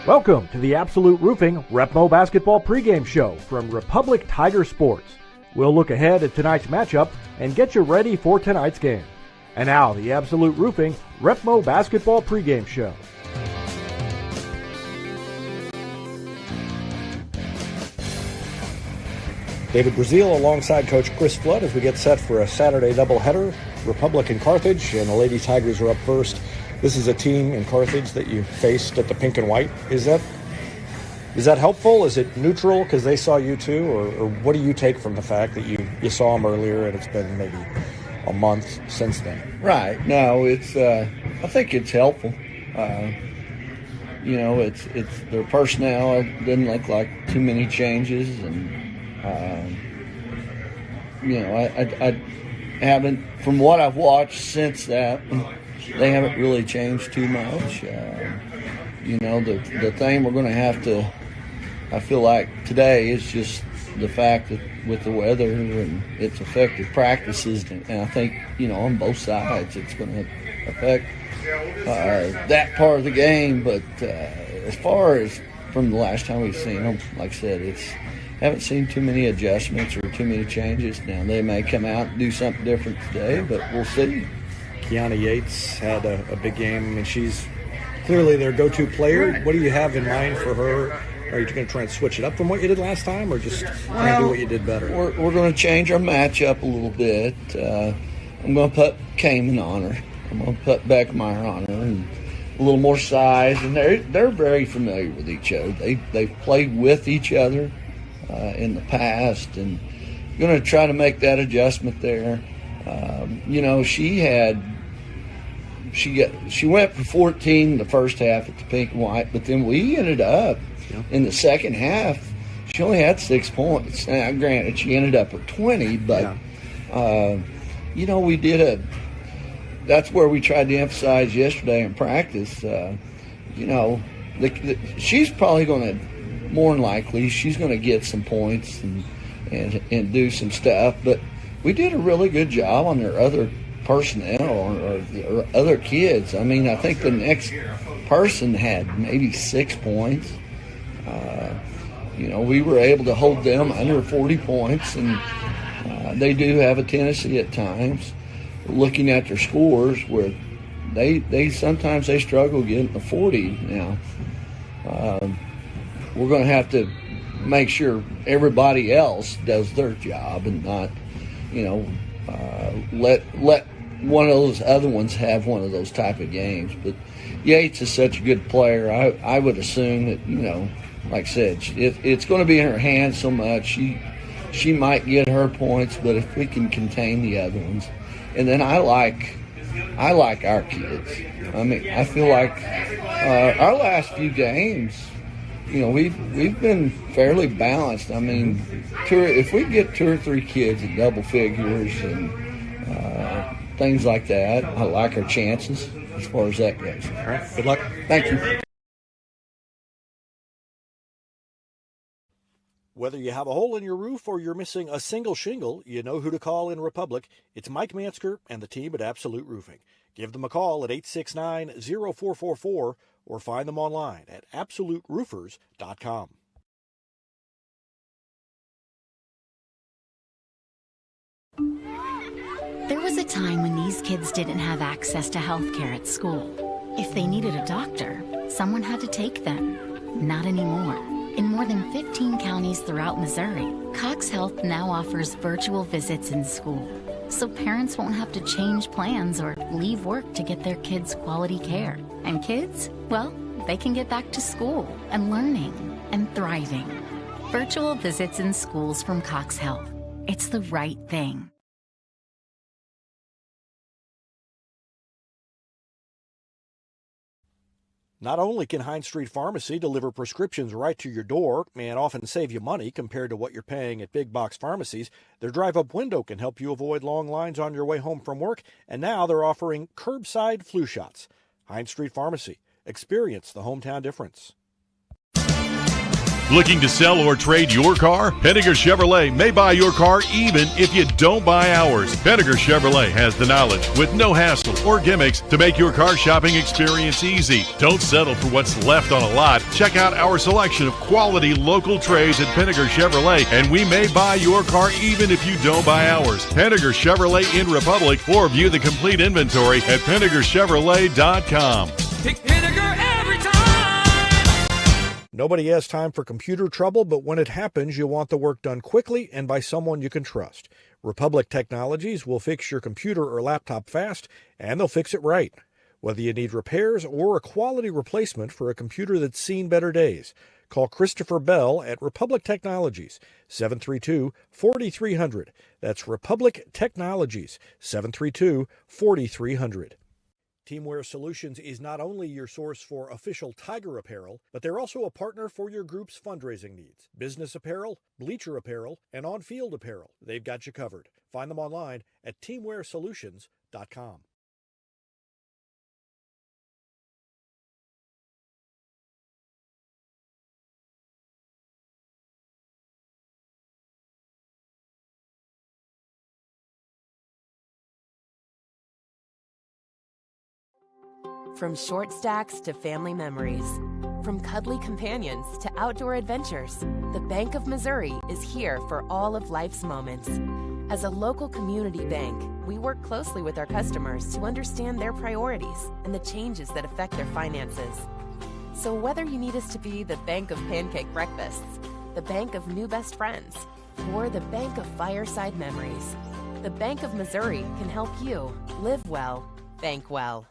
Welcome to the Absolute Roofing Repmo Basketball Pregame Show from Republic Tiger Sports. We'll look ahead at tonight's matchup and get you ready for tonight's game. And now, the Absolute Roofing Repmo Basketball Pregame Show. David Brazil alongside Coach Chris Flood as we get set for a Saturday doubleheader. Republic and Carthage, and the Lady Tigers are up first. This is a team in Carthage that you faced at the pink and white. Is that helpful? Is it neutral because they saw you too? Or what do you take from the fact that you saw them earlier and it's been maybe a month since then? Right. No, it's I think it's helpful. It's their personnel. It doesn't look like too many changes, and I haven't, from what I've watched since that, they haven't really changed too much. The thing we're going to have to, I feel like today, is just the fact that with the weather and it's affected practices, and I think, on both sides it's going to affect that part of the game. But as far as from the last time we've seen them, like I said, haven't seen too many adjustments or too many changes. Now, they may come out and do something different today, but we'll see. Kiana Yates had a big game. I mean, she's clearly their go-to player. What do you have in mind for her? Are you going to try and switch it up from what you did last time, or just try and do what you did better? We're going to change our matchup a little bit. I'm going to put Kamen on her. I'm going to put Beckmeyer on her, and a little more size. And they're very familiar with each other. They've played with each other in the past, and going to try to make that adjustment there. She went for 14 the first half at the pink and white, but then we ended up in the second half. She only had 6 points. Now, granted, she ended up with 20, but we did that's where we tried to emphasize yesterday in practice. She's probably going to, more than likely, she's going to get some points and do some stuff, but we did a really good job on their other personnel or other kids. I mean, I think the next person had maybe 6 points. We were able to hold them under 40 points, and they do have a tendency at times, looking at their scores, where they sometimes they struggle getting to 40 now. We're going to have to make sure everybody else does their job and not, let one of those other ones have one of those type of games. But Yates is such a good player. I would assume that, like I said, it's going to be in her hands so much. She might get her points, but if we can contain the other ones. And then I like our kids. I mean, I feel like our last few games, we've been fairly balanced. I mean, if we get 2 or 3 kids in double figures and things like that, I like our chances as far as that goes. All right, good luck. Thank you. Whether you have a hole in your roof or you're missing a single shingle, you know who to call in Republic. It's Mike Mansker and the team at Absolute Roofing. Give them a call at 869-0444 or find them online at absoluteroofers.com. There was a time when these kids didn't have access to health care at school. If they needed a doctor, someone had to take them. Not anymore. In more than 15 counties throughout Missouri, Cox Health now offers virtual visits in school, so parents won't have to change plans or leave work to get their kids quality care. And kids, well, they can get back to school and learning and thriving. Virtual visits in schools from Cox Health. It's the right thing. Not only can Hines Street Pharmacy deliver prescriptions right to your door and often save you money compared to what you're paying at big box pharmacies, their drive-up window can help you avoid long lines on your way home from work, and now they're offering curbside flu shots. Hines Street Pharmacy. Experience the hometown difference. Looking to sell or trade your car? Penninger Chevrolet may buy your car even if you don't buy ours. Penninger Chevrolet has the knowledge with no hassle or gimmicks to make your car shopping experience easy. Don't settle for what's left on a lot. Check out our selection of quality local trades at Penninger Chevrolet, and we may buy your car even if you don't buy ours. Penninger Chevrolet in Republic, or view the complete inventory at PenningerChevrolet.com. Pick Pinnaker every time. Nobody has time for computer trouble, but when it happens, you want the work done quickly and by someone you can trust. Republic Technologies will fix your computer or laptop fast, and they'll fix it right. Whether you need repairs or a quality replacement for a computer that's seen better days, call Christopher Bell at Republic Technologies, 732-4300. That's Republic Technologies, 732-4300. Teamwear Solutions is not only your source for official Tiger apparel, but they're also a partner for your group's fundraising needs. Business apparel, bleacher apparel, and on-field apparel. They've got you covered. Find them online at teamwearsolutions.com. From short stacks to family memories, from cuddly companions to outdoor adventures, the Bank of Missouri is here for all of life's moments. As a local community bank, we work closely with our customers to understand their priorities and the changes that affect their finances. So whether you need us to be the Bank of Pancake Breakfasts, the Bank of New Best Friends, or the Bank of Fireside Memories, the Bank of Missouri can help you live well, bank well.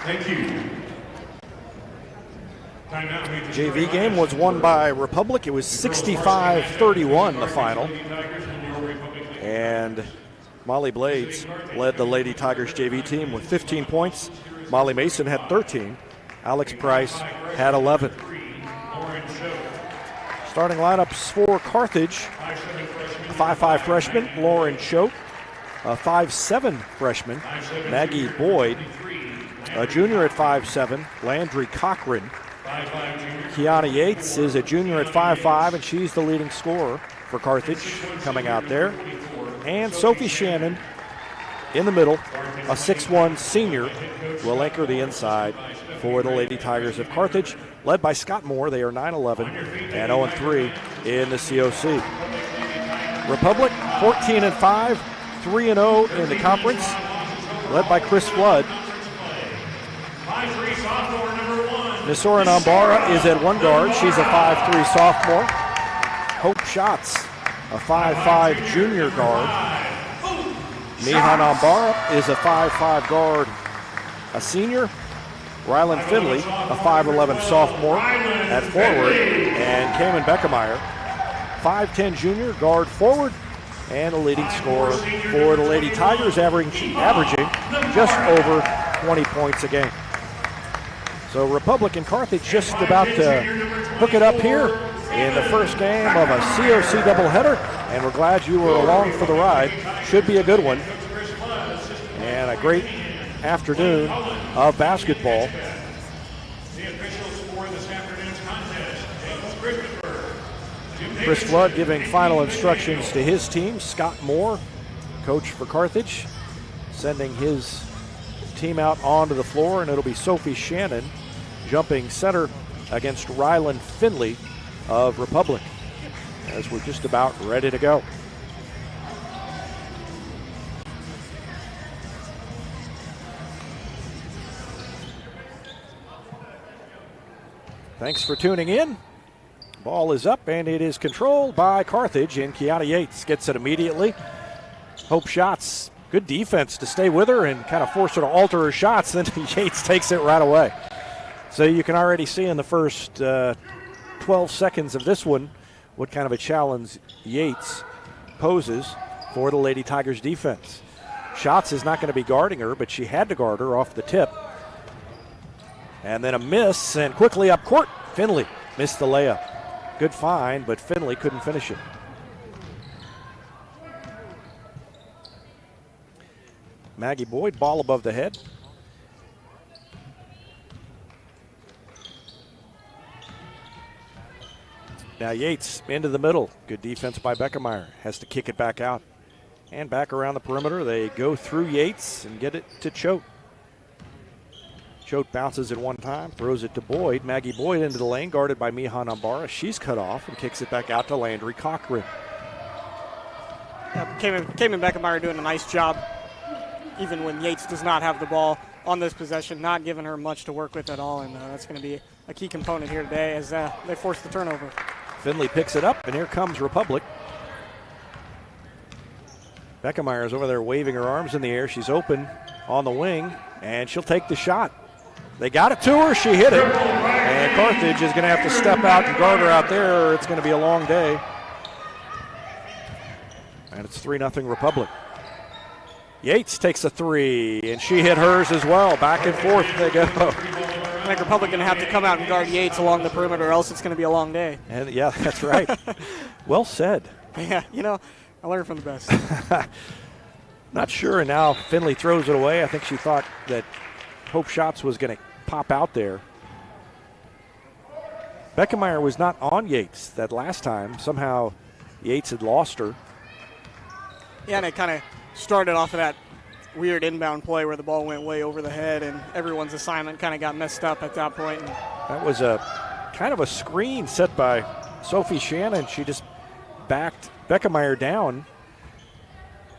Thank you. JV game was won by Republic. It was 65-31 the final. And Molly Blades led the Lady Tigers JV team with 15 points. Molly Mason had 13. Alex Price had 11. Starting lineups for Carthage: a 5'5" freshman, Lauren Choate; a 5'7" freshman, Maggie Boyd; a junior at 5'7", Landry Cochran. Kiana Yates is a junior at 5'5", and she's the leading scorer for Carthage coming out there. And Sophie Shannon in the middle, a 6'1" senior, will anchor the inside for the Lady Tigers of Carthage, led by Scott Moore. They are 9-11 and 0-3 in the COC. Republic 14-5, 3-0 in the conference, led by Chris Flood. Nisora Nambara is at one guard. She's a 5'3" sophomore. Hope Schatz, a 5'5" junior guard. Miha Nambara is a 5'5" guard, a senior. Rylan Finley, a 5'11" sophomore at forward. And Kamen Beckemeyer, 5'10" junior, guard forward, and a leading scorer for the Lady Tigers, averaging just over 20 points a game. So Republic and Carthage just about to hook it up here in the first game of a COC doubleheader, and we're glad you were along for the ride. Should be a good one, and a great afternoon of basketball. Chris Flood giving final instructions to his team. Scott Moore, coach for Carthage, sending his team out onto the floor, and it'll be Sophie Shannon jumping center against Rylan Finley of Republic, as we're just about ready to go. Thanks for tuning in. Ball is up, and it is controlled by Carthage, and Kiana Yates gets it immediately. Hope Schatz, good defense to stay with her and kind of force her to alter her shots, then Yates takes it right away. So you can already see in the first 12 seconds of this one what kind of a challenge Yates poses for the Lady Tigers defense. Schatz is not going to be guarding her, but she had to guard her off the tip. And then a miss, and quickly up court, Finley missed the layup. Good find, but Finley couldn't finish it. Maggie Boyd, ball above the head. Now Yates into the middle. Good defense by Beckemeyer. Has to kick it back out. And back around the perimeter. They go through Yates and get it to Choate. Choate bounces it one time, throws it to Boyd. Maggie Boyd into the lane, guarded by Miha Nambara. She's cut off and kicks it back out to Landry Cochran. Yeah, Kamen Beckemeyer doing a nice job, even when Yates does not have the ball on this possession, not giving her much to work with at all, and that's going to be a key component here today as they force the turnover. Finley picks it up, and here comes Republic. Beckemeyer is over there waving her arms in the air. She's open on the wing, and she'll take the shot. They got it to her. She hit it. And Carthage is going to have to step out and guard her out there, or it's going to be a long day. And it's 3-0 Republic. Yates takes a three, and she hit hers as well. Back and forth they go. I think Republic going to have to come out and guard Yates along the perimeter, or else it's going to be a long day. And yeah, that's right. Well said. Yeah, I learned from the best. Not sure, and now Finley throws it away. I think she thought that Hope Schatz was going to pop out there. Beckemeyer was not on Yates that last time. Somehow Yates had lost her. Yeah, and it kind of started off of that weird inbound play where the ball went way over the head, and everyone's assignment kind of got messed up at that point. And that was a kind of a screen set by Sophie Shannon. She just backed Beckemeyer down.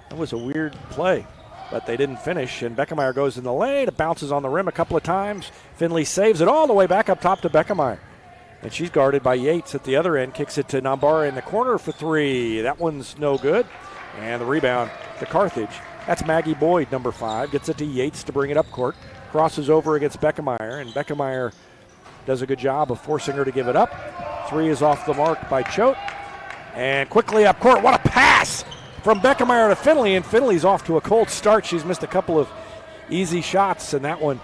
That was a weird play, but they didn't finish, and Beckemeyer goes in the lane. It bounces on the rim a couple of times. Finley saves it all the way back up top to Beckemeyer, and she's guarded by Yates at the other end. Kicks it to Nambara in the corner for three. That one's no good, and the rebound to Carthage. That's Maggie Boyd, number 5. Gets it to Yates to bring it up court. crosses over against Beckemeyer, and Beckemeyer does a good job of forcing her to give it up. 3 is off the mark by Choate. And quickly up court, what a pass from Beckemeyer to Finley, and Finley's off to a cold start. She's missed a couple of easy shots, and that one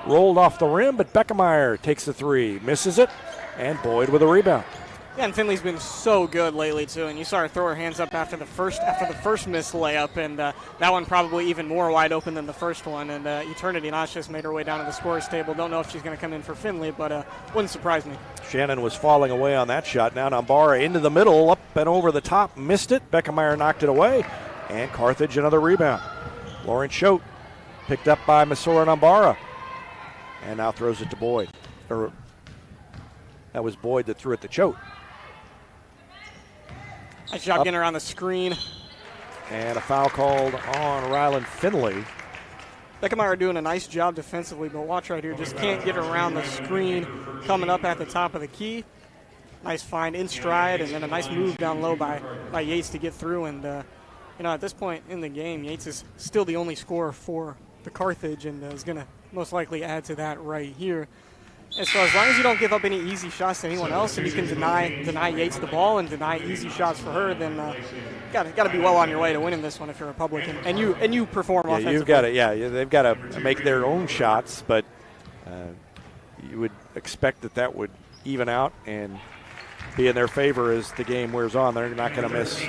rolled off the rim, but Beckemeyer takes the 3, misses it, and Boyd with a rebound. Yeah, and Finley's been so good lately too, and you saw her throw her hands up after the first missed layup, and that one probably even more wide open than the first one. And Eternity Knox just made her way down to the scorer's table. Don't know if she's going to come in for Finley, but wouldn't surprise me. Shannon was falling away on that shot. Now Nambara into the middle, up and over the top, missed it. Beckemeyer knocked it away, and Carthage another rebound. Lauren Choate picked up by Masora Nambara, and now throws it to Boyd. That was Boyd that threw it to Choate. Nice job getting her on the screen. And a foul called on Ryland Finley. Beckemeyer doing a nice job defensively, but watch right here, just can't get around the screen coming up at the top of the key. Nice find in stride, and then a nice move down low by Yates to get through. And, at this point in the game, Yates is still the only scorer for the Carthage, and is going to most likely add to that right here. And so as long as you don't give up any easy shots to anyone else, and you can deny Yates the ball and deny easy shots for her, then got to be well on your way to winning this one if you're Republican, and you perform offensively. You've got to, they've got to make their own shots, but you would expect that would even out and be in their favor as the game wears on. They're not going to miss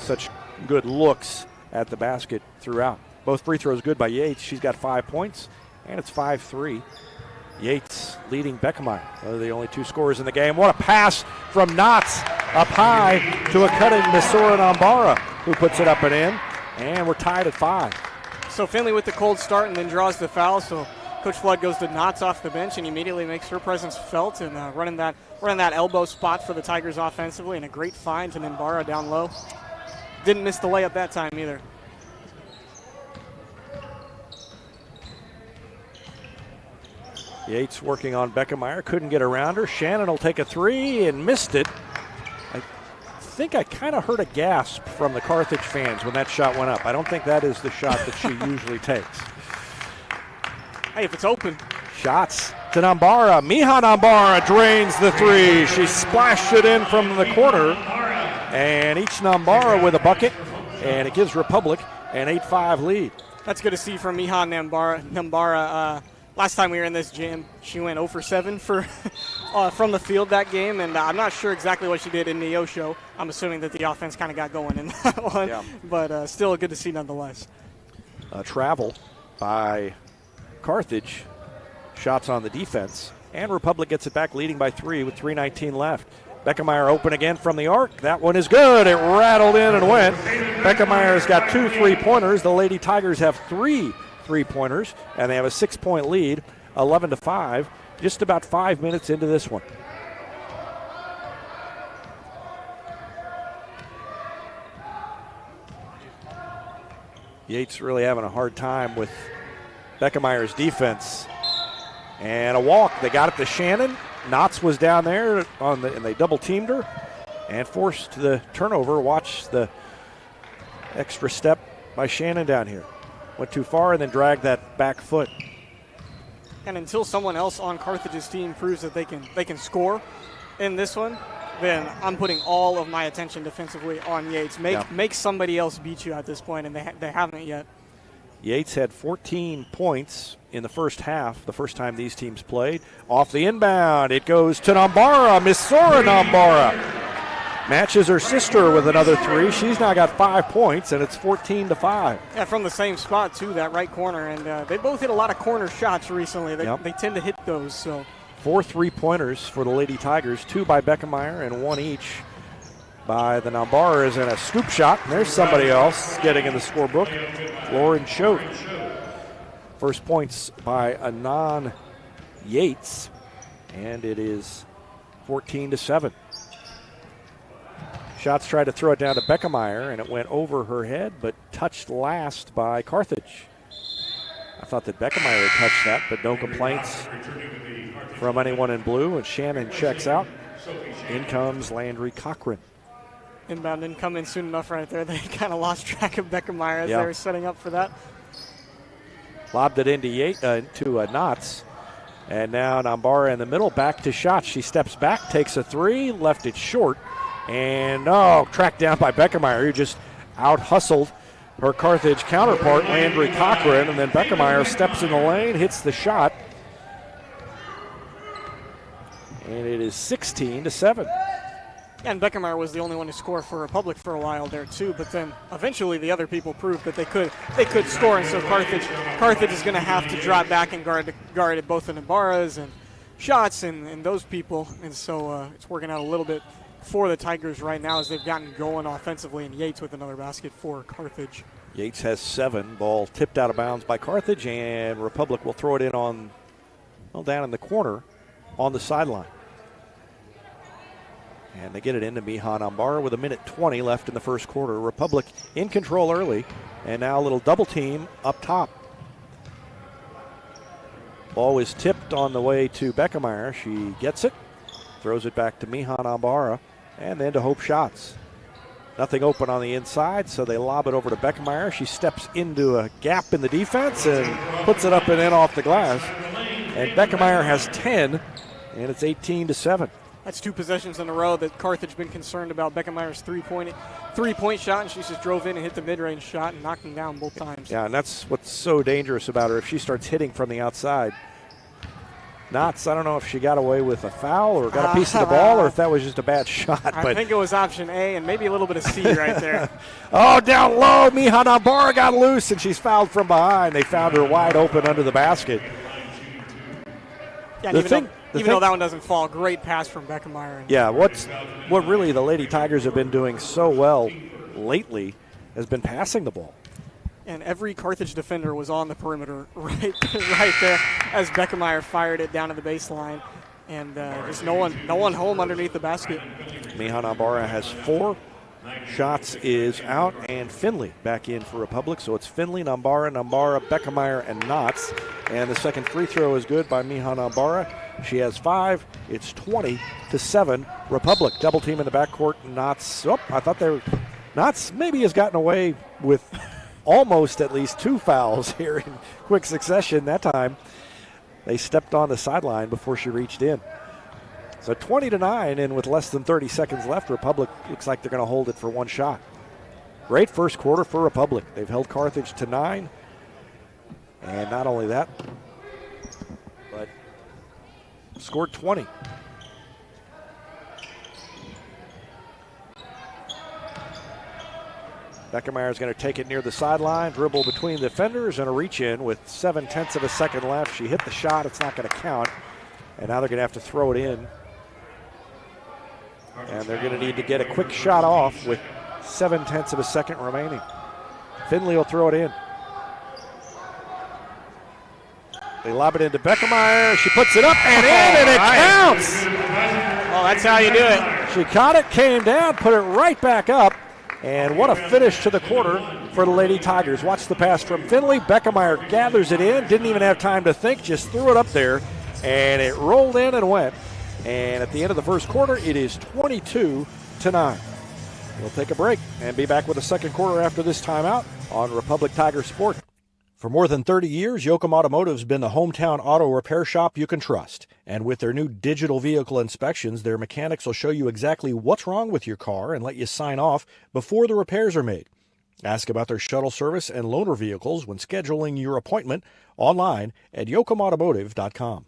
such good looks at the basket throughout. Both free throws good by Yates. She's got 5 points, and it's 5-3. Yates leading Beckemeyer. They're the only 2 scorers in the game. What a pass from Knotts up high to a cutting Masora Nambara, who puts it up and in. And we're tied at 5. So Finley with the cold start and then draws the foul. So Coach Flood goes to Knotts off the bench and immediately makes her presence felt and running that elbow spot for the Tigers offensively, and a great find to Nambara down low. Didn't miss the layup that time either. Yates working on Beckemeyer, couldn't get around her. Shannon will take a 3 and missed it. I think I kind of heard a gasp from the Carthage fans when that shot went up. I don't think that is the shot that she usually takes. Hey, if it's open. Shots to Nambara. Miha Nambara drains the 3. She splashed it in from the corner. And each Nambara with a bucket, and it gives Republic an 8-5 lead. That's good to see from Miha Nambara. Last time we were in this gym, she went 0 for 7 from the field that game, and I'm not sure exactly what she did in the Osho. I'm assuming that the offense kind of got going in that one, but still good to see nonetheless. Travel by Carthage, shots on the defense, and Republic gets it back leading by 3 with 3:19 left. Beckemeyer open again from the arc. That one is good. It rattled in and went. Beckemeyer's got 2 3-pointers. The Lady Tigers have 3 3-pointers, and they have a 6-point lead, 11-5, just about 5 minutes into this one. Yates really having a hard time with Beckemeyer's defense. And a walk. They got it to Shannon. Knotts was down there, and they double-teamed her and forced the turnover. Watch the extra step by Shannon down here. Went too far and then dragged that back foot. And until someone else on Carthage's team proves that they can score in this one, then I'm putting all of my attention defensively on Yates. Make somebody else beat you at this point, and they haven't yet. Yates had 14 points in the first half, the first time these teams played. Off the inbound, it goes to Nambara, Masora Nambara. Matches her sister with another 3. She's now got 5 points, and it's 14-5. Yeah, from the same spot, too, that right corner. And they both hit a lot of corner shots recently. They tend to hit those. So 4 3-pointers for the Lady Tigers, 2 by Beckemeyer and 1 each by the Nambaras, and a scoop shot. And there's somebody else getting in the scorebook, Lauren Choate. First points by Anon Yates, and it is 14-7. Shots tried to throw it down to Beckemeyer, and it went over her head, but touched last by Carthage. I thought that Beckemeyer had touched that, but no complaints from anyone in blue, and Shannon checks out. In comes Landry Cochran. Inbound didn't come in soon enough right there. They kind of lost track of Beckemeyer as they were setting up for that. Lobbed it into Knotts. And now Nambara in the middle, back to shots. She steps back, takes a three, left it short. And, tracked down by Beckemeyer, who just out-hustled her Carthage counterpart, Landry Cochran. And then Beckemeyer steps in the lane, hits the shot. And it is 16-7. And Beckemeyer was the only one to score for Republic for a while there too, but then eventually the other people proved that they could score, and so Carthage is going to have to drop back and guard both the Nabaras and shots and those people, and so it's working out a little bit for the Tigers right now as they've gotten going offensively, and Yates with another basket for Carthage. Yates has 7. Ball tipped out of bounds by Carthage, and Republic will throw it in down in the corner on the sideline. And they get it into Miha Nambara with 1:20 left in the first quarter. Republic in control early, and now a little double team up top. Ball is tipped on the way to Beckemeyer. She gets it, throws it back to Miha Nambara, and then to Hope Shots. Nothing open on the inside, so they lob it over to Beckemeyer. She steps into a gap in the defense and puts it up and in off the glass. And Beckemeyer has 10, and it's 18-7. That's 2 possessions in a row that Carthage been concerned about Beckemeyer's three-point shot, and she just drove in and hit the mid-range shot and knocked him down both times. Yeah, and that's what's so dangerous about her. If she starts hitting from the outside, Knotts, I don't know if she got away with a foul or got a piece of the ball or if that was just a bad shot. I think it was option A and maybe a little bit of C right there. Down low, Miha Nambara got loose, and she's fouled from behind. They found her wide open under the basket. Yeah, even though that one doesn't fall, great pass from Beckemeyer. Yeah, what really the Lady Tigers have been doing so well lately has been passing the ball. And every Carthage defender was on the perimeter right there as Beckemeyer fired it down to the baseline. And just no one home underneath the basket. Miha Nambara has 4. Shots is out, and Finley back in for Republic. So it's Finley, Nambara, Beckemeyer, and Knotts. And the second free throw is good by Miha Nambara. She has 5. It's 20-7. Republic double team in the backcourt. Knotts. I thought Knotts maybe has gotten away with almost at least 2 fouls here in quick succession. That time they stepped on the sideline before she reached in. So 20-9, and with less than 30 seconds left, Republic looks like they're going to hold it for 1 shot. Great first quarter for Republic. They've held Carthage to 9. And not only that, but scored 20. Beckemeyer is going to take it near the sideline, dribble between the defenders, and a reach in with 0.7 of a second left. She hit the shot. It's not going to count. And now they're going to have to throw it in. And they're going to need to get a quick shot off with 0.7 of a second remaining. Finley will throw it in. They lob it into Beckemeyer. She puts it up and in, and it counts. Oh, that's how you do it. She caught it, came down, put it right back up. And what a finish to the quarter for the Lady Tigers. Watch the pass from Finley. Beckemeyer gathers it in. Didn't even have time to think. Just threw it up there. And it rolled in and went. And at the end of the first quarter, it is 22-9. We'll take a break and be back with the second quarter after this timeout on Republic Tiger Sport. For more than 30 years, Yoakum Automotive's been the hometown auto repair shop you can trust. And with their new digital vehicle inspections, their mechanics will show you exactly what's wrong with your car and let you sign off before the repairs are made. Ask about their shuttle service and loaner vehicles when scheduling your appointment online at yoakumautomotive.com.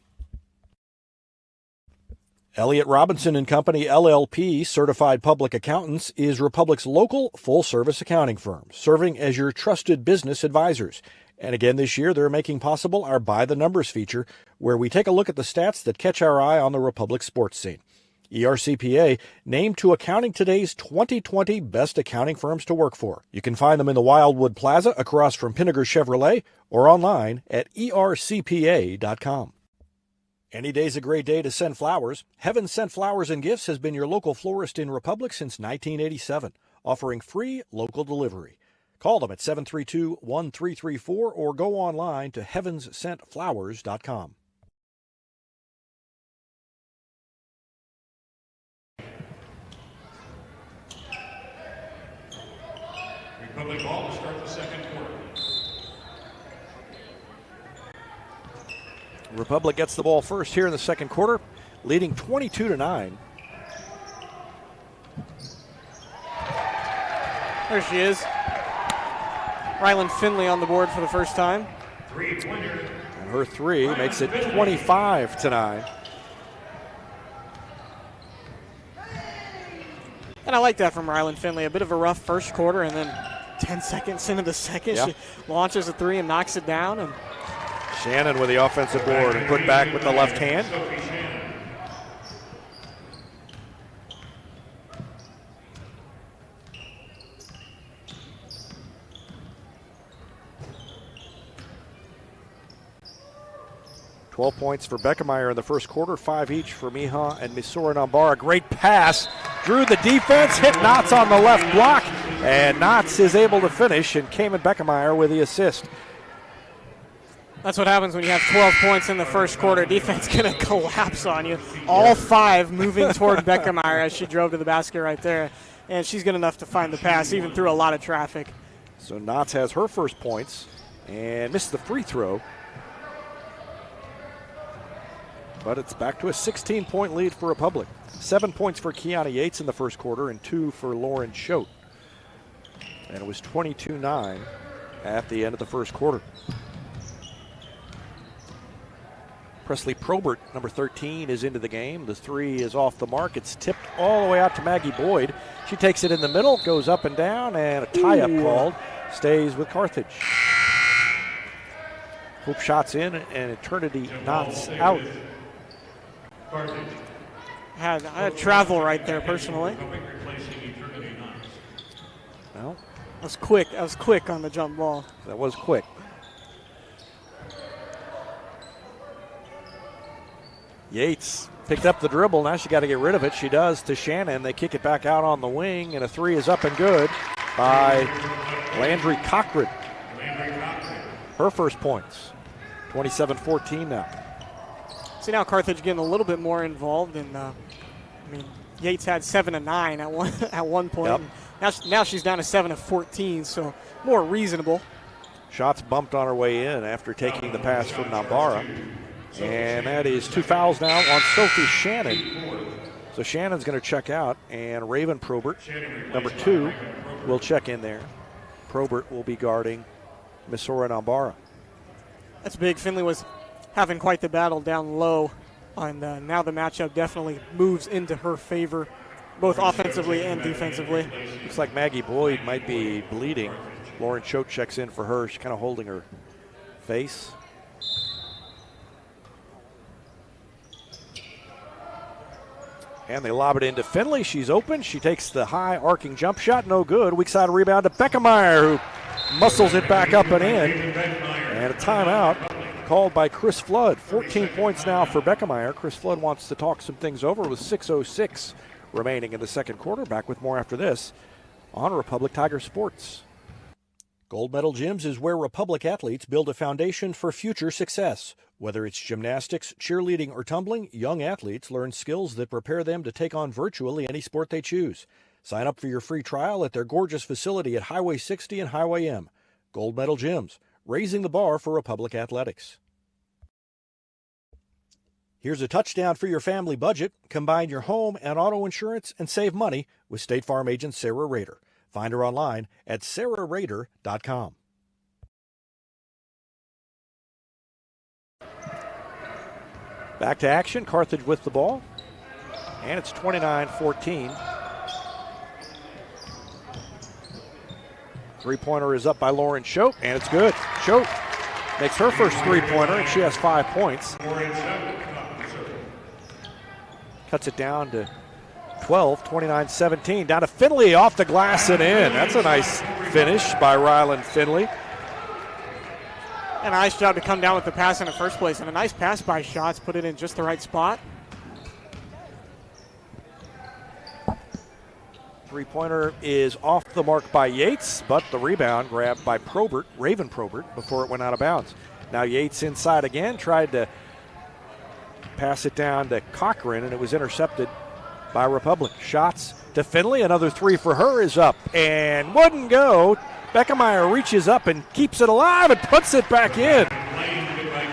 Elliott Robinson and Company, LLP, Certified Public Accountants, is Republic's local full-service accounting firm, serving as your trusted business advisors. And again this year, they're making possible our By the Numbers feature, where we take a look at the stats that catch our eye on the Republic sports scene. ERCPA named to Accounting Today's 2020 Best Accounting Firms to Work For. You can find them in the Wildwood Plaza across from Pinnaker Chevrolet or online at ercpa.com. Any day's a great day to send flowers. Heaven Sent Flowers and Gifts has been your local florist in Republic since 1987, offering free local delivery. Call them at 732-1334 or go online to heavenssentflowers.com. Republic ball to start the second quarter. Republic gets the ball first here in the second quarter, leading 22-9. There she is. Rylan Finley on the board for the first time. And her three makes it 25-9. And I like that from Rylan Finley. A bit of a rough first quarter, and then 10 seconds into the second, she launches a three and knocks it down. And Shannon with the offensive board and put back with the left hand. $12 points for Beckemeyer in the first quarter, 5 each for Miha and Misora Nambara. Great pass, drew the defense, hit Knotts on the left block, and Knotts is able to finish, and Cayman Beckemeyer with the assist. That's what happens when you have 12 points in the first quarter. Defense going to collapse on you. All 5 moving toward Beckemeyer as she drove to the basket right there, and she's good enough to find the pass, even through a lot of traffic. So Knotts has her first points and missed the free throw. But it's back to a 16-point lead for Republic. 7 points for Kiana Yates in the first quarter and 2 for Lauren Choate. And it was 22-9 at the end of the first quarter. Presley Probert, number 13, is into the game. The three is off the mark. It's tipped all the way out to Maggie Boyd. She takes it in the middle, goes up and down, and a tie-up called. Stays with Carthage. Hope shots in, and Eternity Knotts out. I had travel right there personally. Well, I was quick on the jump ball. That was quick. Yates picked up the dribble. Now she got to get rid of it. She does to Shannon. They kick it back out on the wing, and a three is up and good by Landry Cochran. Her first points. 27-14 now. See now Carthage getting a little bit more involved, and Yates had 7 of 9 at one point. Yep. Now she's down to 7 of 14, so more reasonable. Shots bumped on her way in after taking the pass from Nambara. And that is 2 fouls now on Sophie Shannon. So Shannon's going to check out, and Raven Probert, number 2, will check in there. Probert will be guarding Misora Nambara. That's big. Finley was having quite the battle down low, and now the matchup definitely moves into her favor, both offensively and defensively. Looks like Maggie Boyd might be bleeding. Lauren Choate checks in for her. She's kind of holding her face. And they lob it into Finley. She's open. She takes the high arcing jump shot. No good. Weak side rebound to Beckemeyer, who muscles it back up and in. And a timeout called by Chris Flood. 14 points now for Beckemeyer. Chris Flood wants to talk some things over with 6:06 remaining in the second quarter. Back with more after this on Republic Tiger Sports. Gold Medal Gyms is where Republic athletes build a foundation for future success. Whether it's gymnastics, cheerleading, or tumbling, young athletes learn skills that prepare them to take on virtually any sport they choose. Sign up for your free trial at their gorgeous facility at Highway 60 and Highway M. Gold Medal Gyms, raising the bar for Republic athletics. Here's a touchdown for your family budget. Combine your home and auto insurance and save money with State Farm agent Sarah Rader. Find her online at sarahrader.com. Back to action. Carthage with the ball. And it's 29-14. Three-pointer is up by Lauren Choate, and it's good. Choate makes her first three-pointer, and she has 5 points. Cuts it down to 12, 29-17. Down to Finley off the glass and in. That's a nice finish by Rylan Finley. And a nice job to come down with the pass in the first place. And a nice pass by Schatz, put it in just the right spot. Three-pointer is off the mark by Yates, but the rebound grabbed by Probert, Raven Probert, before it went out of bounds. Now Yates inside again, tried to pass it down to Cochran, and it was intercepted by Republic. Shots to Finley. Another three for her is up and wouldn't go. Beckemeyer reaches up and keeps it alive and puts it back in.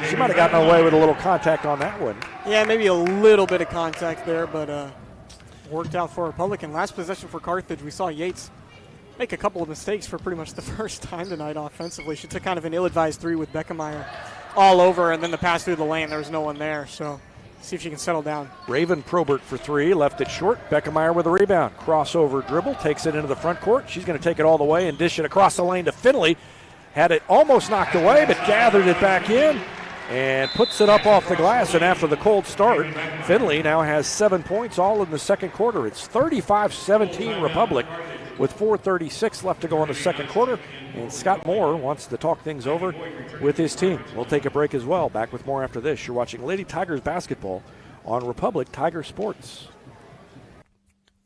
She might have gotten away with a little contact on that one. Yeah, maybe a little bit of contact there, but worked out for Republican. Last possession for Carthage, we saw Yates make a couple of mistakes for pretty much the first time tonight offensively. She took kind of an ill-advised three with Beckemeyer all over, and then the pass through the lane, there was no one there. So see if she can settle down. Raven Probert for three, left it short. Beckemeyer with a rebound. Crossover dribble, takes it into the front court. She's going to take it all the way and dish it across the lane to Finley. Had it almost knocked away, but gathered it back in and puts it up off the glass. And after the cold start, Finley now has 7 points, all in the second quarter. It's 35-17 Republic with 4:36 left to go in the second quarter. And Scott Moore wants to talk things over with his team. We'll take a break as well. Back with more after this. You're watching Lady Tigers basketball on Republic Tiger Sports.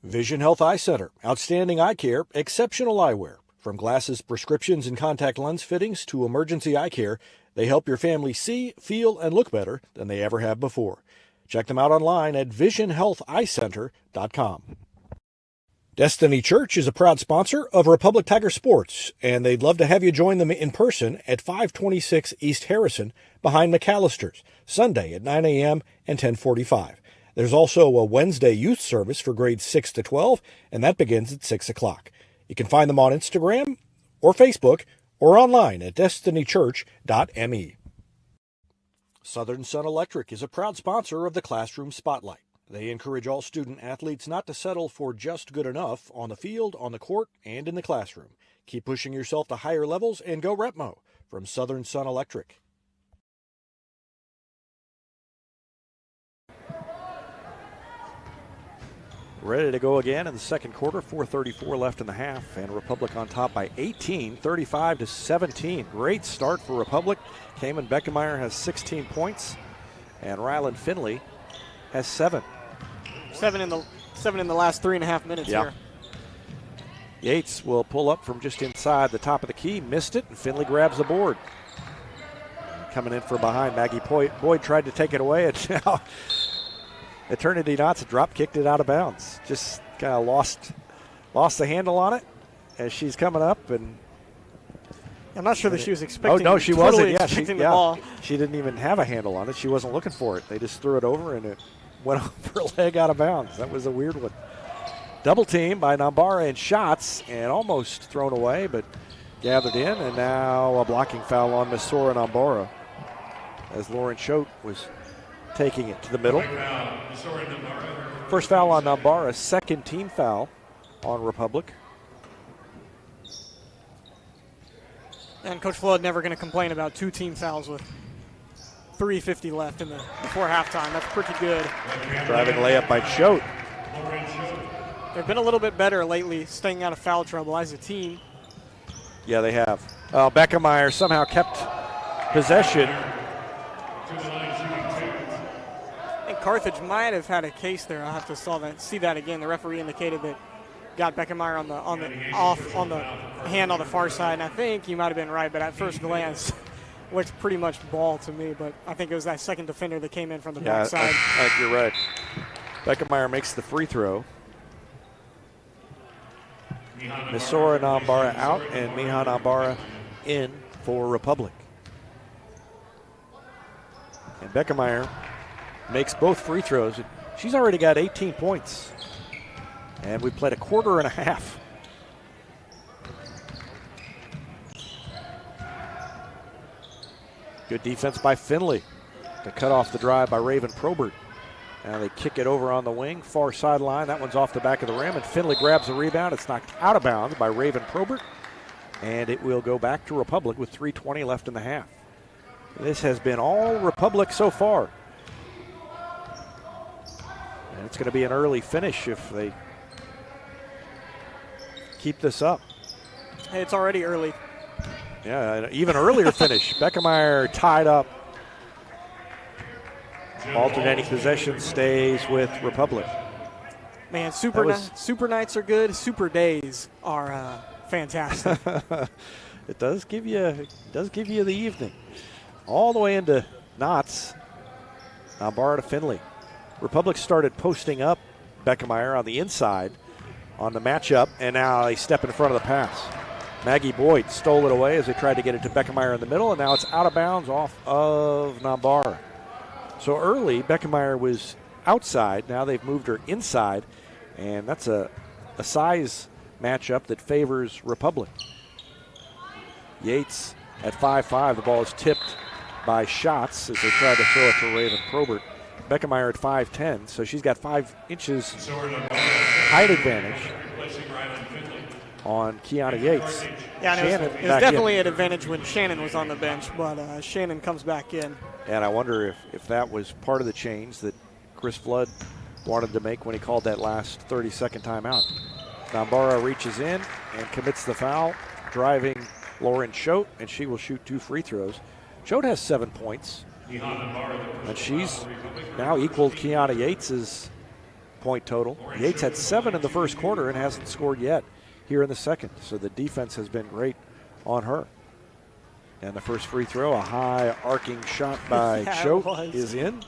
Vision Health Eye Center. Outstanding eye care, exceptional eyewear. From glasses, prescriptions, and contact lens fittings to emergency eye care, they help your family see, feel, and look better than they ever have before. Check them out online at visionhealtheyecenter.com. Destiny Church is a proud sponsor of Republic Tiger Sports, and they'd love to have you join them in person at 526 East Harrison behind McAllister's, Sunday at 9 a.m. and 10:45. There's also a Wednesday youth service for grades 6 to 12, and that begins at 6 o'clock. You can find them on Instagram or Facebook or online at destinychurch.me. Southern Sun Electric is a proud sponsor of the Classroom Spotlight. They encourage all student athletes not to settle for just good enough on the field, on the court, and in the classroom. Keep pushing yourself to higher levels and go Repmo from Southern Sun Electric. Ready to go again in the second quarter, 4:34 left in the half, and Republic on top by 18, 35-17. Great start for Republic. Cayman Beckemeyer has 16 points, and Rylan Finley has 7. Seven in the last 3.5 minutes here. Yates will pull up from just inside the top of the key, missed it, and Finley grabs the board. Coming in from behind, Maggie Boyd tried to take it away, and now Eternity Knots drop kicked it out of bounds. Just kind of lost the handle on it as she's coming up, and I'm not sure that she was expecting. Oh no, she wasn't. Yeah, the ball. She didn't even have a handle on it. She wasn't looking for it. They just threw it over, and it went off her leg out of bounds. That was a weird one. Double team by Nambara and shots, and almost thrown away, but gathered in, and now a blocking foul on Miss Sora Nambara as Lauren Choate was taking it to the middle. First foul on Nambara, second team foul on Republic. And Coach Flood never going to complain about 2 team fouls with 3:50 left before halftime. That's pretty good. Driving layup by Choate. They've been a little bit better lately, staying out of foul trouble as a team. Yeah, they have. Beckemeyer somehow kept possession. And Carthage might have had a case there. I'll have to see that again. The referee indicated that got Beckemeyer on the hand on the far side, and I think he might have been right, but at first glance looked pretty much ball to me, but I think it was that second defender that came in from the backside. I think you're right. Beckemeyer makes the free throw. Misora Nambara out and Miha Nambara in for Republic. And Beckemeyer makes both free throws. She's already got 18 points. And we played a quarter and a half. Good defense by Finley to cut off the drive by Raven Probert. Now they kick it over on the wing, far sideline. That one's off the back of the rim, and Finley grabs the rebound. It's knocked out of bounds by Raven Probert, and it will go back to Republic with 3:20 left in the half. This has been all Republic so far. And it's going to be an early finish if they keep this up. Hey, it's already early. Yeah, even earlier finish. Beckemeyer tied up. Alternating possession stays with Republic. Man, super nights are good. Super days are fantastic. It does give you the evening. All the way into Knots. Nambara to Finley. Republic started posting up Beckemeyer on the inside on the matchup, and now they step in front of the pass. Maggie Boyd stole it away as they tried to get it to Beckemeyer in the middle, and now it's out of bounds off of Nambara. So early, Beckemeyer was outside. Now they've moved her inside, and that's a size matchup that favors Republic. Yates at 5'5". The ball is tipped by Schatz as they try to throw it to Raven Probert. Beckemeyer at 5'10", so she's got 5 inches height advantage on Kiana Yates. Yeah, it was definitely an advantage when Shannon was on the bench, but Shannon comes back in. And I wonder if that was part of the change that Chris Flood wanted to make when he called that last 30-second timeout. Nambara reaches in and commits the foul, driving Lauren Choate, and she will shoot 2 free throws. Choate has 7 points, and she's now equaled Kiana Yates' point total. Yates had 7 in the first quarter and hasn't scored yet here in the second, so the defense has been great on her. And the first free throw, a high arcing shot by Choate, is in.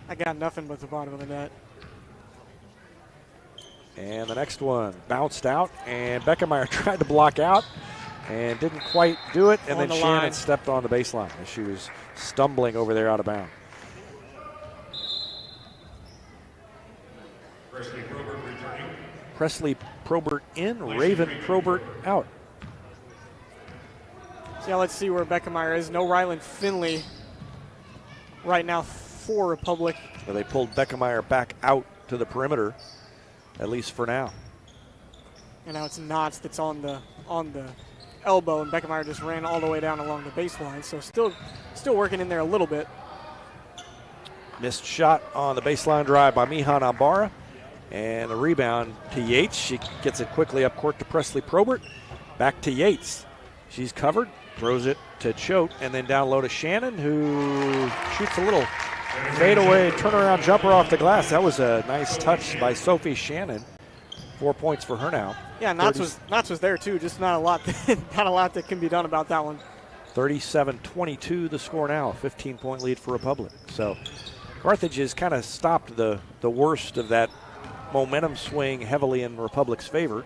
I got nothing but the bottom of the net. And the next one bounced out, and Beckemeyer tried to block out and didn't quite do it, and then Shannon stepped on the baseline as she was stumbling over there out of bounds. Presley Probert in, Raven Probert out. So yeah, let's see where Beckemeyer is. No Rylan Finley right now for Republic. So they pulled Beckemeyer back out to the perimeter, at least for now. And now it's Knotts that's on the elbow, and Beckemeyer just ran all the way down along the baseline. So still working in there a little bit. Missed shot on the baseline drive by Miha Nambara. And the rebound to Yates. She gets it quickly up court to Presley Probert. Back to Yates. She's covered, throws it to Choate, and then down low to Shannon, who shoots a little fadeaway turnaround jumper off the glass. That was a nice touch by Sophie Shannon. 4 points for her now. Yeah, Knotts was there too. Just not a lot that can be done about that one. 37-22 the score now. A 15-point lead for Republic. So Carthage has kind of stopped the worst of that momentum swing heavily in Republic's favor.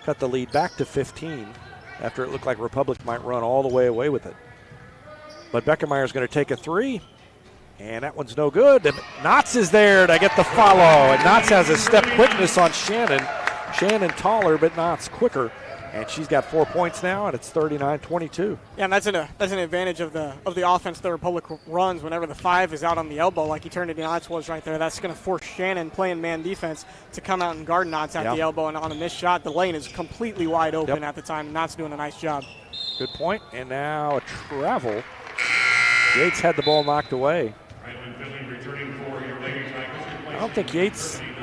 Cut the lead back to 15 after it looked like Republic might run all the way away with it. But Beckemeyer's going to take a 3, and that one's no good. Knotts is there to get the follow, and Knotts has a step quickness on Shannon. Shannon taller, but Knotts quicker, and she's got 4 points now, and it's 39-22. Yeah, and that's an advantage of the offense the Republic runs whenever the 5 is out on the elbow, like Eternity Knotts was right there. That's going to force Shannon playing man defense to come out and guard Knotts at the elbow, and on a missed shot, the lane is completely wide open at the time, and Knotts doing a nice job. Good point, and now a travel. Yates had the ball knocked away. I don't think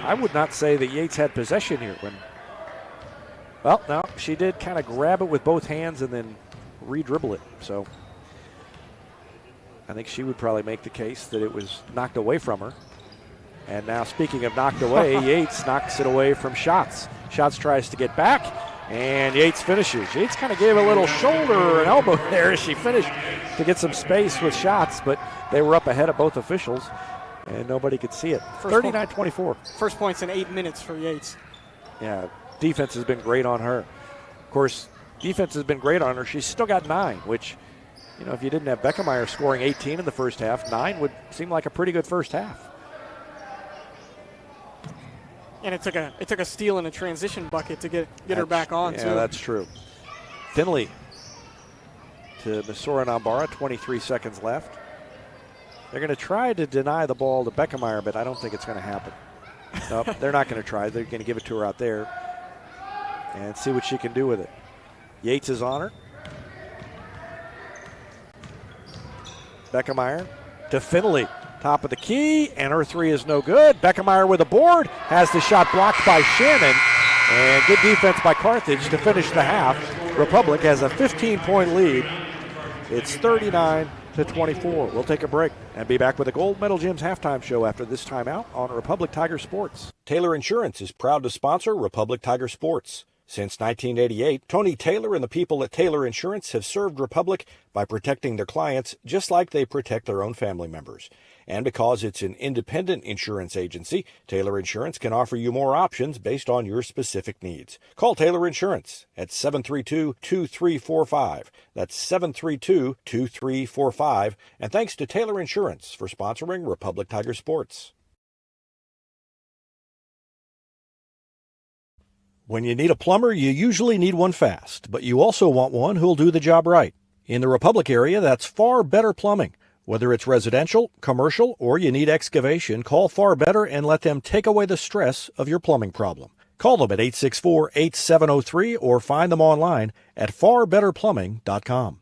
I would not say that Yates had possession here. Well, no, she did kind of grab it with both hands and then re-dribble it. So I think she would probably make the case that it was knocked away from her. And now, speaking of knocked away, Yates knocks it away from Schatz. Schatz tries to get back, and Yates finishes. Yates kind of gave a little shoulder or an elbow there as she finished to get some space with Schatz, but they were up ahead of both officials, and nobody could see it. 39-24. First points in 8 minutes for Yates. Yeah, defense has been great on her. Of course, defense has been great on her. She's still got 9, which, if you didn't have Beckemeyer scoring 18 in the first half, 9 would seem like a pretty good first half. And it took a steal and a transition bucket to get her back on, too. Yeah, that's true. Finley to Misora Nambara, 23 seconds left. They're going to try to deny the ball to Beckemeyer, but I don't think it's going to happen. Nope, they're not going to try. They're going to give it to her out there and see what she can do with it. Yates is on her. Beckemeyer to Finley. Top of the key, and her 3 is no good. Beckemeyer with a board, has the shot blocked by Shannon, and good defense by Carthage to finish the half. Republic has a 15-point lead. It's 39-24. We'll take a break and be back with the Gold Medal Gym's halftime show after this timeout on Republic Tiger Sports. Taylor Insurance is proud to sponsor Republic Tiger Sports. Since 1988, Tony Taylor and the people at Taylor Insurance have served Republic by protecting their clients just like they protect their own family members. And because it's an independent insurance agency, Taylor Insurance can offer you more options based on your specific needs. Call Taylor Insurance at 732-2345. That's 732-2345. And thanks to Taylor Insurance for sponsoring Republic Tiger Sports. When you need a plumber, you usually need one fast, but you also want one who'll do the job right. In the Republic area, that's Far Better Plumbing. Whether it's residential, commercial, or you need excavation, call Far Better and let them take away the stress of your plumbing problem. Call them at 864-8703 or find them online at farbetterplumbing.com.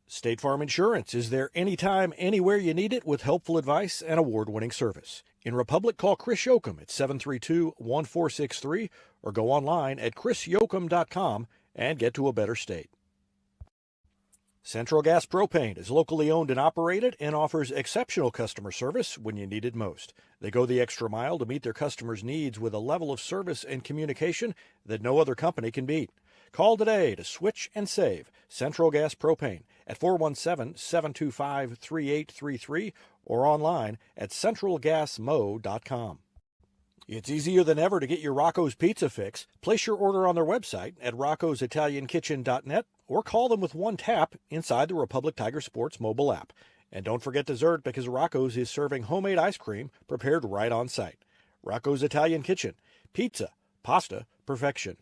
State Farm Insurance is there anytime, anywhere you need it with helpful advice and award-winning service. In Republic, call Chris Yoakum at 732-1463 or go online at chrisyoakum.com and get to a better state. Central Gas Propane is locally owned and operated and offers exceptional customer service when you need it most. They go the extra mile to meet their customers' needs with a level of service and communication that no other company can beat. Call today to switch and save Central Gas Propane at 417-725-3833 or online at centralgasmo.com. It's easier than ever to get your Rocco's Pizza fix. Place your order on their website at roccositaliankitchen.net or call them with one tap inside the Republic Tiger Sports mobile app. And don't forget dessert because Rocco's is serving homemade ice cream prepared right on site. Rocco's Italian Kitchen. Pizza, pasta, perfection.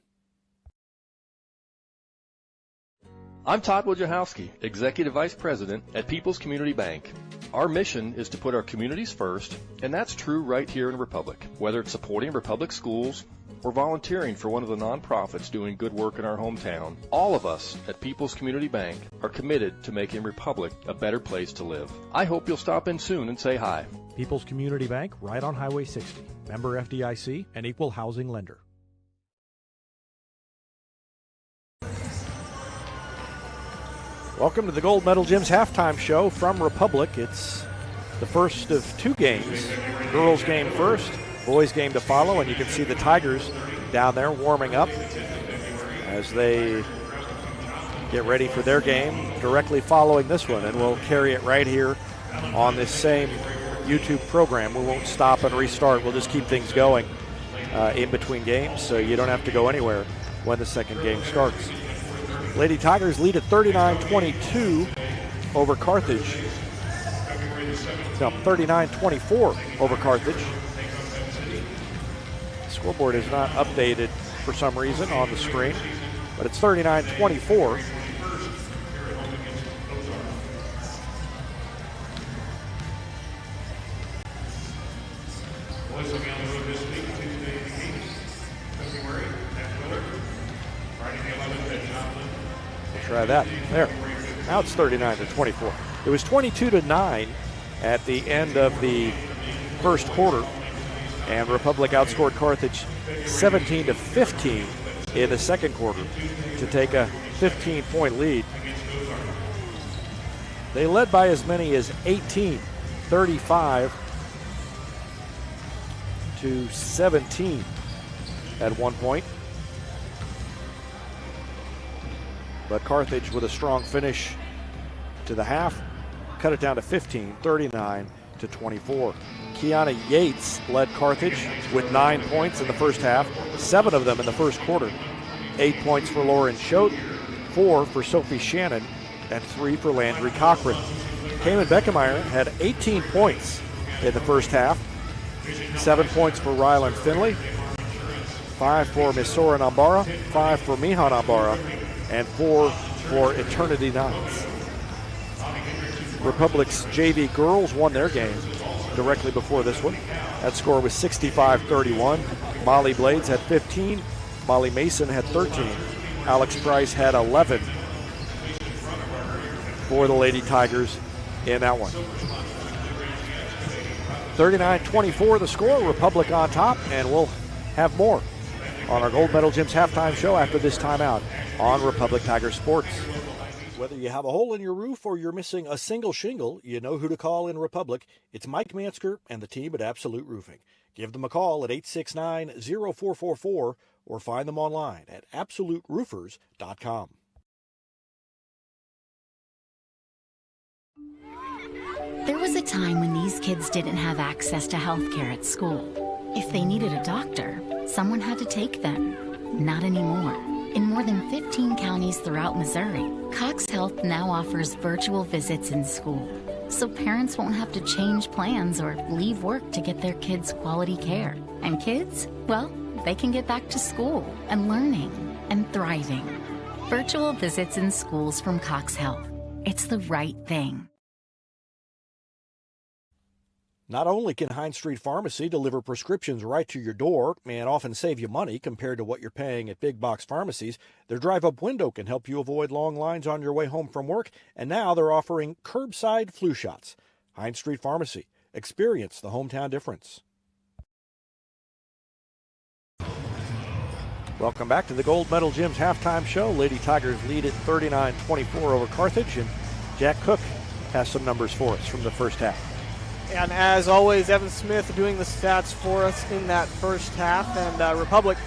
I'm Todd Wojciechowski, Executive Vice President at People's Community Bank. Our mission is to put our communities first, and that's true right here in Republic. Whether it's supporting Republic schools or volunteering for one of the nonprofits doing good work in our hometown, all of us at People's Community Bank are committed to making Republic a better place to live. I hope you'll stop in soon and say hi. People's Community Bank, right on Highway 60. Member FDIC, an equal housing lender. Welcome to the Gold Medal Gym's halftime show from Republic. It's the first of two games. Girls game first, boys game to follow, and you can see the Tigers down there warming up as they get ready for their game directly following this one. And we'll carry it right here on this same YouTube program. We won't stop and restart. We'll just keep things going in between games so you don't have to go anywhere when the second game starts. Lady Tigers lead at 39-22 over Carthage. No, 39-24 over Carthage. The scoreboard is not updated for some reason on the screen, but it's 39-24. Try that. There. Now it's 39-24. It was 22-9 at the end of the first quarter, and Republic outscored Carthage 17-15 in the second quarter to take a 15-point lead. They led by as many as 18, 35-17 at one point. But Carthage, with a strong finish to the half, cut it down to 15, 39-24. Kiana Yates led Carthage with 9 points in the first half, 7 of them in the first quarter. 8 points for Lauren Choate, 4 for Sophie Shannon, and 3 for Landry Cochran. Cayman Beckemeyer had 18 points in the first half, 7 points for Rylan Finley, 5 for Misora Nambara, 5 for Mihan Nambara, and 4 for Eternity Knights. Republic's JV girls won their game directly before this one. That score was 65-31. Molly Blades had 15. Molly Mason had 13. Alex Price had 11 for the Lady Tigers in that one. 39-24 the score. Republic on top, and we'll have more on our Gold Medal Gym's halftime show after this timeout on Republic Tiger Sports. Whether you have a hole in your roof or you're missing a single shingle, you know who to call in Republic. It's Mike Mansker and the team at Absolute Roofing. Give them a call at 869-0444 or find them online at absoluteroofers.com. There was a time when these kids didn't have access to health care at school. If they needed a doctor, someone had to take them. Not anymore. In more than 15 counties throughout Missouri, Cox Health now offers virtual visits in school, so parents won't have to change plans or leave work to get their kids quality care. And kids, well, they can get back to school and learning and thriving. Virtual visits in schools from Cox Health. It's the right thing. Not only can Hines Street Pharmacy deliver prescriptions right to your door and often save you money compared to what you're paying at big box pharmacies, their drive-up window can help you avoid long lines on your way home from work, and now they're offering curbside flu shots. Hines Street Pharmacy. Experience the hometown difference. Welcome back to the Gold Medal Gym's halftime show. Lady Tigers lead at 39-24 over Carthage, and Jack Cook has some numbers for us from the first half. And as always, Evan Smith doing the stats for us in that first half. And Republic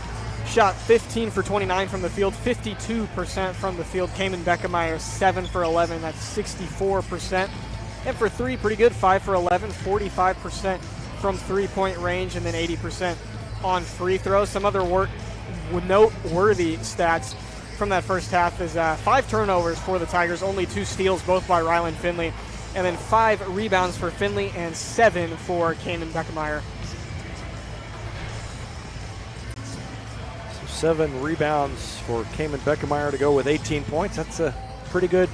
shot 15 for 29 from the field, 52% from the field. Cayman Beckemeyer 7 for 11, that's 64%. And for three, pretty good, 5 for 11, 45% from three-point range, and then 80% on free throws. Some other noteworthy stats from that first half is 5 turnovers for the Tigers, only 2 steals, both by Ryland Finley. And then 5 rebounds for Finley and 7 for Cayman Beckemeyer. So 7 rebounds for Cayman Beckemeyer to go with 18 points. That's a pretty good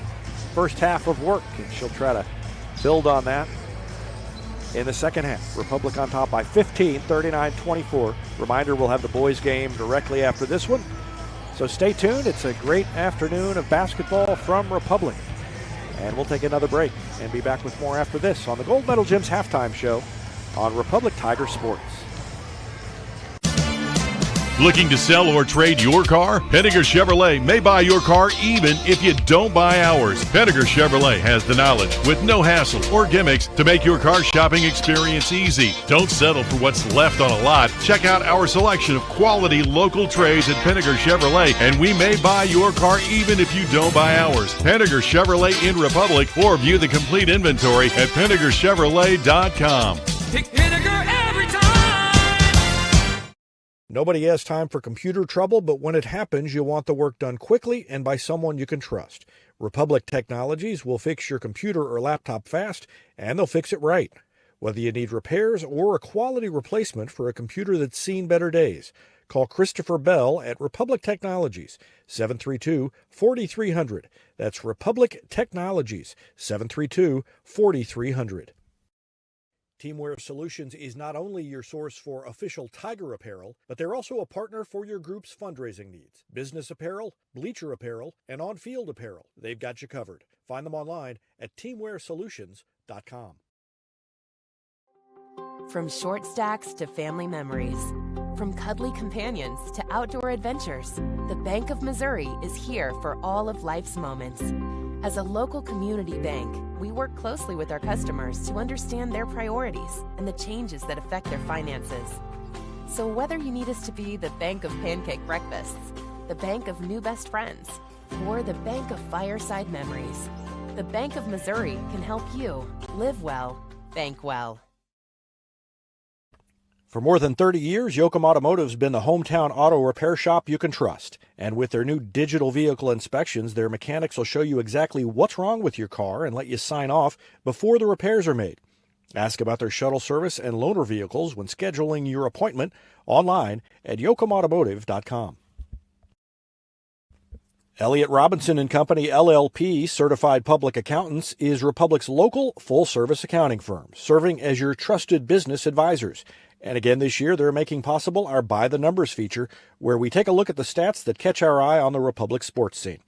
first half of work, and she'll try to build on that in the second half. Republic on top by 15, 39-24. Reminder, we'll have the boys game directly after this one. So stay tuned. It's a great afternoon of basketball from Republic. And we'll take another break and be back with more after this on the Gold Medal Gym's halftime show on Republic Tiger Sports. Looking to sell or trade your car? Penninger Chevrolet may buy your car even if you don't buy ours. Penninger Chevrolet has the knowledge with no hassle or gimmicks to make your car shopping experience easy. Don't settle for what's left on a lot. Check out our selection of quality local trades at Penninger Chevrolet, and we may buy your car even if you don't buy ours. Penninger Chevrolet in Republic, or view the complete inventory at PenningerChevrolet.com. Pick Pinnaker every time. Nobody has time for computer trouble, but when it happens, you want the work done quickly and by someone you can trust. Republic Technologies will fix your computer or laptop fast, and they'll fix it right. Whether you need repairs or a quality replacement for a computer that's seen better days, call Christopher Bell at Republic Technologies, 732-4300. That's Republic Technologies, 732-4300. Teamwear Solutions is not only your source for official Tiger apparel, but they're also a partner for your group's fundraising needs. Business apparel, bleacher apparel, and on-field apparel. They've got you covered. Find them online at teamwearsolutions.com. From short stacks to family memories, from cuddly companions to outdoor adventures, the Bank of Missouri is here for all of life's moments. As a local community bank, we work closely with our customers to understand their priorities and the changes that affect their finances. So whether you need us to be the bank of pancake breakfasts, the bank of new best friends, or the bank of fireside memories, the Bank of Missouri can help you live well, bank well. For more than 30 years, Yoakum Automotive's been the hometown auto repair shop you can trust. And with their new digital vehicle inspections, their mechanics will show you exactly what's wrong with your car and let you sign off before the repairs are made. Ask about their shuttle service and loaner vehicles when scheduling your appointment online at yoakumautomotive.com. Elliott Robinson & Company, LLP, Certified Public Accountants, is Republic's local full-service accounting firm, serving as your trusted business advisors. And again this year, they're making possible our By the Numbers feature, where we take a look at the stats that catch our eye on the Republic sports scene.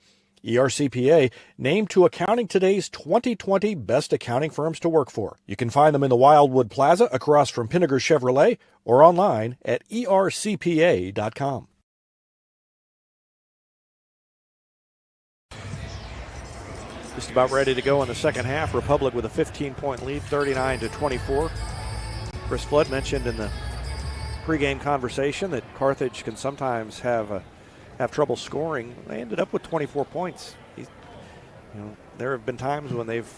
ERCPA named to Accounting Today's 2020 Best Accounting Firms to Work For. You can find them in the Wildwood Plaza across from Pinnaker Chevrolet or online at ercpa.com. Just about ready to go in the second half. Republic with a 15-point lead, 39-24. Chris Flood mentioned in the pregame conversation that Carthage can sometimes have trouble scoring. They ended up with 24 points. There have been times when they've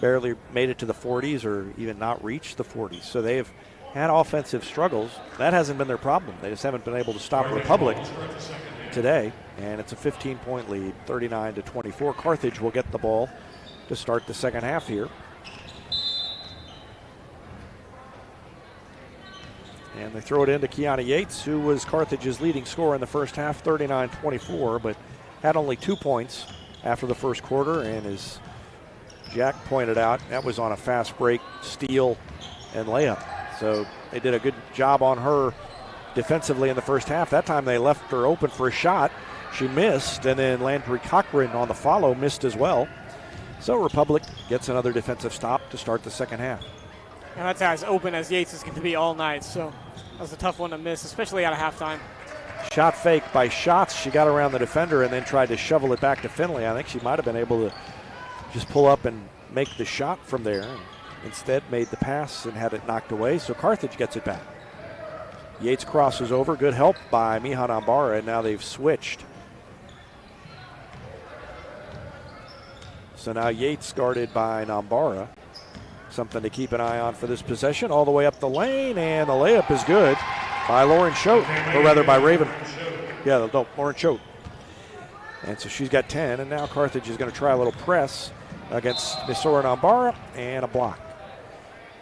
barely made it to the 40s or even not reached the 40s. So they've had offensive struggles. That hasn't been their problem. They just haven't been able to stop Republic today. And it's a 15-point lead, 39-24. Carthage will get the ball to start the second half here. And they throw it into Kiana Yates, who was Carthage's leading scorer in the first half, 39-24, but had only 2 points after the first quarter. And as Jack pointed out, that was on a fast break, steal, and layup. So they did a good job on her defensively in the first half. That time they left her open for a shot. She missed, and then Landry Cochran on the follow missed as well. So Republic gets another defensive stop to start the second half. And that's as open as Yates is going to be all night, so that was a tough one to miss, especially out of halftime. Shot fake by Schatz. She got around the defender and then tried to shovel it back to Finley. I think she might have been able to just pull up and make the shot from there. And instead made the pass and had it knocked away, so Carthage gets it back. Yates crosses over. Good help by Mihan Ambara, and now they've switched. So now Yates guarded by Nambara. Something to keep an eye on for this possession. All the way up the lane, and the layup is good by Lauren Choate, or rather by Raven. Yeah, no, Lauren Choate. And so she's got 10, and now Carthage is going to try a little press against Misora Nambara, and a block.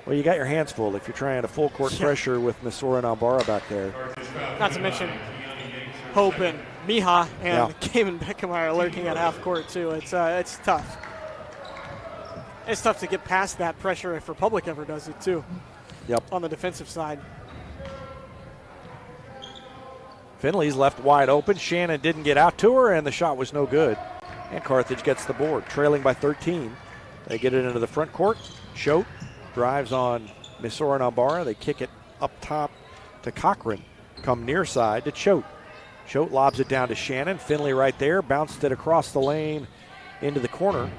Well, you got your hands full if you're trying to full court pressure with Misora Nambara back there. Not to mention Hope and Miha and Cayman Beckemeyer lurking at half court too. It's tough. It's tough to get past that pressure if Republic ever does it too. Yep. On the defensive side. Finley's left wide open. Shannon didn't get out to her, and the shot was no good. And Carthage gets the board, trailing by 13. They get it into the front court. Choate drives on Misora Nambara. They kick it up top to Cochran. Come near side to Choate. Choate lobs it down to Shannon. Finley right there. Bounced it across the lane into the corner.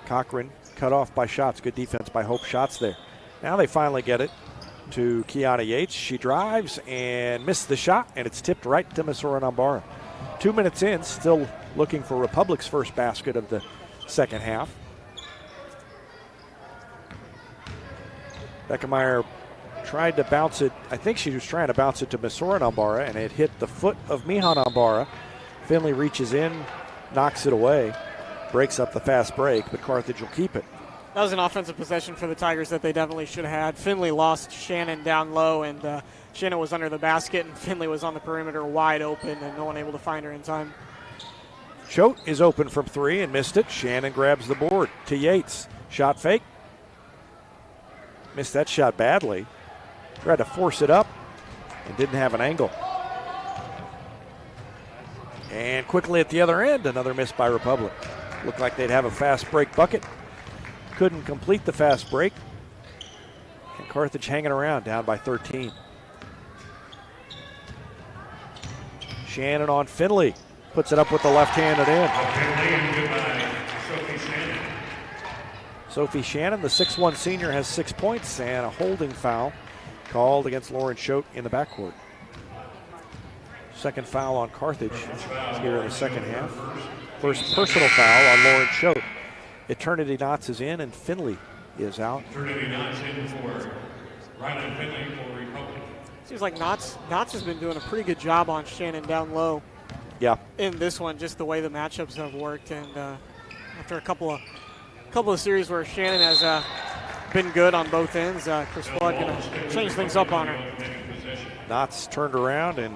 Cochran cut off by Schatz. Good defense by Hope Schatz there. Now they finally get it to Kiana Yates. She drives and missed the shot, and it's tipped right to Misora Nambara. 2 minutes in, still looking for Republic's first basket of the second half. Beckemeyer tried to bounce it. I think she was trying to bounce it to Misora Nambara, and it hit the foot of Mihan Nambara. Finley reaches in, knocks it away, breaks up the fast break, but Carthage will keep it. That was an offensive possession for the Tigers that they definitely should have had. Finley lost Shannon down low, and Shannon was under the basket, and Finley was on the perimeter wide open, and no one able to find her in time. Choate is open from three and missed it. Shannon grabs the board to Yates. Shot fake. Missed that shot badly. Tried to force it up and didn't have an angle. And quickly at the other end, another miss by Republic. Looked like they'd have a fast break bucket. Couldn't complete the fast break. And Carthage hanging around, down by 13. Shannon on Finley. Puts it up with the left-handed in. Sophie Shannon, the 6'1 senior, has 6 points and a holding foul called against Lauren Choate in the backcourt. Second foul on Carthage here in the second half. First personal foul on Lauren Choate. Eternity Knots is in and Finley is out. Eternity Knots in for Ryland Finley for Republic. Seems like Knots has been doing a pretty good job on Shannon down low. Yeah. In this one, just the way the matchups have worked, and after a couple of series where Shannon has been good on both ends, Chris Flood going to change things up on her. Knots turned around and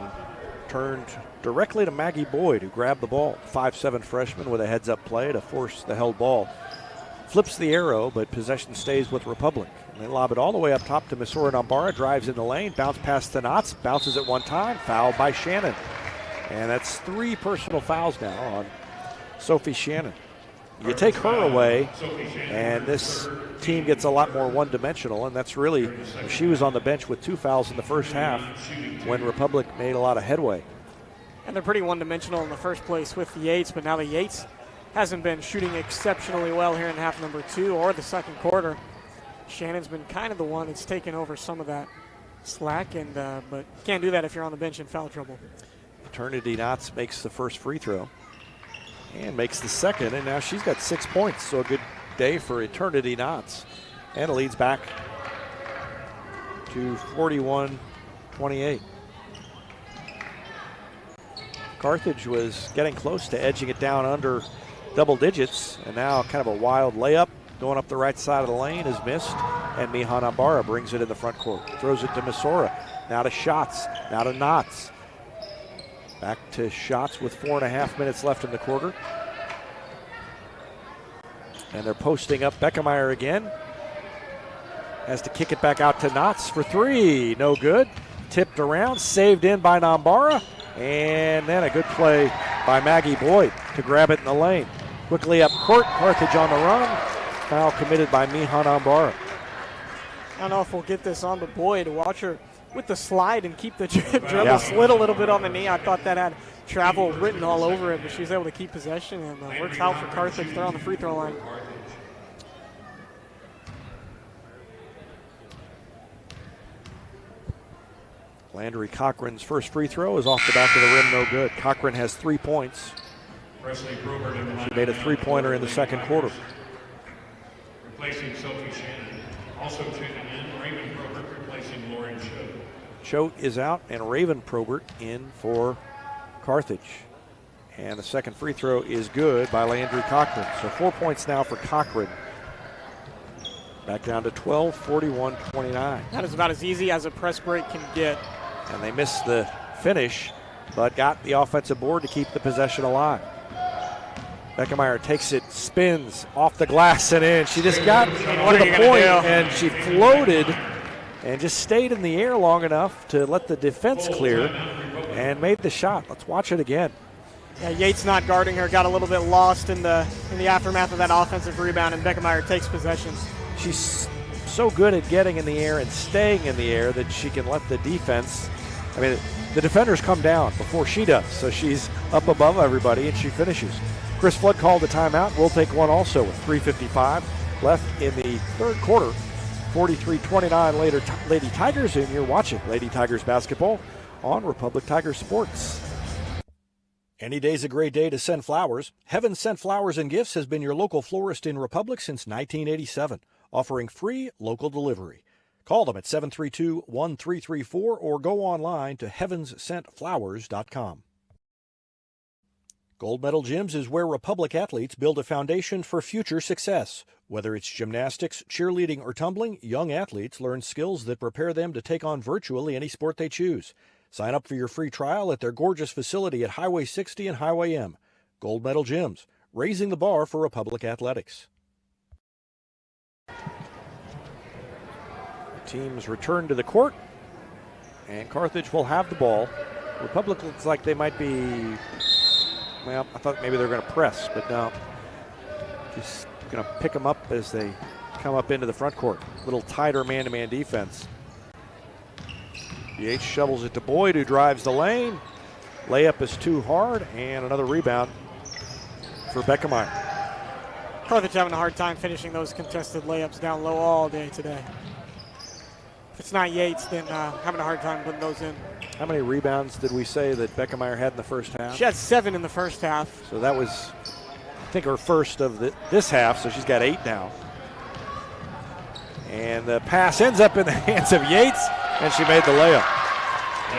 turned directly to Maggie Boyd, who grabbed the ball. 5'7 freshman with a heads-up play to force the held ball. Flips the arrow, but possession stays with Republic. And they lob it all the way up top to Misora Nambara, drives in the lane, bounce past the Knots, bounces it one time, fouled by Shannon. And that's 3 personal fouls now on Sophie Shannon. You take her away, and this team gets a lot more one-dimensional, and that's really, she was on the bench with 2 fouls in the first half when Republic made a lot of headway. And they're pretty one-dimensional in the first place with the Yates, but now the Yates hasn't been shooting exceptionally well here in half number 2 or the second quarter. Shannon's been kind of the one that's taken over some of that slack, but can't do that if you're on the bench in foul trouble. Eternity Knots makes the first free throw and makes the second, and now she's got 6 points, so a good day for Eternity Knots. And it leads back to 41-28. Carthage was getting close to edging it down under double digits, and now kind of a wild layup going up the right side of the lane is missed, and Mihan Ambara brings it in the front court. Throws it to Misora. Now to Schatz. Now to Knots. Back to Schatz with 4.5 minutes left in the quarter. And they're posting up Beckemeyer again. Has to kick it back out to Knots for three. No good. Tipped around, saved in by Nambara. And then a good play by Maggie Boyd to grab it in the lane. Quickly up court, Carthage on the run. Foul committed by Mihan Ambara. I don't know if we'll get this on to Boyd. Watch her with the slide and keep the dribble slid a little bit on the knee. I thought that had travel written all over it, but she was able to keep possession and works out for Carthage. They're on the free throw line. Landry Cochran's first free throw is off the back of the rim, no good. Cochran has 3 points. She made a three-pointer in the second quarter. Replacing Sophie Shannon. Also checking in, Raven Probert replacing Lauren Cho. Cho is out, and Raven Probert in for Carthage. And the second free throw is good by Landry Cochran. So 4 points now for Cochran. Back down to 12, 41-29. That is about as easy as a press break can get. And they missed the finish, but got the offensive board to keep the possession alive. Beckemeyer takes it, spins off the glass and in. She just got to the point, and she floated and just stayed in the air long enough to let the defense clear and made the shot. Let's watch it again. Yeah, Yates not guarding her, got a little bit lost in the aftermath of that offensive rebound, and Beckemeyer takes possession. She's so good at getting in the air and staying in the air that she can let the defense, the defenders come down before she does. So she's up above everybody and she finishes. Chris Flood called the timeout. We'll take one also with 3:55 left in the third quarter. 43-29 Lady Tigers, and you're watching Lady Tigers basketball on Republic Tiger Sports. Any day's a great day to send flowers. Heaven Sent Flowers and Gifts has been your local florist in Republic since 1987, offering free local delivery. Call them at 732-1334 or go online to heavenssentflowers.com. Gold Medal Gyms is where Republic athletes build a foundation for future success. Whether it's gymnastics, cheerleading, or tumbling, young athletes learn skills that prepare them to take on virtually any sport they choose. Sign up for your free trial at their gorgeous facility at Highway 60 and Highway M. Gold Medal Gyms, raising the bar for Republic athletics. Teams return to the court, and Carthage will have the ball. Republic looks like they might be, well, I thought maybe they're going to press, but no. Just going to pick them up as they come up into the front court. A little tighter man-to-man defense. Yates shovels it to Boyd, who drives the lane. Layup is too hard, and another rebound for Beckemeyer. Carthage having a hard time finishing those contested layups down low all day today. If it's not Yates, then having a hard time putting those in. How many rebounds did we say that Beckemeyer had in the first half? She had 7 in the first half. So that was, I think, her first of this half, so she's got 8 now. And the pass ends up in the hands of Yates, and she made the layup.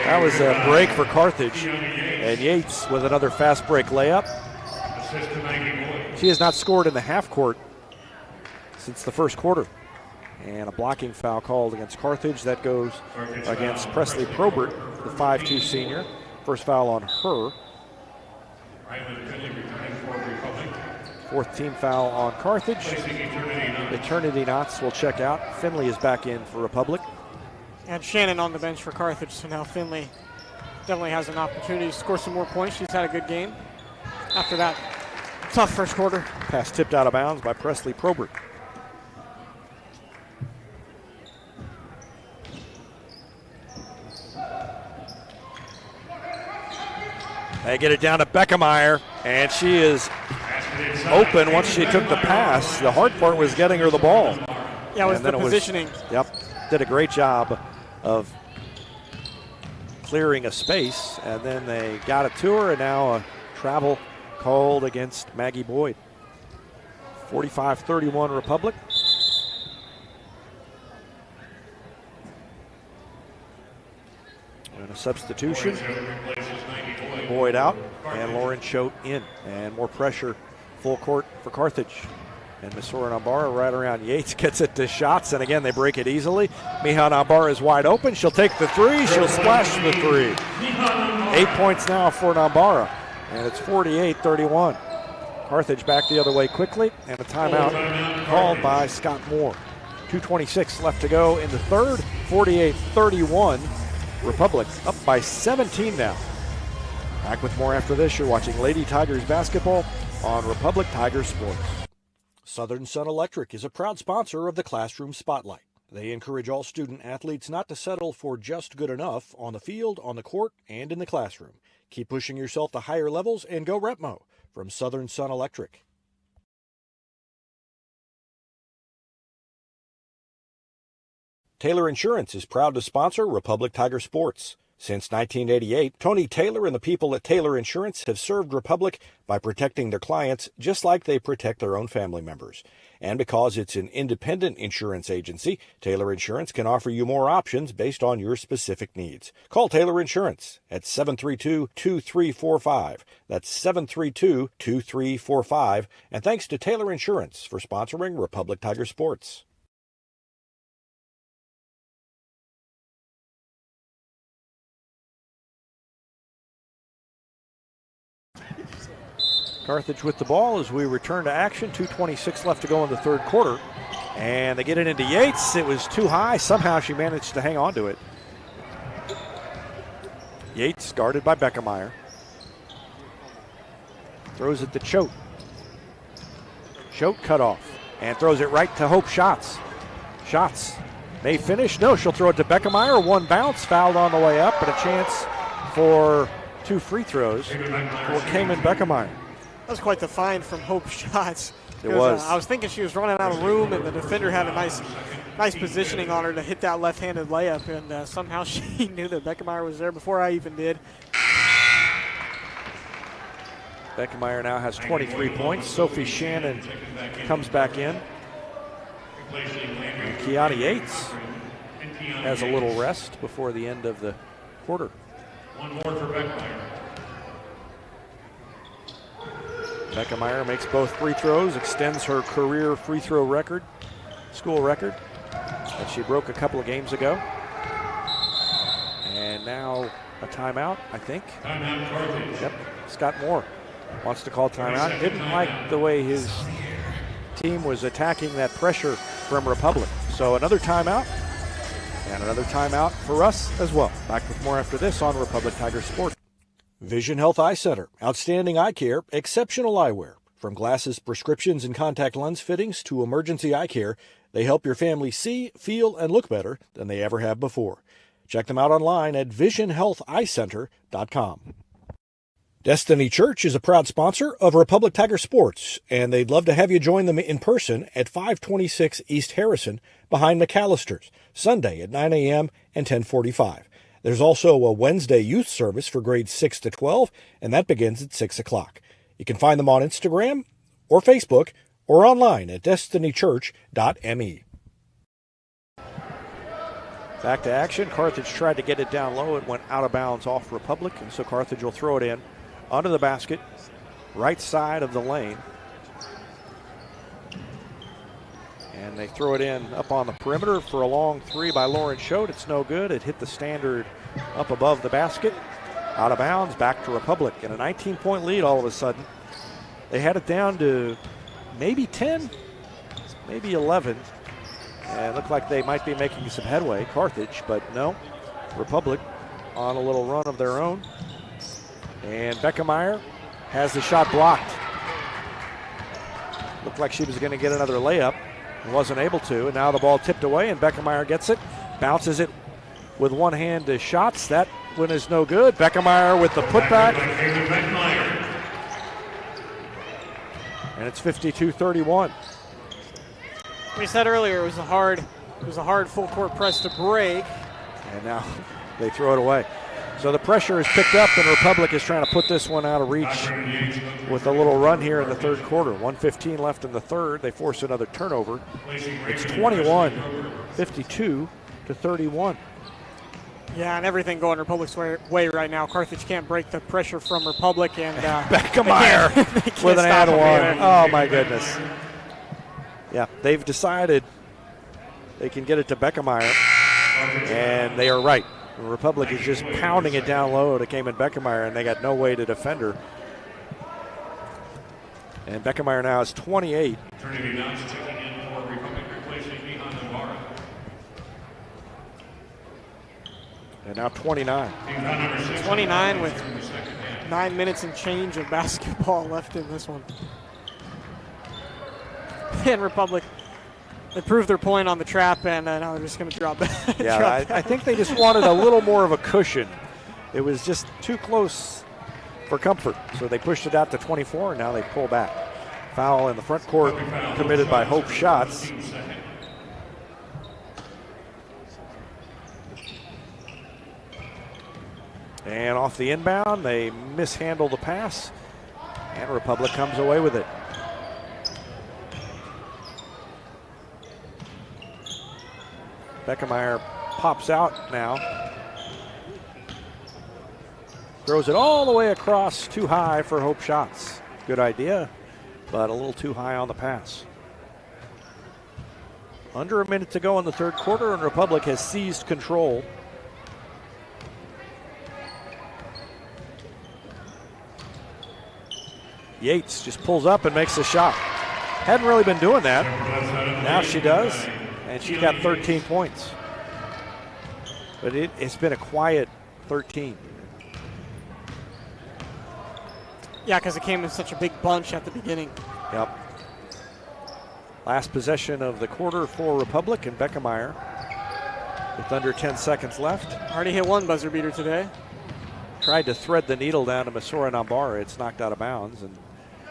That was a break for Carthage. And Yates with another fast break layup. She has not scored in the half court since the first quarter. And a blocking foul called against Carthage. That goes against Presley Probert, the 5'2 senior. First foul on her. Fourth team foul on Carthage. Eternity Knots will check out. Finley is back in for Republic. And Shannon on the bench for Carthage, so now Finley definitely has an opportunity to score some more points. She's had a good game. After that tough first quarter. Pass tipped out of bounds by Presley Probert. They get it down to Beckemeyer, and she is open once she took the pass. The hard part was getting her the ball. Yeah, it was the positioning. Did a great job of clearing a space, and then they got it to her, and now a travel called against Maggie Boyd. 45-31 Republic. And a substitution. Boyd out, and Lauren Choate in. And more pressure, full court for Carthage. And Missouri Nambara right around Yates, gets it to shots, and again they break it easily. Miha Nambara is wide open. She'll take the three. She'll splash the three. 8 points now for Nambara, and it's 48-31. Carthage back the other way quickly, and a timeout called by Scott Moore. 2:26 left to go in the third. 48-31. Republic up by 17 now. Back with more after this. You're watching Lady Tigers basketball on Republic Tiger Sports. Southern Sun Electric is a proud sponsor of the Classroom Spotlight. They encourage all student athletes not to settle for just good enough on the field, on the court, and in the classroom. Keep pushing yourself to higher levels and go Repmo from Southern Sun Electric. Taylor Insurance is proud to sponsor Republic Tiger Sports. Since 1988, Tony Taylor and the people at Taylor Insurance have served Republic by protecting their clients just like they protect their own family members. And because it's an independent insurance agency, Taylor Insurance can offer you more options based on your specific needs. Call Taylor Insurance at 732-2345. That's 732-2345. And thanks to Taylor Insurance for sponsoring Republic Tiger Sports. Carthage with the ball as we return to action. 2:26 left to go in the third quarter. And they get it into Yates. It was too high. Somehow she managed to hang on to it. Yates guarded by Beckemeyer. Throws it to Choate. Choate cut off and throws it right to Hope Schatz. Schatz may finish. No, she'll throw it to Beckemeyer. One bounce, fouled on the way up, but a chance for 2 free throws for Cayman Beckemeyer. That was quite the find from Hope Schatz. It was. I was thinking she was running out of room, and the defender had a nice positioning on her to hit that left-handed layup, and somehow she knew that Beckemeyer was there before I even did. Beckemeyer now has 23 points. Sophie Shannon comes back in. And Kiana Yates has a little rest before the end of the quarter. One more for Beckemeyer. Beckemeyer makes both free throws, extends her career free throw record, school record, that she broke a couple of games ago. And now a timeout, I think. Timeout, Carthage. Yep, Scott Moore wants to call timeout. Didn't like the way his team was attacking that pressure from Republic. So another timeout, and another timeout for us as well. Back with more after this on Republic Tiger Sports. Vision Health Eye Center. Outstanding eye care, exceptional eyewear. From glasses, prescriptions, and contact lens fittings to emergency eye care, they help your family see, feel, and look better than they ever have before. Check them out online at visionhealtheyecenter.com. Destiny Church is a proud sponsor of Republic Tiger Sports, and they'd love to have you join them in person at 526 East Harrison behind McAllister's, Sunday at 9 a.m. and 10:45. There's also a Wednesday youth service for grades 6 to 12, and that begins at 6 o'clock. You can find them on Instagram or Facebook or online at destinychurch.me. Back to action. Carthage tried to get it down low. It went out of bounds off Republic, and so Carthage will throw it in under the basket, right side of the lane. And they throw it in up on the perimeter for a long three by Lauren Choate. It's no good. It hit the standard up above the basket. Out of bounds, back to Republic. And a 19-point lead all of a sudden. They had it down to maybe 10, maybe 11. And it looked like they might be making some headway, Carthage, but no. Republic on a little run of their own. And Beckemeyer has the shot blocked. Looked like she was going to get another layup. Wasn't able to, and now the ball tipped away, and Beckemeyer gets it, bounces it with one hand to Schatz. That one is no good. Beckemeyer with the putback. And it's 52-31. We said earlier it was a hard full court press to break. And now they throw it away. So the pressure is picked up, and Republic is trying to put this one out of reach with a little run here in the third quarter. 1:15 left in the third. They force another turnover. It's 21-52 to 31. Yeah, and everything going Republic's way right now. Carthage can't break the pressure from Republic, and Beckemeyer with an and one. Oh, my goodness. Yeah, they've decided they can get it to Beckemeyer, and they are right. The Republic is just pounding it down low to Cayman Beckemeyer, and they got no way to defend her. And Beckemeyer now is 28. Trinity Knox checking in for Republic, replacing Mihan Navarra. And now 29. 29 with 9 minutes and change of basketball left in this one. And Republic, they proved their point on the trap, and now they're just going to drop back. Yeah, I think they just wanted a little more of a cushion. It was just too close for comfort, so they pushed it out to 24, and now they pull back. Foul in the front court committed by Hope Schatz. And off the inbound, they mishandle the pass, and Republic comes away with it. Beckemeyer pops out now. Throws it all the way across, too high for Hope Schatz. Good idea, but a little too high on the pass. Under a minute to go in the third quarter, and Republic has seized control. Yates just pulls up and makes a shot. Hadn't really been doing that. Now she does, and she's got 13 points. But it's been a quiet 13. Yeah, because it came in such a big bunch at the beginning. Yep. Last possession of the quarter for Republic, and Beckemeyer with under 10 seconds left. Already hit one buzzer beater today. Tried to thread the needle down to Masora Nambara. It's knocked out of bounds, and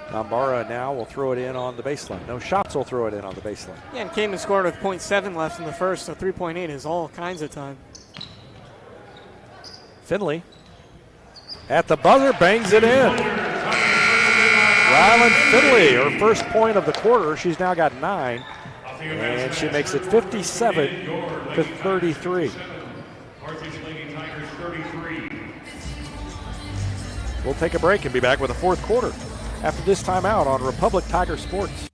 Nambara now will throw it in on the baseline. No shots will throw it in on the baseline. Yeah, and Cayman scored with 0.7 left in the first, so 3.8 is all kinds of time. Finley at the buzzer, bangs it in. Rylan Finley, her first point of the quarter. She's now got 9, and she makes it 57 to 33. We'll take a break and be back with the fourth quarter after this timeout on Republic Tiger Sports.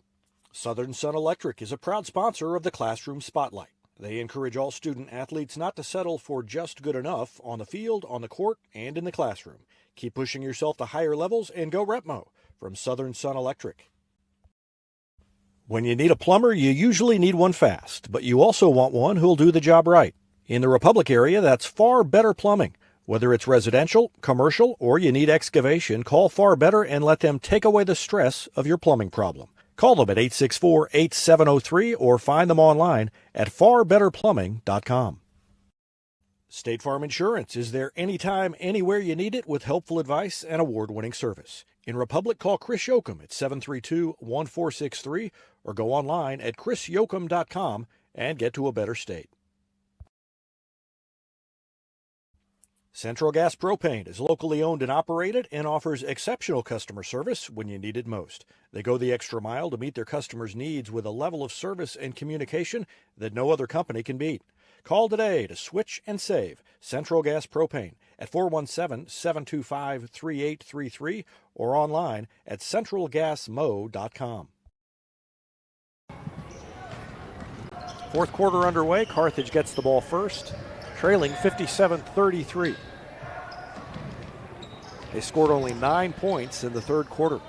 Southern Sun Electric is a proud sponsor of the Classroom Spotlight. They encourage all student athletes not to settle for just good enough on the field, on the court, and in the classroom. Keep pushing yourself to higher levels and go Repmo from Southern Sun Electric. When you need a plumber, you usually need one fast, but you also want one who'll do the job right. In the Republic area, that's Far Better Plumbing. Whether it's residential, commercial, or you need excavation, call Far Better and let them take away the stress of your plumbing problem. Call them at 864-8703 or find them online at farbetterplumbing.com. State Farm Insurance is there anytime, anywhere you need it with helpful advice and award-winning service. In Republic, call Chris Yoakum at 732-1463 or go online at chrisyoakum.com and get to a better state. Central Gas Propane is locally owned and operated and offers exceptional customer service when you need it most. They go the extra mile to meet their customers' needs with a level of service and communication that no other company can beat. Call today to switch and save Central Gas Propane at 417-725-3833 or online at centralgasmo.com. Fourth quarter underway. Carthage gets the ball first, trailing 57-33. They scored only 9 points in the third quarter.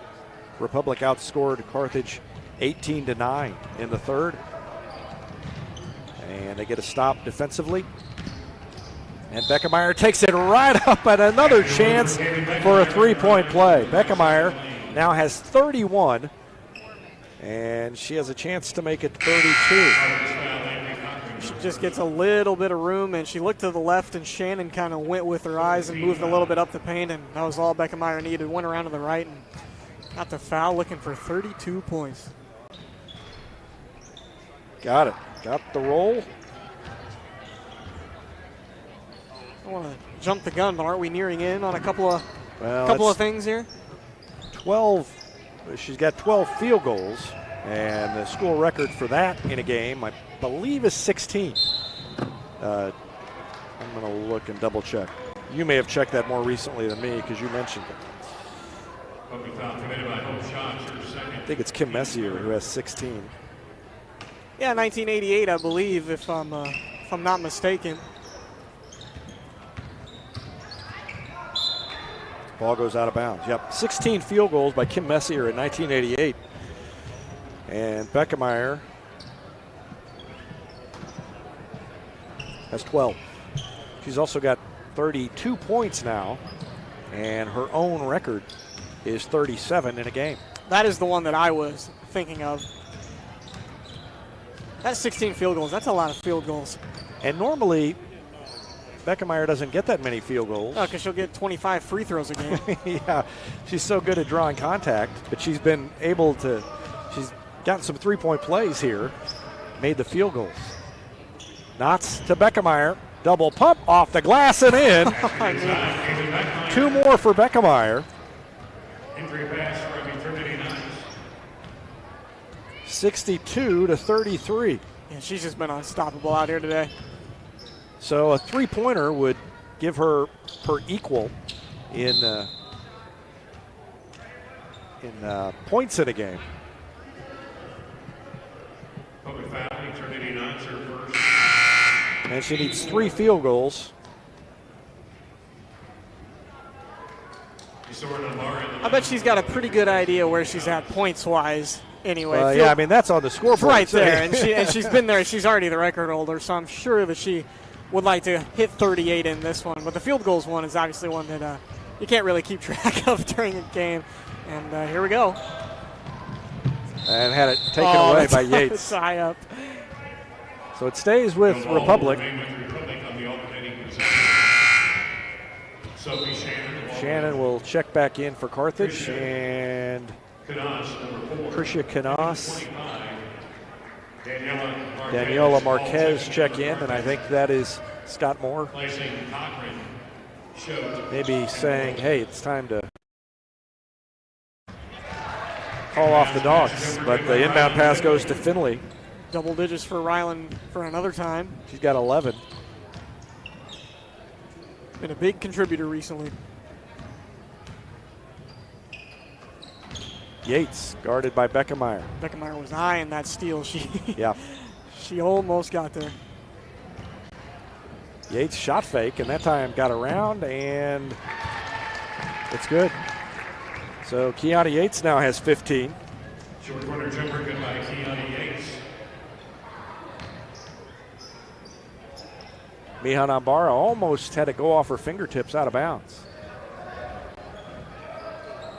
Republic outscored Carthage 18-9 in the third. And they get a stop defensively. And Beckemeyer takes it right up at another chance for a three-point play. Beckemeyer now has 31, and she has a chance to make it 32. She just gets a little bit of room, and she looked to the left, and Shannon kind of went with her eyes and moved a little bit up the paint, and that was all Beckemeyer needed. Went around to the right and got the foul, looking for 32 points. Got it. Got the roll. I want to jump the gun, but aren't we nearing in on a couple of things here? 12. She's got 12 field goals, and the school record for that in a game, I believe, is 16. I'm going to look and double check. You may have checked that more recently than me because you mentioned it. I think it's Kim Messier who has 16. Yeah, 1988, I believe, if I'm not mistaken. Ball goes out of bounds. Yep, 16 field goals by Kim Messier in 1988. And Beckemeyer has 12. She's also got 32 points now, and her own record is 37 in a game. That is the one that I was thinking of. That's 16 field goals. That's a lot of field goals. And normally, Beckemeyer doesn't get that many field goals. Oh, because she'll get 25 free throws a game. Yeah, she's so good at drawing contact, but she's been able to, she's gotten some three-point plays here, made the field goals. Knotts to Beckemeyer, double pump off the glass and in. Two more for Beckemeyer. 62-33. Yeah, she's just been unstoppable out here today. So a three-pointer would give her equal in points in a game. And she needs 3 field goals. I bet she's got a pretty good idea where she's at points-wise. Anyway, yeah, I mean that's on the scoreboard right there, and she's been there. She's already the record holder, so I'm sure that she would like to hit 38 in this one. But the field goals one is obviously one that you can't really keep track of during a game. And here we go. And had it taken away by Yates. It's high up. So it stays with Republic. Shannon will check back in for Carthage, and Tricia Canas, Daniela Marquez check in, and I think that is Scott Moore maybe saying, hey, it's time to call off the dogs. But the inbound pass goes to Finley. Double digits for Ryland for another time. She's got 11. Been a big contributor recently. Yates guarded by Beckemeyer. Beckemeyer was high in that steal. Yeah. She almost got there. Yates shot fake, and that time got around, and it's good. So Kiana Yates now has 15. Short corner jumper good by Kiana Yates. Mihan Ambara almost had it go off her fingertips out of bounds.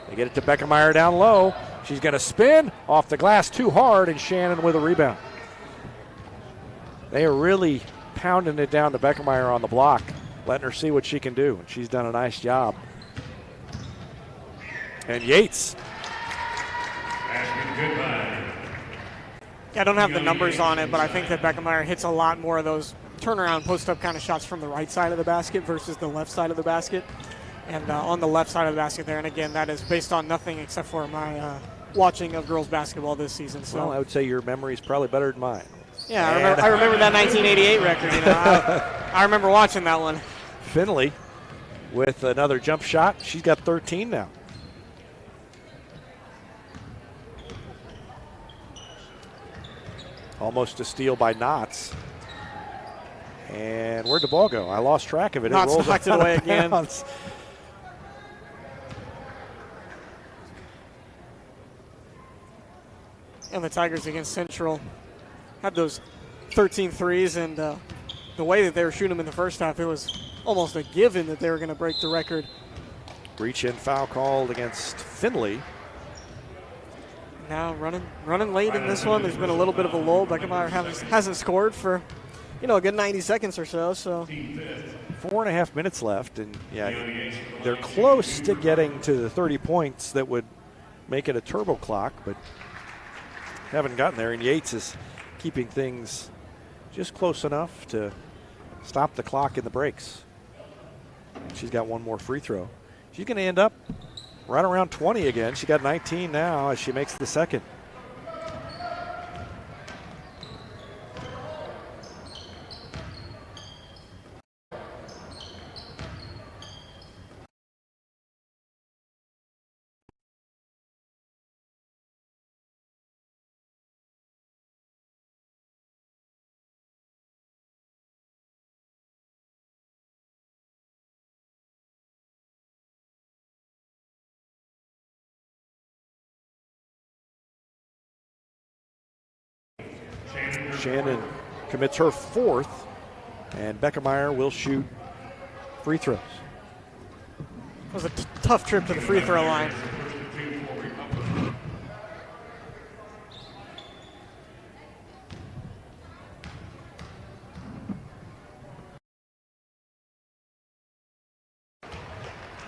They get it to Beckemeyer down low. She's going to spin off the glass too hard, and Shannon with a rebound. They are really pounding it down to Beckemeyer on the block, letting her see what she can do, and she's done a nice job. And Yates. I don't have the numbers on it, but I think that Beckemeyer hits a lot more of those turnaround post-up kind of shots from the right side of the basket versus the left side of the basket. And on the left side of the basket there, and again, that is based on nothing except for my watching of girls basketball this season. So well, I would say your memory is probably better than mine. Yeah, I remember that 1988 record. You know, I remember watching that one. Finley with another jump shot. She's got 13 now. Almost a steal by Knotts. And where'd the ball go? I lost track of it. Knotts it knocked it away again. And the Tigers against Central had those 13 threes, and the way that they were shooting them in the first half, it was almost a given that they were going to break the record. Reach-in foul called against Finley. Now running late in this one. There's been a little bit of a lull. Beckemeyer hasn't scored for, a good 90 seconds or so. 4.5 minutes left, and yeah, they're close to getting to the 30 points that would make it a turbo clock, but haven't gotten there. And Yates has keeping things just close enough to stop the clock in the breaks. She's got one more free throw. She's going to end up right around 20 again. She got 19 now as she makes the second. Shannon commits her fourth, and Beckemeyer will shoot free throws. It was a tough trip to the free throw line.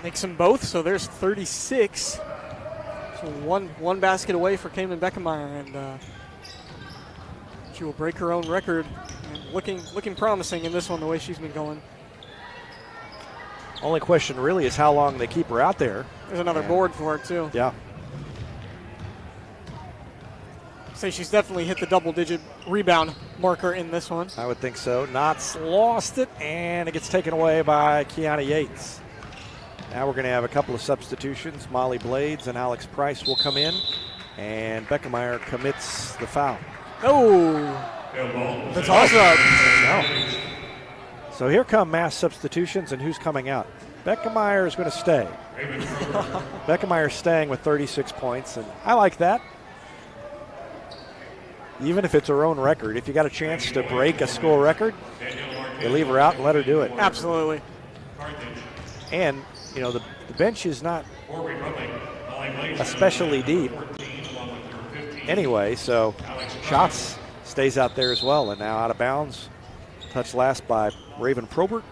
Makes them both, so there's 36. So one basket away for Cayman Beckemeyer, and she will break her own record. And looking promising in this one, the way she's been going. Only question really is how long they keep her out there. There's another board for it, too. Yeah. Say she's definitely hit the double-digit rebound marker in this one. I would think so. Knotts lost it, and it gets taken away by Kiana Yates. Now we're going to have a couple of substitutions. Molly Blades and Alex Price will come in, and Beckemeyer commits the foul. Oh, the toss-up. No. So here come mass substitutions, and who's coming out? Beckemeyer is going to stay. Beckemeyer staying with 36 points, and I like that. Even if it's her own record, if you got a chance to break a school record, you leave her out and let her do it. Absolutely. And, you know, the bench is not especially deep anyway, so Schatz stays out there as well. And now out of bounds, touched last by Raven Probert.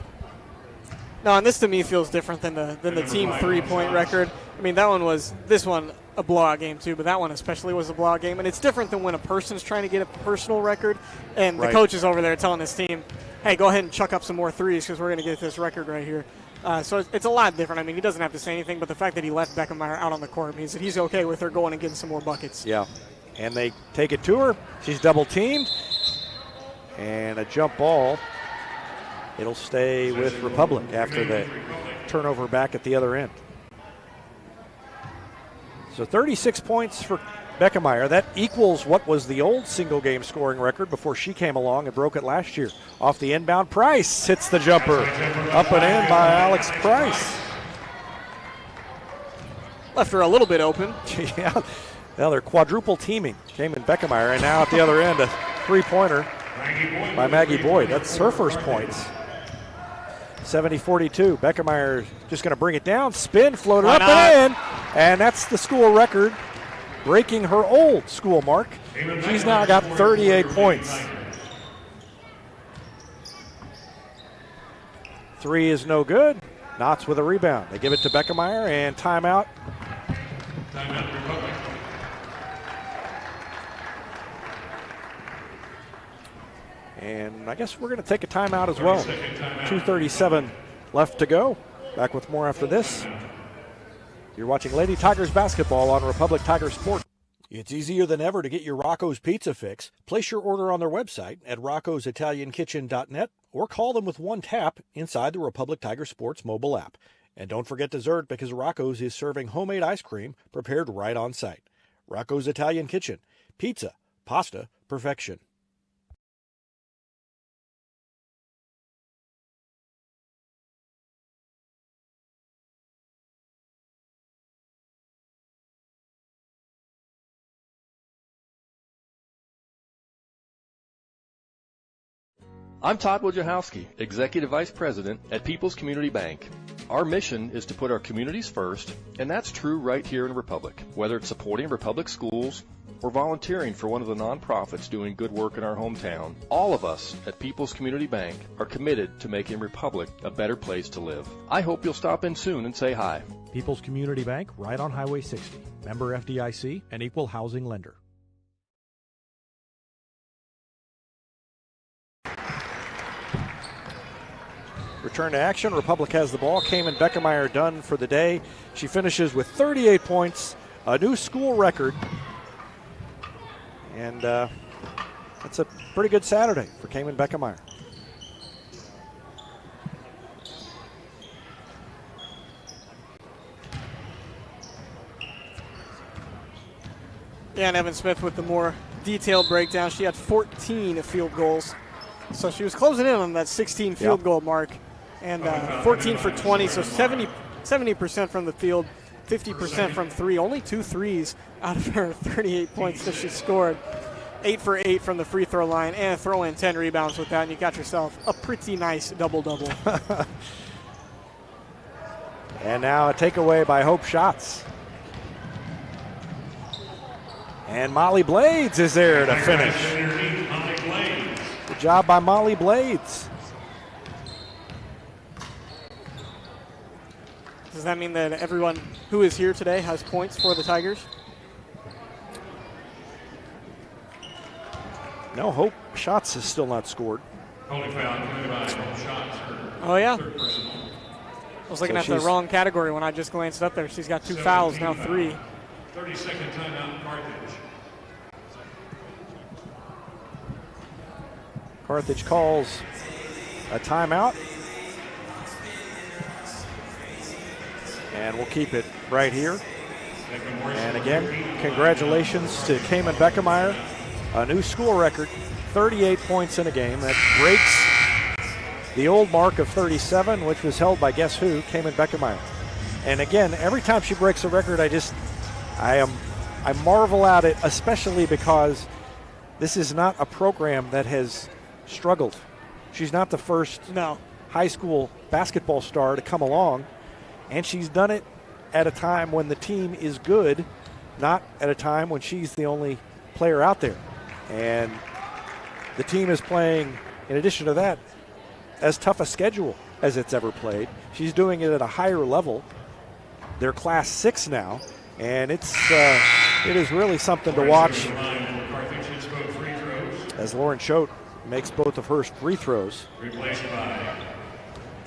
No, and this to me feels different than the team 3-point record. I mean, this one a blowout game too, but that one especially was a blowout game. And it's different than when a person's trying to get a personal record and the coach is over there telling his team, hey, go ahead and chuck up some more threes because we're going to get this record right here. So it's a lot different. I mean, he doesn't have to say anything, but the fact that he left Beckemeyer out on the court means that he's okay with her going and getting some more buckets. Yeah, and they take it to her. She's double-teamed. And a jump ball. It'll stay with Republic after the turnover back at the other end. So 36 points for Beckemeyer. That equals what was the old single-game scoring record before she came along and broke it last year. Off the inbound, Price hits the jumper. Up and in by Alex Price. Left her a little bit open. Yeah, now they're quadruple teaming. Cayman Beckemeyer, and now at the other end, a three-pointer by Maggie Boyd. That's her first points. 70-42. Beckemeyer just going to bring it down, spin, floater up and in, and that's the school record, breaking her old school mark. She's now got 38 points. Three is no good. Knotts with a rebound. They give it to Beckemeyer, and timeout. Timeout, Republic. And I guess we're going to take a timeout as well. 2:37 left to go. Back with more after this. You're watching Lady Tigers basketball on Republic Tiger Sport. It's easier than ever to get your Rocco's Pizza fix. Place your order on their website at roccositaliankitchen.net or call them with one tap inside the Republic Tiger Sports mobile app. And don't forget dessert, because Rocco's is serving homemade ice cream prepared right on site. Rocco's Italian Kitchen. Pizza, pasta, perfection. I'm Todd Wojciechowski, Executive Vice President at People's Community Bank. Our mission is to put our communities first, and that's true right here in Republic. Whether it's supporting Republic schools or volunteering for one of the nonprofits doing good work in our hometown, all of us at People's Community Bank are committed to making Republic a better place to live. I hope you'll stop in soon and say hi. People's Community Bank, right on Highway 60. Member FDIC, an equal housing lender. return to action. Republic has the ball. Cayman Beckemeyer done for the day. She finishes with 38 points, a new school record. And that's a pretty good Saturday for Cayman Beckemeyer. Yeah, and Evan Smith with the more detailed breakdown. She had 14 field goals. So she was closing in on that 16 field goal mark. And 14 for 20, so 70% from the field, 50% from three. Only 2 threes out of her 38 points that she scored. 8 for 8 from the free throw line, and throw in 10 rebounds with that, and you got yourself a pretty nice double-double. And now a takeaway by Hope Schatz. And Molly Blades is there to finish. Good job by Molly Blades. Does that mean that everyone who is here today has points for the Tigers? No, Hope Schatz has still not scored. Oh, yeah? I was looking at the wrong category when I just glanced up there. She's got 2 fouls, now 3. 30-second timeout, Carthage. Carthage calls a timeout. And we'll keep it right here. And again, congratulations to Cayman Beckemeyer. A new school record, 38 points in a game. That breaks the old mark of 37, which was held by guess who? Cayman Beckemeyer. And again, every time she breaks a record, I marvel at it, especially because this is not a program that has struggled. She's not the first high school basketball star to come along, and she's done it at a time when the team is good, not at a time when she's the only player out there. And the team is playing, in addition to that, as tough a schedule as it's ever played. She's doing it at a higher level. They're Class 6 now, and it is really something to watch as Lauren Choate makes both of her free throws. And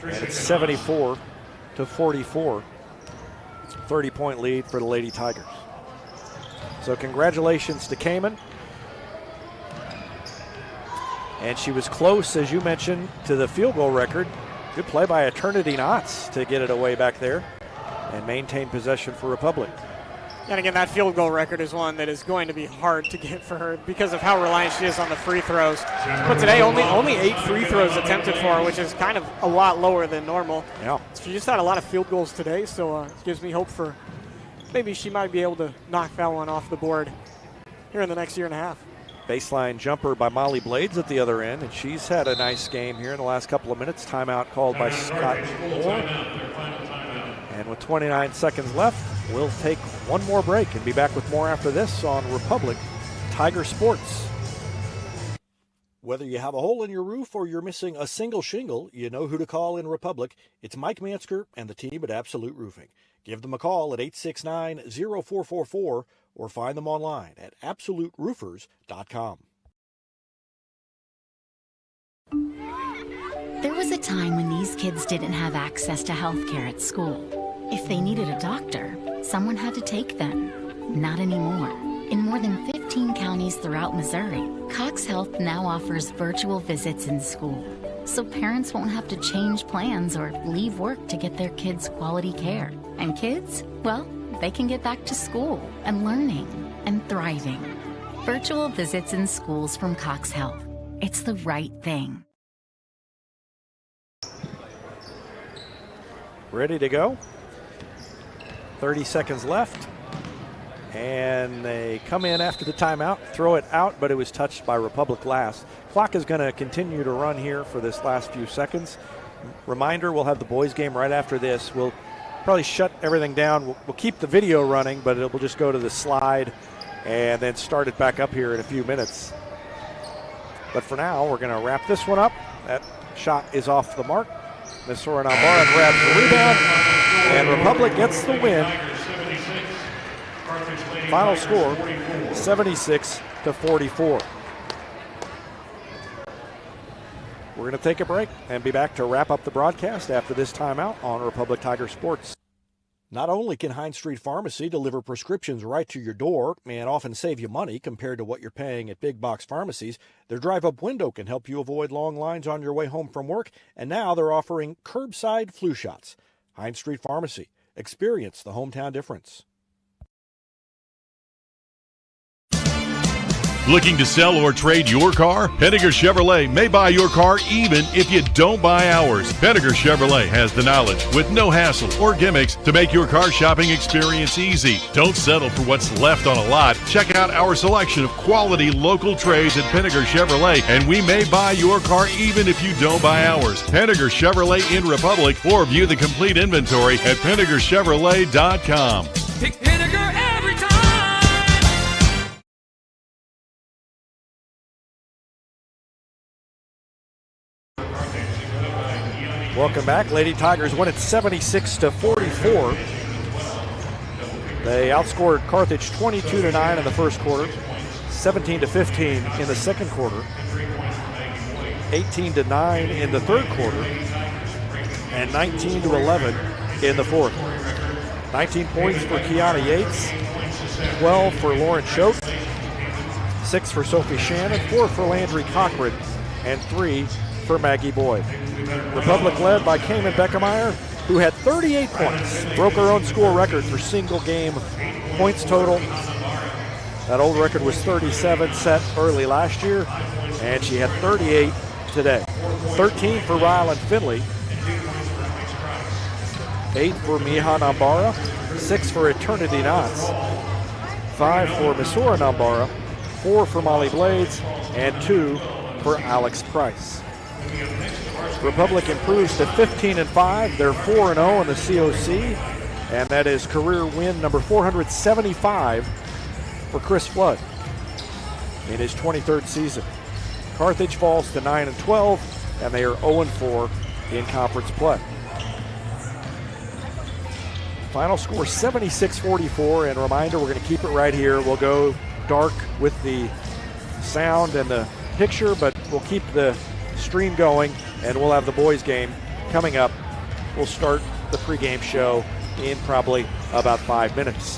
it's 74-44. 30-point lead for the Lady Tigers. So congratulations to Cayman. And she was close, as you mentioned, to the field goal record. Good play by Eternity Knotts to get it away back there and maintain possession for Republic. And again, that field goal record is one that is going to be hard to get for her because of how reliant she is on the free throws. But today, only 8 free throws attempted for her, which is kind of a lot lower than normal. Yeah. She just had a lot of field goals today, so it gives me hope for maybe she might be able to knock that one off the board here in the next year and a half. Baseline jumper by Molly Blades at the other end, and she's had a nice game here in the last couple of minutes. Timeout called by Scott Moore. And with 29 seconds left, we'll take one more break and be back with more after this on Republic Tiger Sports. Whether you have a hole in your roof or you're missing a single shingle, you know who to call in Republic. It's Mike Mansker and the team at Absolute Roofing. Give them a call at 869-0444 or find them online at absoluteroofers.com. There was a time when these kids didn't have access to health care at school. If they needed a doctor, someone had to take them. Not anymore. In more than 15 counties throughout Missouri, Cox Health now offers virtual visits in school, so parents won't have to change plans or leave work to get their kids quality care. And kids, well, they can get back to school and learning and thriving. Virtual visits in schools from Cox Health. It's the right thing. Ready to go? 30 seconds left. And they come in after the timeout, throw it out, but it was touched by Republic last. Clock is going to continue to run here for this last few seconds. Reminder, we'll have the boys game right after this. We'll probably shut everything down. We'll keep the video running, but it will just go to the slide and then start it back up here in a few minutes. But for now, we're going to wrap this one up. That shot is off the mark. Miss Soren Alvaro grabs the rebound, and Republic gets the win. Final score, 76-44. We're going to take a break and be back to wrap up the broadcast after this timeout on Republic Tiger Sports. Not only can Hines Street Pharmacy deliver prescriptions right to your door and often save you money compared to what you're paying at big box pharmacies, their drive-up window can help you avoid long lines on your way home from work, and now they're offering curbside flu shots. Hines Street Pharmacy. Experience the hometown difference. Looking to sell or trade your car? Henniger Chevrolet may buy your car even if you don't buy ours. Henniger Chevrolet has the knowledge with no hassle or gimmicks to make your car shopping experience easy. Don't settle for what's left on a lot. Check out our selection of quality local trades at Henniger Chevrolet, and we may buy your car even if you don't buy ours. Henniger Chevrolet in Republic, or view the complete inventory at HennigerChevrolet.com. Pick Henniger every time. Welcome back. Lady Tigers win it 76-44. They outscored Carthage 22-9 in the first quarter, 17-15 in the second quarter, 18-9 in the third quarter, and 19-11 in the fourth. 19 points for Kiana Yates, 12 for Lauren Choate, 6 for Sophie Shannon, 4 for Landry Cochran, and 3 for Maggie Boyd. Republic led by Cayman Beckemeyer, who had 38 points, broke her own school record for single game points total. That old record was 37, set early last year, and she had 38 today. 13 for Rylan Finley, 8 for Miha Nambara, 6 for Eternity Knots, 5 for Misora Nambara, 4 for Molly Blades, and 2 for Alex Price. Republic improves to 15-5. They're 4-0 in the COC, and that is career win number 475 for Chris Flood in his 23rd season. Carthage falls to 9-12, and they are 0-4 in conference play. Final score 76-44, and reminder, we're going to keep it right here. We'll go dark with the sound and the picture, but we'll keep the stream going, and we'll have the boys game coming up. We'll start the pregame show in probably about 5 minutes.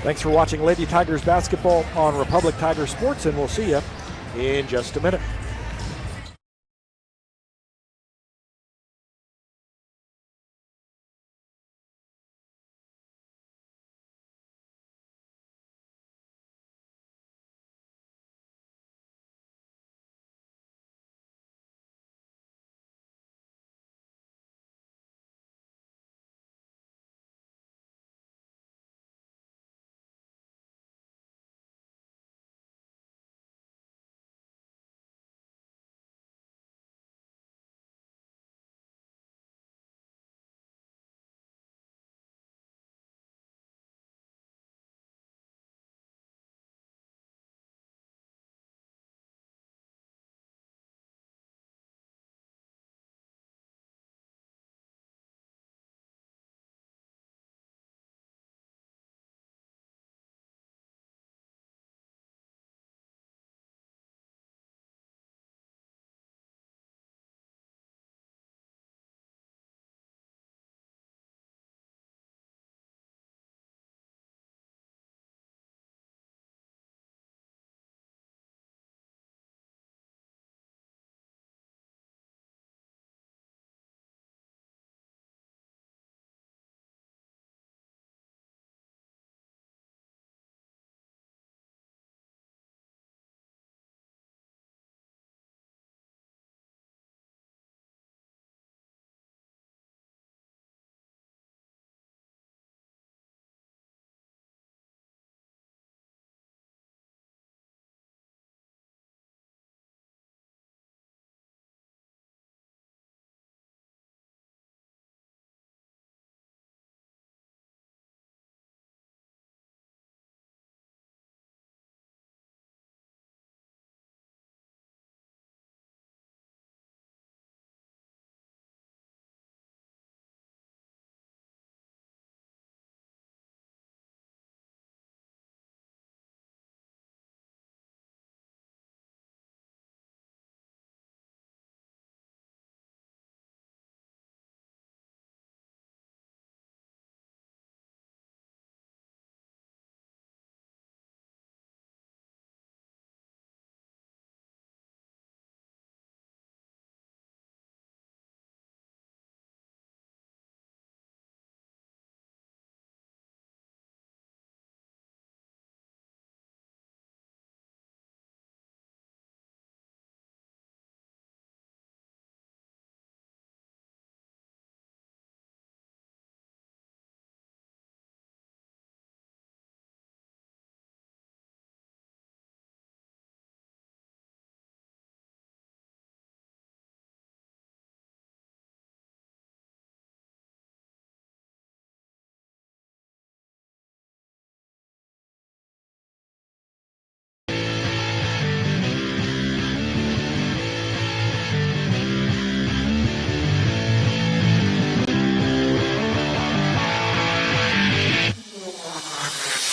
Thanks for watching Lady Tigers basketball on Republic Tiger Sports, and we'll see you in just a minute.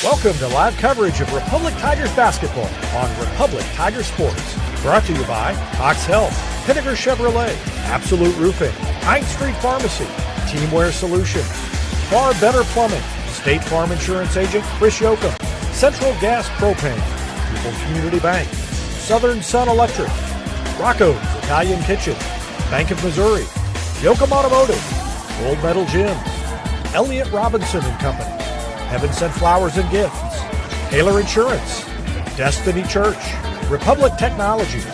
Welcome to live coverage of Republic Tigers basketball on Republic Tiger Sports. Brought to you by Cox Health, Pinnaker Chevrolet, Absolute Roofing, Pine Street Pharmacy, Teamwear Solutions, Far Better Plumbing, State Farm Insurance Agent Chris Yoakum, Central Gas Propane, People's Community Bank, Southern Sun Electric, Rocco's Italian Kitchen, Bank of Missouri, Yoakum Automotive, Gold Medal Gym, Elliott Robinson and Company, Heaven Sent Flowers and Gifts, Taylor Insurance, Destiny Church, Republic Technologies,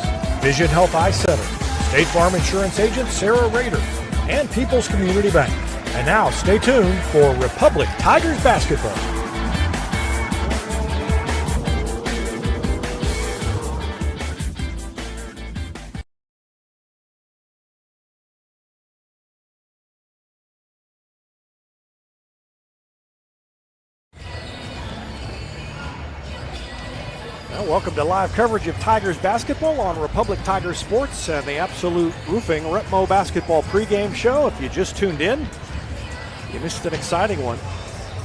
Vision Health Eye Center, State Farm Insurance Agent Sarah Rader, and People's Community Bank. And now stay tuned for Republic Tigers basketball. Welcome to live coverage of Tigers basketball on Republic Tigers Sports and the Absolute Roofing Retmo Basketball Pregame Show. If you just tuned in, you missed an exciting one.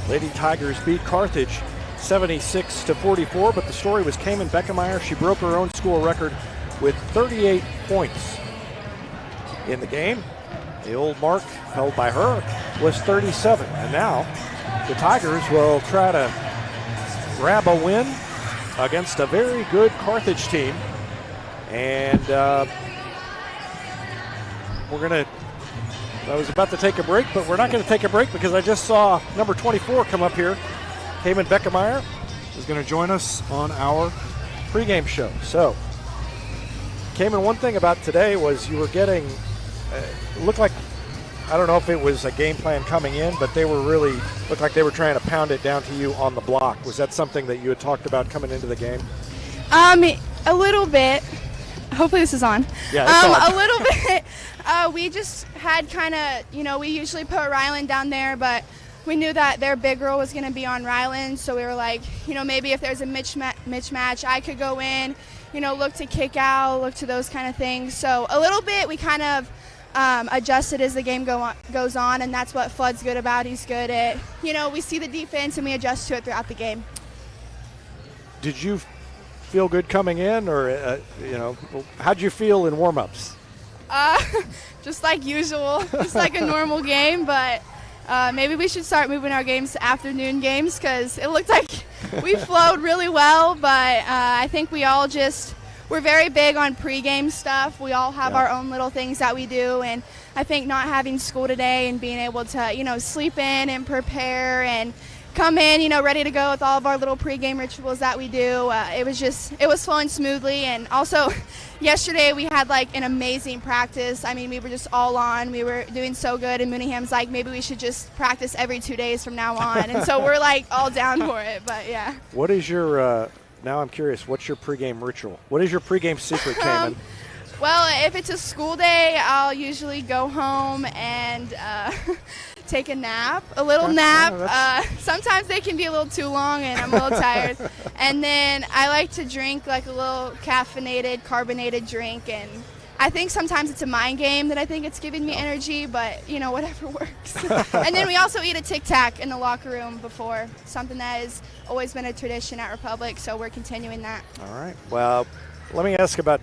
Lady Tigers beat Carthage 76-44, but the story was Cayman Beckemeyer. She broke her own school record with 38 points in the game. The old mark held by her was 37, and now the Tigers will try to grab a win against a very good Carthage team. And I was about to take a break, but we're not going to take a break because I just saw number 24 come up here. Cayman Beckemeyer is going to join us on our pregame show. So, Cayman, one thing about today was you were getting, it looked like, I don't know if it was a game plan coming in, but they were really, looked like they were trying to pound it down to you on the block. Was that something that you had talked about coming into the game? A little bit. Hopefully this is on. Yeah, it's on. A little bit. We just had kind of, we usually put Ryland down there, but we knew that their big girl was going to be on Ryland, so we were like, maybe if there's a mismatch, I could go in, look to kick out, look to those kind of things. So a little bit we kind of adjusted as the game goes on, and that's what Flood's good about. He's good at, we see the defense and we adjust to it throughout the game. Did you feel good coming in, or, how'd you feel in warm-ups? Just like usual, just like a normal game, but maybe we should start moving our games to afternoon games because it looked like we flowed really well, but I think we all we're very big on pregame stuff. We all have our own little things that we do, and I think not having school today and being able to, sleep in and prepare and come in, ready to go with all of our little pregame rituals that we do. It was flowing smoothly, and also yesterday we had like an amazing practice. I mean, we were just all on. We were doing so good, and Mooneyham's like, maybe we should just practice every 2 days from now on, and so we're like all down for it. But yeah. What is your? Now I'm curious. What's your pregame ritual? What is your pregame secret, Cayman? Well, if it's a school day, I'll usually go home and take a nap, a little nap. Sometimes they can be a little too long and I'm a little tired. And then I like to drink like a little caffeinated, carbonated drink. And I think sometimes it's a mind game that I think it's giving me energy, but, whatever works. And then we also eat a Tic Tac in the locker room before, something that has always been a tradition at Republic, so we're continuing that. All right. Well, let me ask about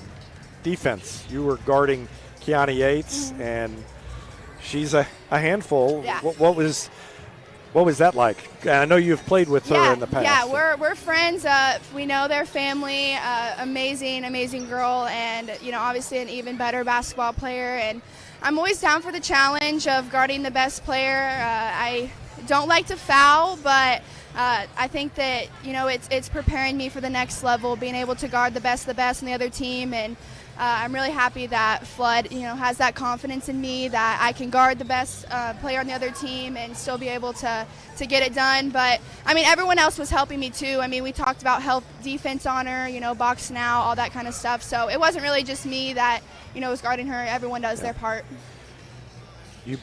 defense. You were guarding Kiana Yates, and she's a handful. Yeah. What was that like? I know you've played with her in the past. Yeah, we're friends. We know their family. Amazing girl, and obviously an even better basketball player. And I'm always down for the challenge of guarding the best player. I don't like to foul, but I think that it's preparing me for the next level, being able to guard the best on the other team. And I'm really happy that Flood, has that confidence in me that I can guard the best player on the other team and still be able to get it done. But, everyone else was helping me too. We talked about help defense on her, box now, all that kind of stuff. So it wasn't really just me that, was guarding her. Everyone does their part. It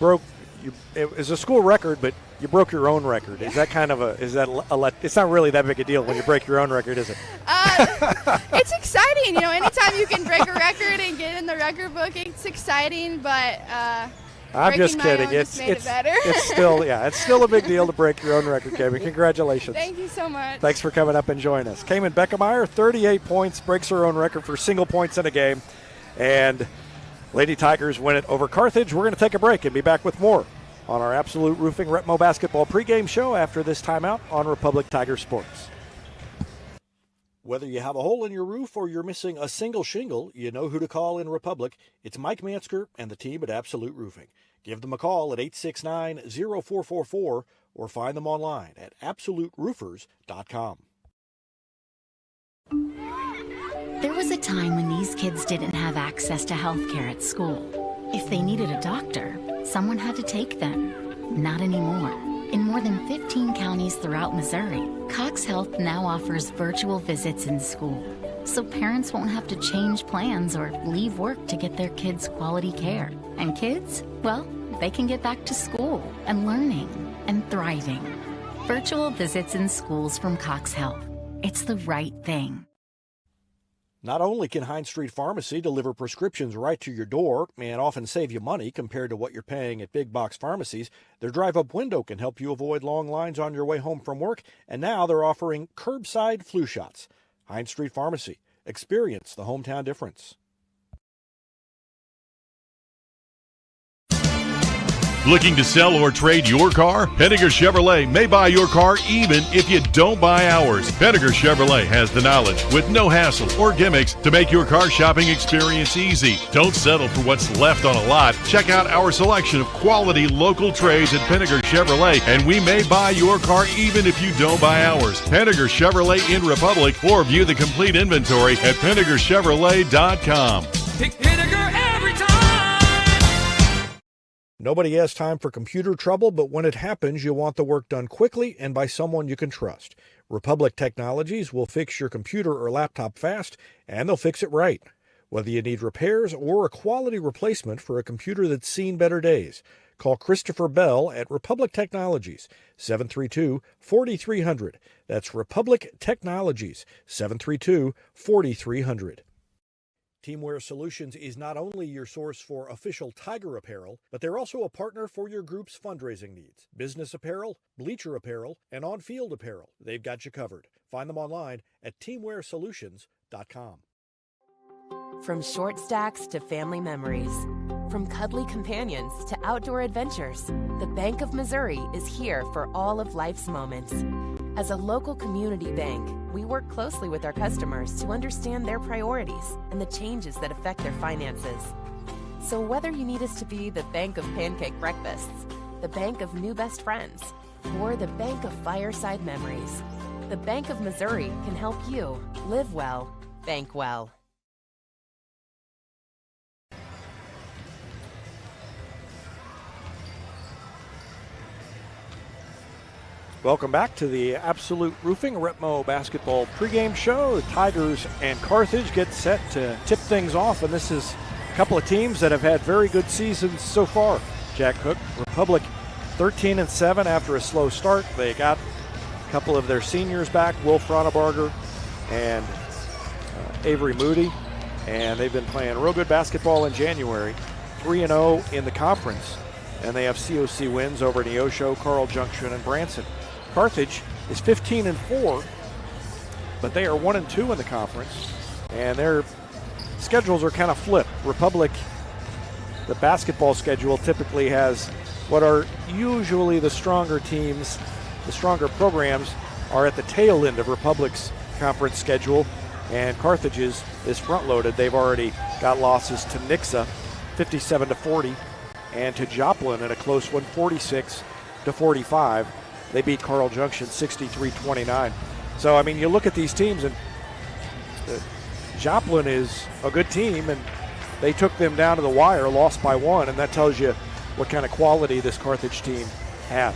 was a school record, but you broke your own record. Is that kind of it's not really that big a deal when you break your own record, is it? It's exciting, anytime you can break a record and get in the record book, it's exciting, but I'm just kidding. It's better. It's still a big deal to break your own record, Cayman. Congratulations. Thank you so much. Thanks for coming up and joining us. Cayman Beckemeyer, 38 points, breaks her own record for single points in a game. And Lady Tigers win it over Carthage. We're going to take a break and be back with more on our Absolute Roofing Retmo Basketball pregame show after this timeout on Republic Tiger Sports. Whether you have a hole in your roof or you're missing a single shingle, you know who to call in Republic. It's Mike Mansker and the team at Absolute Roofing. Give them a call at 869-0444 or find them online at absoluteroofers.com. There was a time when these kids didn't have access to health care at school. If they needed a doctor, someone had to take them. Not anymore. In more than 15 counties throughout Missouri, Cox Health now offers virtual visits in school, so parents won't have to change plans or leave work to get their kids quality care. And kids, well, they can get back to school and learning and thriving. Virtual visits in schools from Cox Health. It's the right thing. Not only can Hines Street Pharmacy deliver prescriptions right to your door and often save you money compared to what you're paying at big box pharmacies, their drive-up window can help you avoid long lines on your way home from work, and now they're offering curbside flu shots. Hines Street Pharmacy. Experience the hometown difference. Looking to sell or trade your car? Henniger Chevrolet may buy your car even if you don't buy ours. Henniger Chevrolet has the knowledge with no hassle or gimmicks to make your car shopping experience easy. Don't settle for what's left on a lot. Check out our selection of quality local trades at Henniger Chevrolet, and we may buy your car even if you don't buy ours. Henniger Chevrolet in Republic, or view the complete inventory at HennigerChevrolet.com. Pick Henniger every time. Nobody has time for computer trouble, but when it happens, you want the work done quickly and by someone you can trust. Republic Technologies will fix your computer or laptop fast, and they'll fix it right. Whether you need repairs or a quality replacement for a computer that's seen better days, call Christopher Bell at Republic Technologies, 732-4300. That's Republic Technologies, 732-4300. Teamwear Solutions is not only your source for official Tiger apparel, but they're also a partner for your group's fundraising needs. Business apparel, bleacher apparel, and on-field apparel. They've got you covered. Find them online at teamwearsolutions.com. From short stacks to family memories, from cuddly companions to outdoor adventures, the Bank of Missouri is here for all of life's moments. As a local community bank, we work closely with our customers to understand their priorities and the changes that affect their finances. So whether you need us to be the bank of pancake breakfasts, the bank of new best friends, or the bank of fireside memories, the Bank of Missouri can help you live well, bank well. Welcome back to the Absolute Roofing Retmo Basketball pregame show. The Tigers and Carthage get set to tip things off, and this is a couple of teams that have had very good seasons so far. Jack Hook, Republic 13-7 after a slow start. They got a couple of their seniors back, Wolf Ronabarger and Avery Moody, and they've been playing real good basketball in January. 3-0 in the conference, and they have COC wins over Neosho, Carl Junction, and Branson. Carthage is 15-4, but they are 1-2 in the conference, and their schedules are kind of flipped. Republic, the basketball schedule typically has what are usually the stronger teams, the stronger programs are at the tail end of Republic's conference schedule, and Carthage's is front-loaded. They've already got losses to Nixa, 57-40, and to Joplin in a close one, 46-45. They beat Carl Junction 63-29. So, I mean, you look at these teams, and Joplin is a good team, and they took them down to the wire, lost by one, and that tells you what kind of quality this Carthage team has.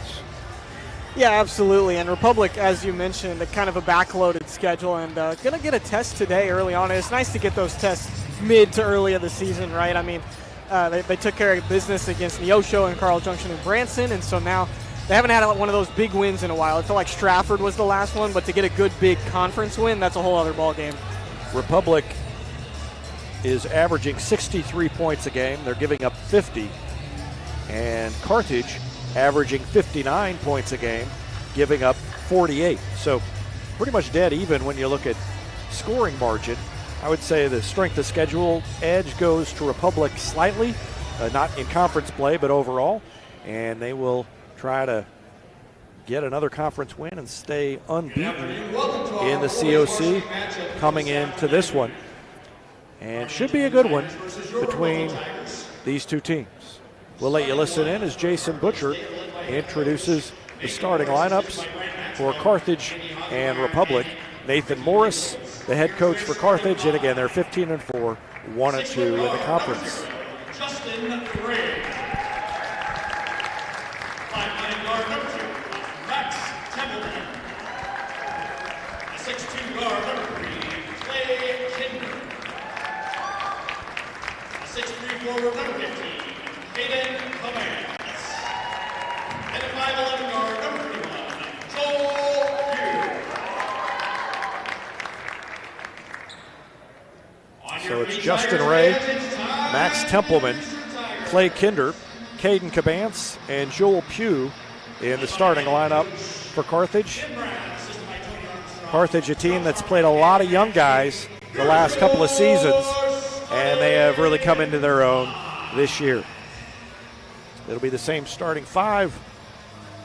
Yeah, absolutely. And Republic, as you mentioned, a kind of a backloaded schedule, and going to get a test today early on. It's nice to get those tests mid to early of the season, right? I mean, they took care of business against Neosho and Carl Junction and Branson, and so now they haven't had one of those big wins in a while. It felt like Stratford was the last one, but to get a good big conference win, that's a whole other ball game. Republic is averaging 63 points a game. They're giving up 50. and Carthage averaging 59 points a game, giving up 48. So pretty much dead even when you look at scoring margin. I would say the strength of schedule edge goes to Republic slightly, not in conference play, but overall. And they will try to get another conference win and stay unbeaten in the COC coming into this one. And should be a good one between these two teams. We'll let you listen in as Jason Butcher introduces the starting lineups for Carthage and Republic. Nathan Morris, the head coach for Carthage, and again, they're 15-4, 1-2 in the conference. Justin Gray. 5-9 guard number 2, Max Templeton. 6'2 guard number 3, Clay Kinder. 6'3 forward number 15, Caden Clements. And a 5'11 guard number 31, Joel Pugh. So it's Justin Ray, Max Templeman, Clay Kinder, Caden Cabance, and Joel Pugh in the starting lineup for Carthage. Carthage, a team that's played a lot of young guys the last couple of seasons, and they have really come into their own this year. It'll be the same starting five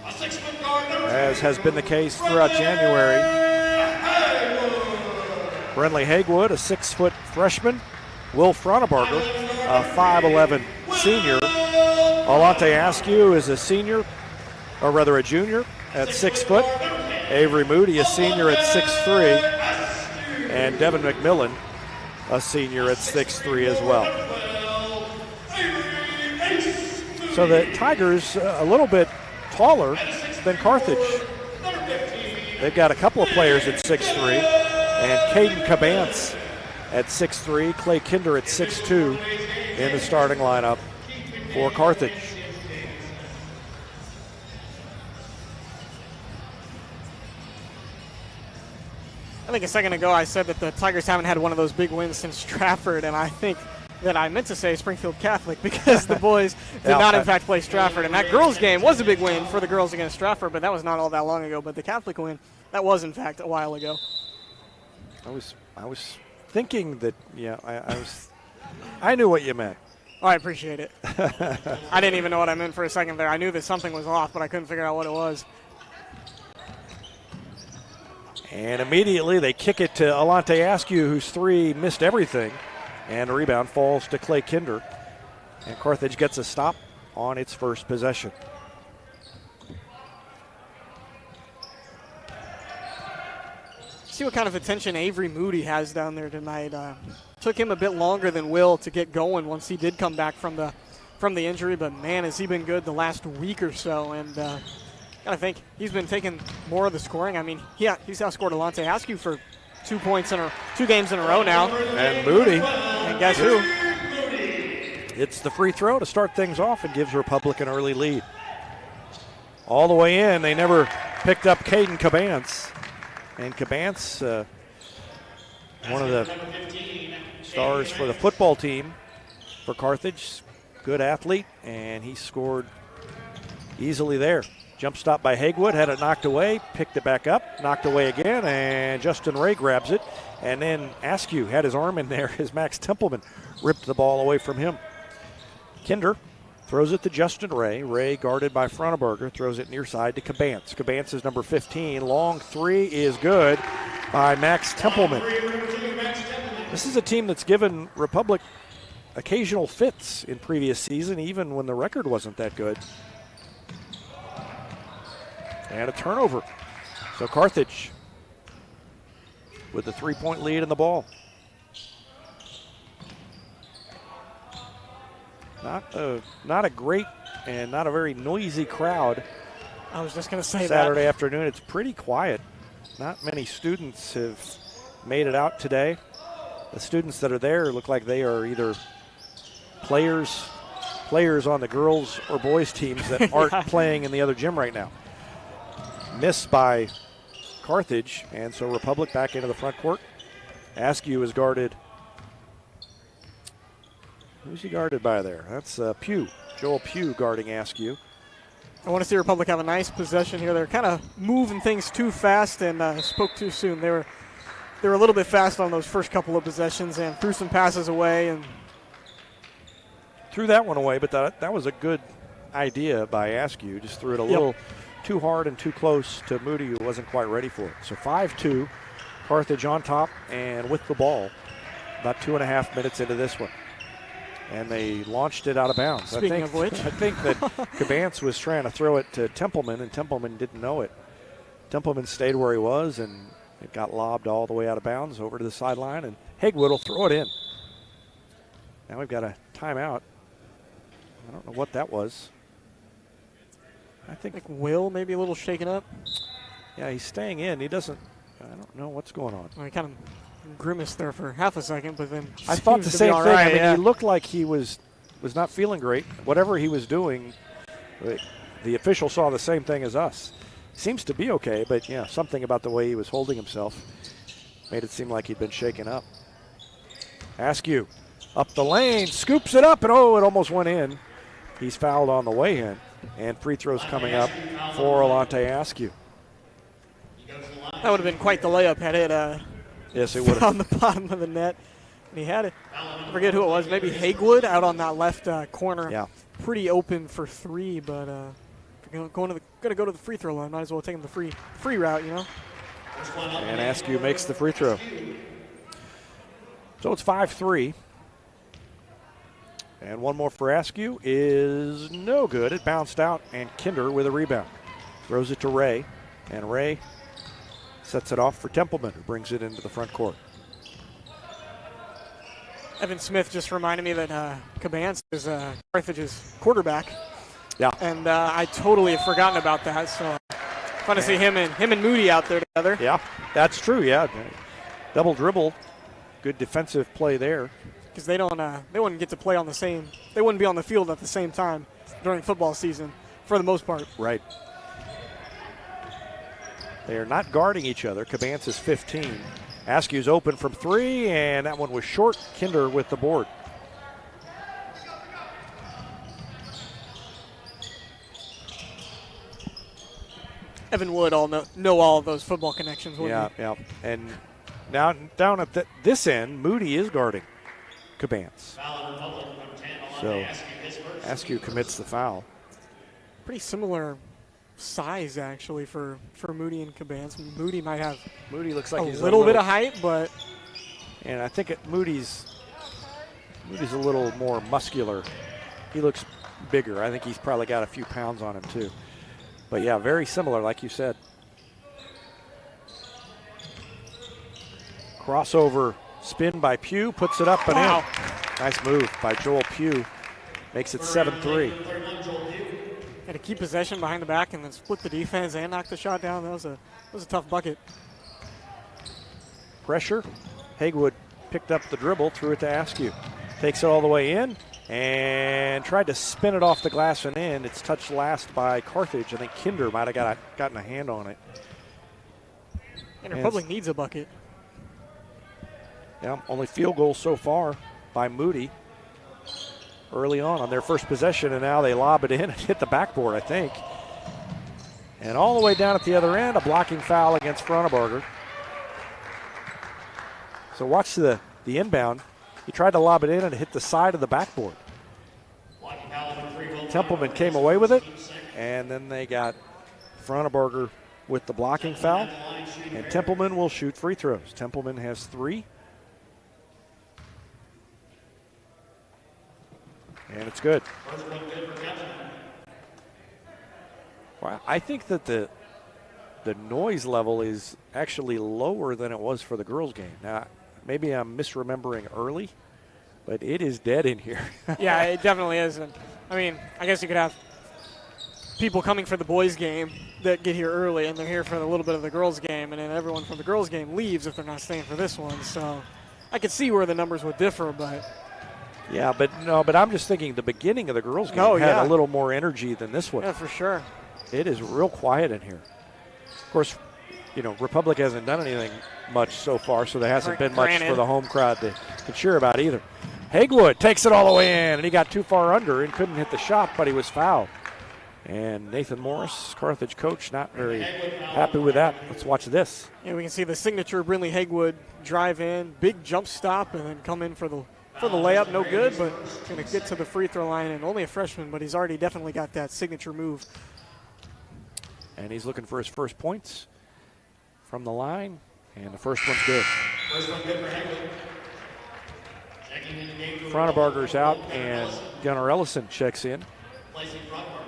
as has been the case throughout January. Brenley Hagewood, a 6-foot freshman. Will Fronabarger, a 5'11 senior. Alante Askew is a senior, or rather a junior, at 6 foot. Avery Moody, a senior at 6'3. And Devon McMillan, a senior at 6'3 as well. So the Tigers a little bit taller than Carthage. They've got a couple of players at 6'3", and Caden Cabance at 6'3", Clay Kinder at 6'2", in the starting lineup for Carthage. I think a second ago I said that the Tigers haven't had one of those big wins since Stratford, and I think that I meant to say Springfield Catholic because the boys did not in fact play Stratford. And that girls game was a big win for the girls against Stratford, but that was not all that long ago. But the Catholic win, that was in fact a while ago. I was thinking that, I knew what you meant. Oh, I appreciate it. I didn't even know what I meant for a second there. I knew that something was off, but I couldn't figure out what it was. And immediately they kick it to Alante Askew, whose three missed everything. And the rebound falls to Clay Kinder. And Carthage gets a stop on its first possession. See what kind of attention Avery Moody has down there tonight. Took him a bit longer than Will to get going once he did come back from the injury, but man, has he been good the last week or so. And I think he's been taking more of the scoring. I mean, he's outscored Alante Askew for 2 games in a row now. And Moody. And guess who? It's the free throw to start things off and gives Republic an early lead. All the way in, they never picked up Caden Cabance. And Cabance, one of the stars for the football team for Carthage, good athlete, and he scored easily there. Jump stop by Hagewood, had it knocked away, picked it back up, knocked away again, and Justin Ray grabs it. And then Askew had his arm in there as Max Templeman ripped the ball away from him. Kinder throws it to Justin Ray. Ray, guarded by Fronabarger, throws it near side to Cabance. Cabance is number 15. Long three is good by Max Templeman. This is a team that's given Republic occasional fits in previous season, even when the record wasn't that good. And a turnover. So Carthage with the 3-point lead in the ball. Not a great and not a very noisy crowd. I was just going to say Saturday afternoon, it's pretty quiet. Not many students have made it out today. The students that are there look like they are either players on the girls or boys teams that aren't playing in the other gym right now. Missed by Carthage, and so Republic back into the front court. Askew is guarded. Who's he guarded by there? That's Pugh, Joel Pugh guarding Askew. I want to see Republic have a nice possession here. They're kind of moving things too fast and spoke too soon. They were a little bit fast on those first couple of possessions and threw some passes away and threw that one away. But that was a good idea by Askew. Just threw it a little too hard and too close to Moody, who wasn't quite ready for it. So 5-2, Carthage on top and with the ball. About 2.5 minutes into this one. And they launched it out of bounds. Speaking of which. I think that Cabance was trying to throw it to Templeman, and Templeman didn't know it. Templeman stayed where he was, and it got lobbed all the way out of bounds over to the sideline, and Hagewood will throw it in. Now we've got a timeout. I don't know what that was. I think Will maybe a little shaken up. Yeah, he's staying in. He doesn't. I don't know what's going on. Well, he kind of grimaced there for half a second, but then I thought the same thing. Right, I mean, he looked like he was not feeling great. Whatever he was doing, the official saw the same thing as us. Seems to be okay, but yeah, something about the way he was holding himself made it seem like he'd been shaken up. Askew up the lane, scoops it up, and it almost went in. He's fouled on the way in, and free throws coming up for Alante Askew. That would have been quite the layup had it. Yes, it would have. On the bottom of the net. And he had it. I forget who it was. Maybe Hagewood out on that left corner. Yeah. Pretty open for three, but if you're going to go to the free throw line, might as well take him the free route, you know. And Askew makes the free throw. So it's 5-3. And one more for Askew is no good. It bounced out, and Kinder with a rebound. Throws it to Ray, and Ray sets it off for Templeman, who brings it into the front court. Evan Smith just reminded me that Cabance is Carthage's quarterback. Yeah. And I totally have forgotten about that. So fun to see him and Moody out there together. Yeah, that's true. Yeah, double dribble, good defensive play there. Because they wouldn't get to play on the same. They wouldn't be on the field at the same time during football season, for the most part. Right. They are not guarding each other. Cabance is 15. Askew's open from three, and that one was short. Kinder with the board. Evan Wood know all of those football connections. Yeah. And now down at this end, Moody is guarding Cabance. So Askew commits the foul. Pretty similar size actually for Moody and Cabance. Moody looks like he's a little bit of height, but and I think Moody's a little more muscular. He looks bigger. I think he's probably got a few pounds on him too. But yeah, very similar, like you said. Crossover spin by Pugh, puts it up and in. Nice move by Joel Pugh. Makes it 7-3. Had to keep possession behind the back and then split the defense and knock the shot down. That was a tough bucket. Pressure. Hagewood picked up the dribble, threw it to Askew. Takes it all the way in and tried to spin it off the glass and in. It's touched last by Carthage. I think Kinder might have gotten a hand on it. And Republic needs a bucket. Yeah, only field goal so far by Moody early on their first possession, and now they lob it in and hit the backboard, I think. And all the way down at the other end, a blocking foul against Fronebarger. So watch the inbound. He tried to lob it in and it hit the side of the backboard. Templeman came away with it, and then they got Fronebarger with the blocking foul, and Templeman will shoot free throws. Templeman has 3. And it's good. Well, I think that the noise level is actually lower than it was for the girls' game. Now, maybe I'm misremembering early, but it is dead in here. Yeah, it definitely is. And, I mean, I guess you could have people coming for the boys' game that get here early, and they're here for a little bit of the girls' game, and then everyone from the girls' game leaves if they're not staying for this one. So I could see where the numbers would differ, but... Yeah, but I'm just thinking the beginning of the girls' game had a little more energy than this one. Yeah, for sure. It is real quiet in here. Of course, Republic hasn't done anything much so far, so there hasn't been much for the home crowd to cheer about either. Hagwood takes it all the way in, and he got too far under and couldn't hit the shot, but he was fouled. And Nathan Morris, Carthage coach, not very happy with that. Let's watch this. Yeah, we can see the signature Brinley Hagwood drive in, big jump stop, and then come in for the layup. No good, but going to get to the free throw line, and only a freshman, but he's already definitely got that signature move. And he's looking for his first points from the line, and the first one's good. First one good for Hagwood. Frontebarger's out, and Gunnar Ellison checks in. Placing Frontebarger.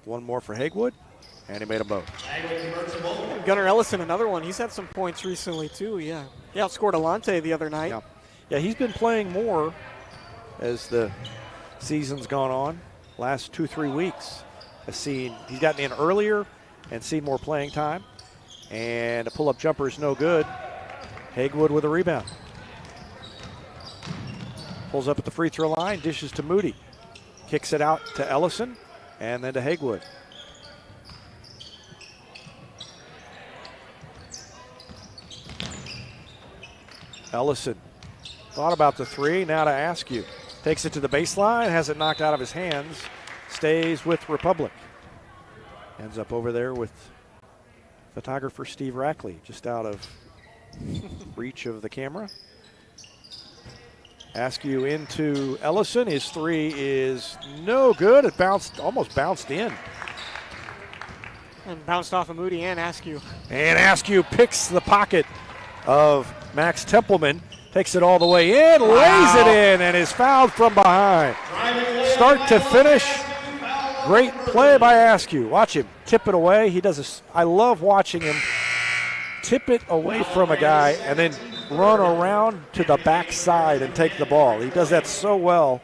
One more for Hagwood, and he made them both. And Gunnar Ellison, another one. He's had some points recently, too. Yeah, he outscored Alante the other night. Yeah, he's been playing more as the season's gone on. Last 2-3 weeks, he's gotten in earlier and seen more playing time. And a pull-up jumper is no good. Hagwood with a rebound. Pulls up at the free throw line, dishes to Moody. Kicks it out to Ellison and then to Hagwood. Ellison thought about the three, now to Askew. Takes it to the baseline, has it knocked out of his hands, stays with Republic. Ends up over there with photographer Steve Rackley, just out of reach of the camera. Askew into Ellison. His three is no good. It almost bounced in. And bounced off of Moody and Askew. And Askew picks the pocket of Max Templeman. Takes it all the way in, lays it in, and is fouled from behind. Start to finish, great play by Askew. Watch him tip it away. I love watching him tip it away from a guy and then run around to the backside and take the ball. He does that so well,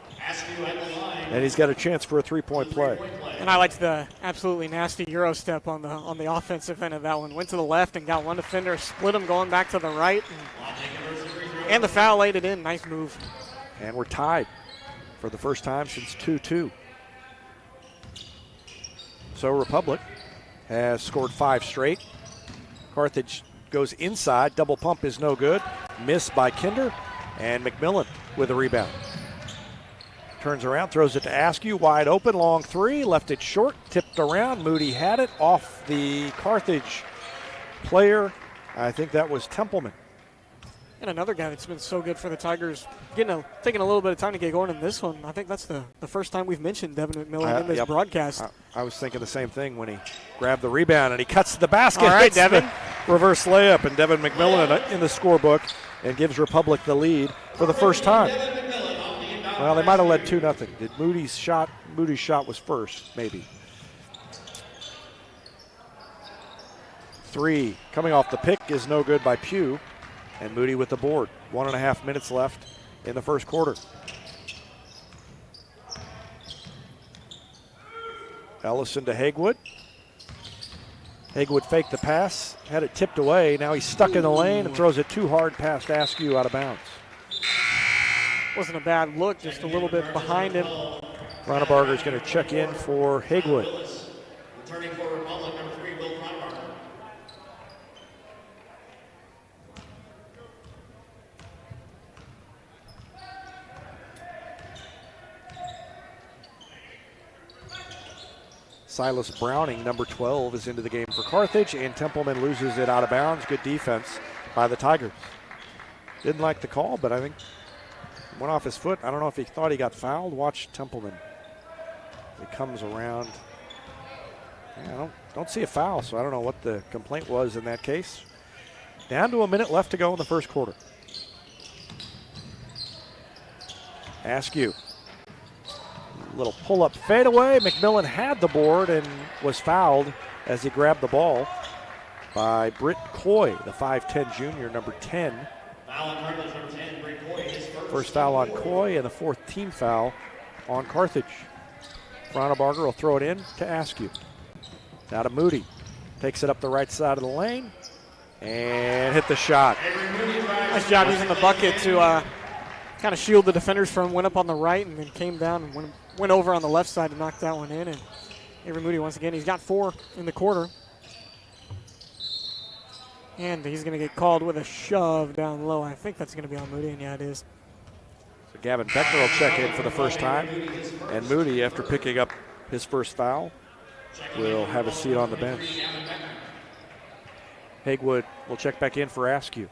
and he's got a chance for a three-point play. And I liked the absolutely nasty Euro step on the offensive end of that one. Went to the left and got one defender, split him going back to the right, and the foul laid it in. Nice move. And we're tied for the first time since 2-2. So Republic has scored 5 straight. Carthage goes inside. Double pump is no good. Missed by Kinder. And McMillan with a rebound. Turns around, throws it to Askew. Wide open, long three. Left it short, tipped around. Moody had it off the Carthage player. I think that was Templeman. And another guy that's been so good for the Tigers, taking a little bit of time to get going in this one. I think that's the first time we've mentioned Devon Miller in this broadcast. I was thinking the same thing when he grabbed the rebound and he cuts to the basket. All right, Devon. Reverse layup, and Devon McMillan in the scorebook and gives Republic the lead for the first time. Well, they might have led 2-0. Moody's shot was first, maybe. 3 coming off the pick is no good by Pugh. And Moody with the board. 1.5 minutes left in the first quarter. Ellison to Hagwood. Hagwood faked the pass, had it tipped away. Now he's stuck in the lane and throws it too hard past Askew out of bounds. Wasn't a bad look, just a little bit behind him. Frontebarger's going to check in for Hagwood. Returning for Republic, number 3, Will Frontebarger. Silas Browning, number 12, is into the game for Carthage, and Templeman loses it out of bounds. Good defense by the Tigers. Didn't like the call, but I think it went off his foot. I don't know if he thought he got fouled. Watch Templeman. He comes around. I don't see a foul, so I don't know what the complaint was in that case. Down to a minute left to go in the first quarter. Askew. Little pull-up fadeaway. McMillan had the board and was fouled as he grabbed the ball by Britt Coy, the 5'10 junior, number 10. Foul on Carthage, number 10, Britt Coy, his First foul on Coy and the 4th team foul on Carthage. Frontebarger will throw it in to Askew. Now to Moody. Takes it up the right side of the lane and hit the shot. Nice job using the bucket to kind of shield the defenders from. Went up on the right and then came down and went over on the left side to knock that one in. And Avery Moody, once again, he's got 4 in the quarter. And he's going to get called with a shove down low. I think that's going to be on Moody, and yeah, it is. So Gavin Beckner will check in for the first time. And Moody, after picking up his first foul, will have a seat on the bench. Hagewood will check back in for Askew.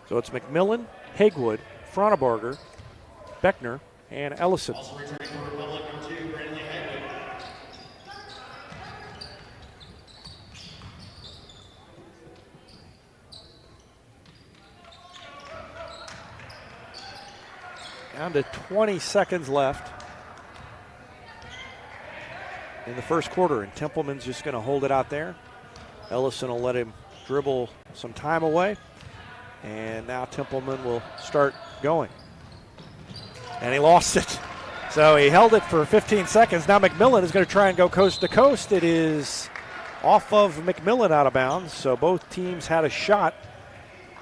So it's McMillan, Hagewood, Fronabarger, Beckner, and Ellison. Down to 20 seconds left in the first quarter, and Templeman's just going to hold it out there. Ellison will let him dribble some time away, and now Templeman will start going. And he lost it. So he held it for 15 seconds. Now McMillan is going to try and go coast to coast. It is off of McMillan out of bounds, so both teams had a shot.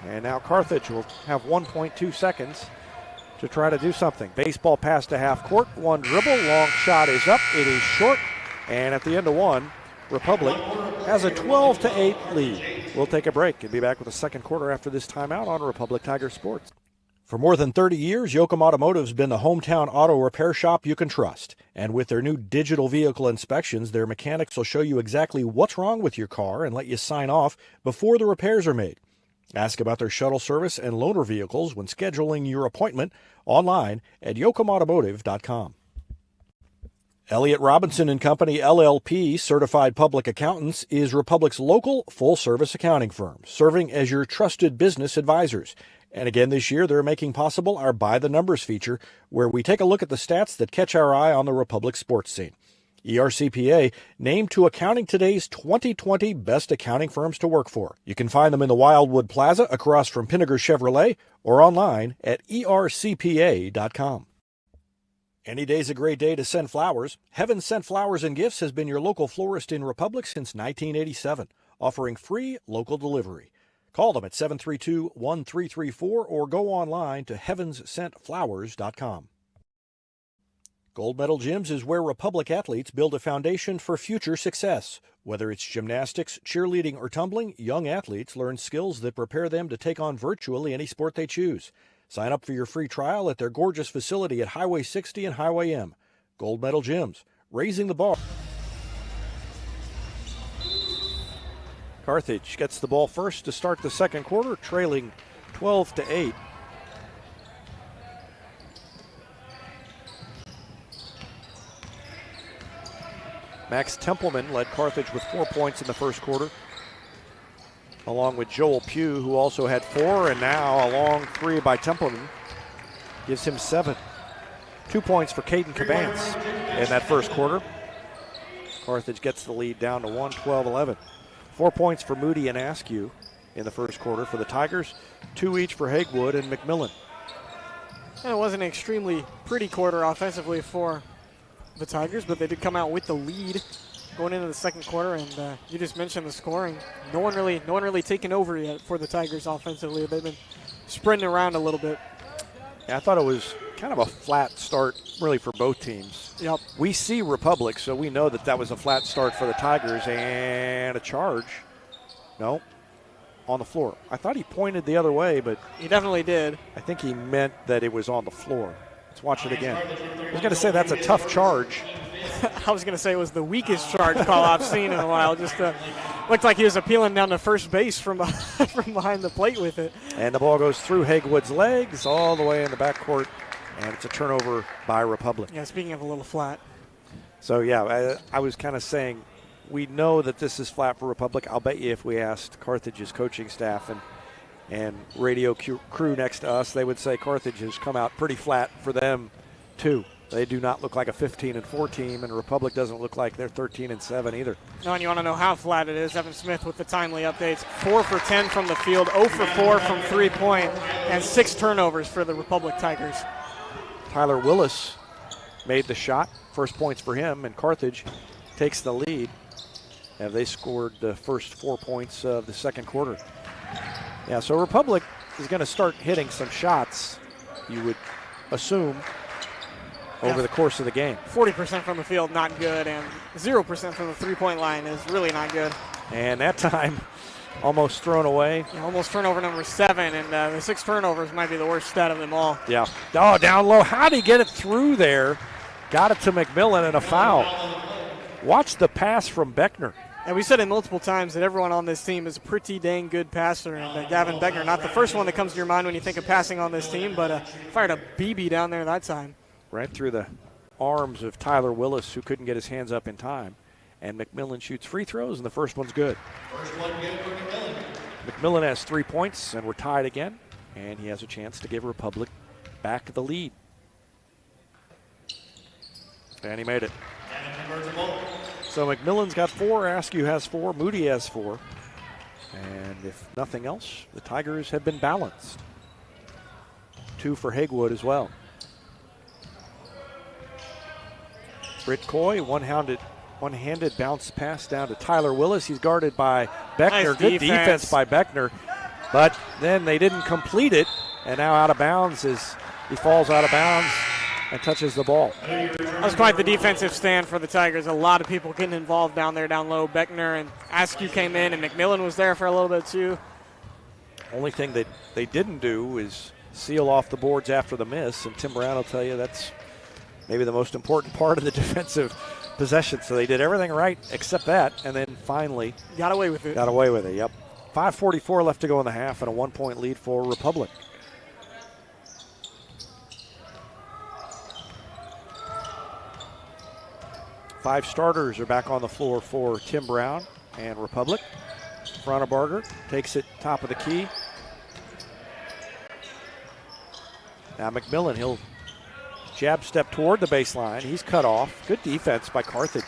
And now Carthage will have 1.2 seconds to try to do something. Baseball pass to half court, one dribble, long shot is up, it is short, and at the end of one, Republic has a 12-8 lead. We'll take a break and be back with the second quarter after this timeout on Republic Tiger Sports. For more than 30 years, Yoakum Automotive's been the hometown auto repair shop you can trust. And with their new digital vehicle inspections, their mechanics will show you exactly what's wrong with your car and let you sign off before the repairs are made. Ask about their shuttle service and loaner vehicles when scheduling your appointment online at yoakumautomotive.com. Elliott Robinson & Company, LLP, Certified Public Accountants, is Republic's local full-service accounting firm, serving as your trusted business advisors. And again this year, they're making possible our By the Numbers feature, where we take a look at the stats that catch our eye on the Republic sports scene. ERCPA named to Accounting Today's 2020 Best Accounting Firms to Work For. You can find them in the Wildwood Plaza across from Pinnager Chevrolet or online at ercpa.com. Any day's a great day to send flowers. Heaven Sent Flowers and Gifts has been your local florist in Republic since 1987, offering free local delivery. Call them at 732-1334 or go online to heavenssentflowers.com. Gold Medal Gyms is where Republic athletes build a foundation for future success. Whether it's gymnastics, cheerleading, or tumbling, young athletes learn skills that prepare them to take on virtually any sport they choose. Sign up for your free trial at their gorgeous facility at Highway 60 and Highway M. Gold Medal Gyms, raising the bar. Carthage gets the ball first to start the second quarter, trailing 12-8. Max Templeman led Carthage with 4 points in the first quarter, along with Joel Pugh, who also had 4, and now a long three by Templeman gives him 7. 2 points for Caden Cabance in that first quarter. Carthage gets the lead down to 1, 12-11. 4 points for Moody and Askew in the first quarter for the Tigers, 2 each for Hagewood and McMillan. And it wasn't an extremely pretty quarter offensively for the Tigers, but they did come out with the lead going into the second quarter, and you just mentioned the scoring. No one really taking over yet for the Tigers offensively. They've been sprinting around a little bit. Yeah, I thought it was kind of a flat start really for both teams. Yep. We see Republic, so we know that was a flat start for the Tigers, and a charge. No, on the floor. I thought he pointed the other way, but he definitely did. I think he meant that it was on the floor. Let's watch it again. I was going to say that's a tough charge. I was going to say it was the weakest charge call I've seen in a while. Just looked like he was appealing down to first base from behind the plate with it. And the ball goes through Hagewood's legs all the way in the backcourt, and it's a turnover by Republic. Yeah, speaking of a little flat. So, yeah, I was kind of saying we know that this is flat for Republic. I'll bet you if we asked Carthage's coaching staff and radio crew next to us, they would say Carthage has come out pretty flat for them, too. They do not look like a 15-4 team, and Republic doesn't look like they're 13-7 either. No, and you want to know how flat it is. Evan Smith with the timely updates. 4 for 10 from the field, 0 for 4 from three-point, and 6 turnovers for the Republic Tigers. Tyler Willis made the shot. First points for him, and Carthage takes the lead. And they scored the first 4 points of the second quarter. Yeah, so Republic is going to start hitting some shots, you would assume, over the course of the game. 40% from the field, not good, and 0% from the three-point line is really not good. And that time, almost thrown away. Yeah, almost turnover number 7, and the 6 turnovers might be the worst stat of them all. Yeah. Oh, down low. How'd he get it through there? Got it to McMillan and a foul. Watch the pass from Beckner. And we said it multiple times that everyone on this team is a pretty dang good passer. And Gavin Beckner, not the first one that comes to your mind when you think of passing on this team, but fired a BB down there that time. Right through the arms of Tyler Willis, who couldn't get his hands up in time. And McMillan shoots free throws, and the first one's good. First one good for McMillan. McMillan has 3 points, and we're tied again. And he has a chance to give Republic back the lead. And he made it. So McMillan's got 4, Askew has 4, Moody has 4. And if nothing else, the Tigers have been balanced. 2 for Hagewood as well. Britt Coy, one-handed bounce pass down to Tyler Willis. He's guarded by Beckner. Nice Good defense by Beckner. But then they didn't complete it. And now out of bounds as he falls out of bounds and touches the ball. That was quite the defensive stand for the Tigers. A lot of people getting involved down there, down low. Beckner and Askew came in, and McMillan was there for a little bit too. Only thing that they didn't do is seal off the boards after the miss, and Tim Brown will tell you that's maybe the most important part of the defensive possession. So they did everything right except that, and then finally got away with it. Got away with it, yep. 5:44 left to go in the half, and a 1-point lead for Republic. Five starters are back on the floor for Tim Brown and Republic. Fronabarger takes it top of the key. Now McMillan, he'll jab step toward the baseline. He's cut off. Good defense by Carthage.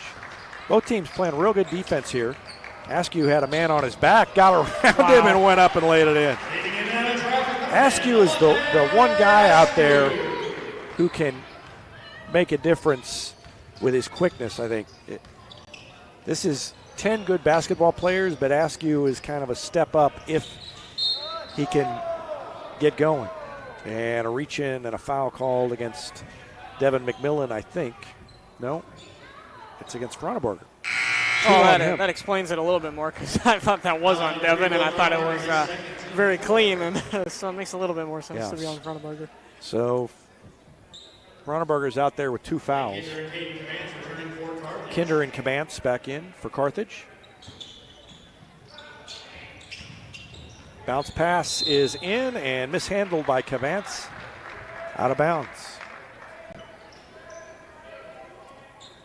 Both teams playing real good defense here. Askew had a man on his back, got around him and went up and laid it in. Askew is the one guy out there who can make a difference with his quickness, I think. This is 10 good basketball players, but Askew is kind of a step up if he can get going. And a reach in and a foul called against Devon McMillan, I think. No, it's against Fronabarger. Oh, that explains it a little bit more, because I thought that was on Devon, and I thought it was very clean, and so it makes a little bit more sense to be on Fronabarger. So Fronabarger's out there with 2 fouls. Kinder and Cabance back in for Carthage. Bounce pass is in and mishandled by Cabance. Out of bounds.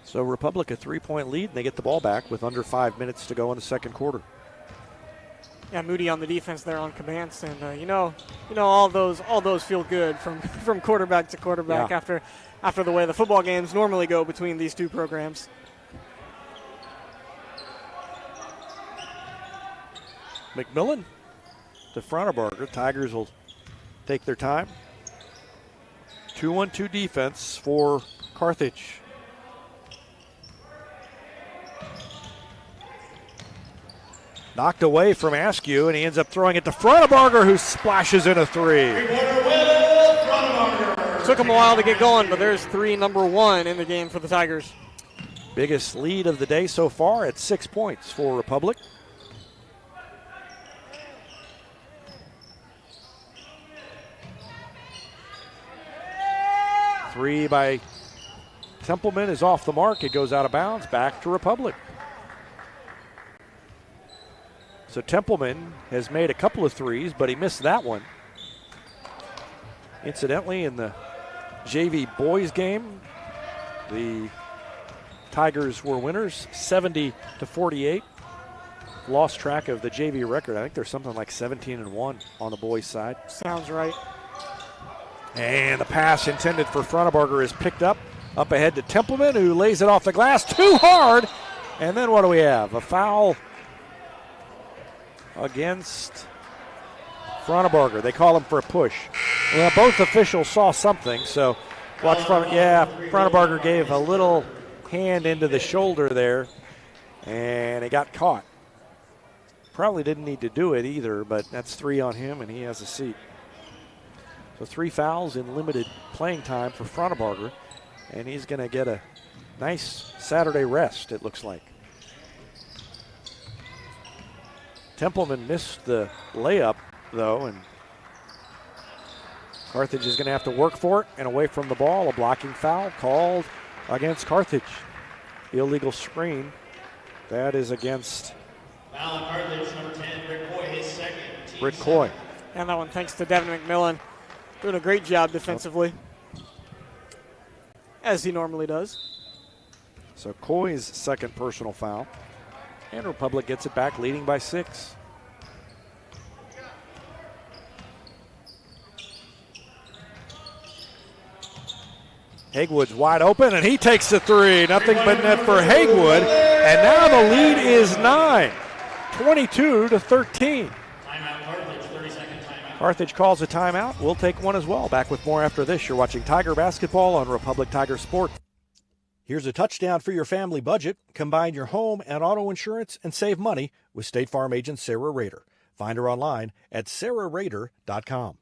So Republic a 3-point lead, and they get the ball back with under 5 minutes to go in the second quarter. Yeah, Moody on the defense there on Cabance, and you know, all those feel good from quarterback to quarterback after the way the football games normally go between these two programs. McMillan to Fronabarger. Tigers will take their time. 2-1-2 defense for Carthage. Knocked away from Askew, and he ends up throwing it to Fronabarger, who splashes in a 3. Took him a while to get going, but there's 3, number 1 in the game for the Tigers. Biggest lead of the day so far at 6 points for Republic. Three by Templeman is off the mark. It goes out of bounds, back to Republic. So Templeman has made a couple of threes, but he missed that one. Incidentally, in the JV boys game, the Tigers were winners, 70-48. Lost track of the JV record. I think there's something like 17-1 on the boys' side. Sounds right. And the pass intended for Fronabarger is picked up ahead to Templeman, who lays it off the glass too hard. And then what do we have? A foul against Fronabarger. They call him for a push. Well, both officials saw something, so watch Fronabarger gave a little hand into the shoulder there, and it got caught. Probably didn't need to do it either, but that's 3 on him, and he has a seat. So 3 fouls in limited playing time for Fronabarger, and he's going to get a nice Saturday rest, it looks like. Templeman missed the layup, though, and Carthage is going to have to work for it. And away from the ball, a blocking foul called against Carthage. Illegal screen. That is against Foul on Carthage, number 10, Rick Coy, his second. Britt Coy. And that one thanks to Devon McMillan. Doing a great job defensively, as he normally does. So Coy's second personal foul. And Republic gets it back, leading by 6. Hagewood's wide open, and he takes the 3. Nothing but net for Hagewood. And now the lead is 9, 22-13. Timeout, Carthage, 30-second timeout. Carthage calls a timeout. We'll take one as well. Back with more after this. You're watching Tiger Basketball on Republic Tiger Sport. Here's a touchdown for your family budget. Combine your home and auto insurance and save money with State Farm agent Sarah Rader. Find her online at sarahrader.com.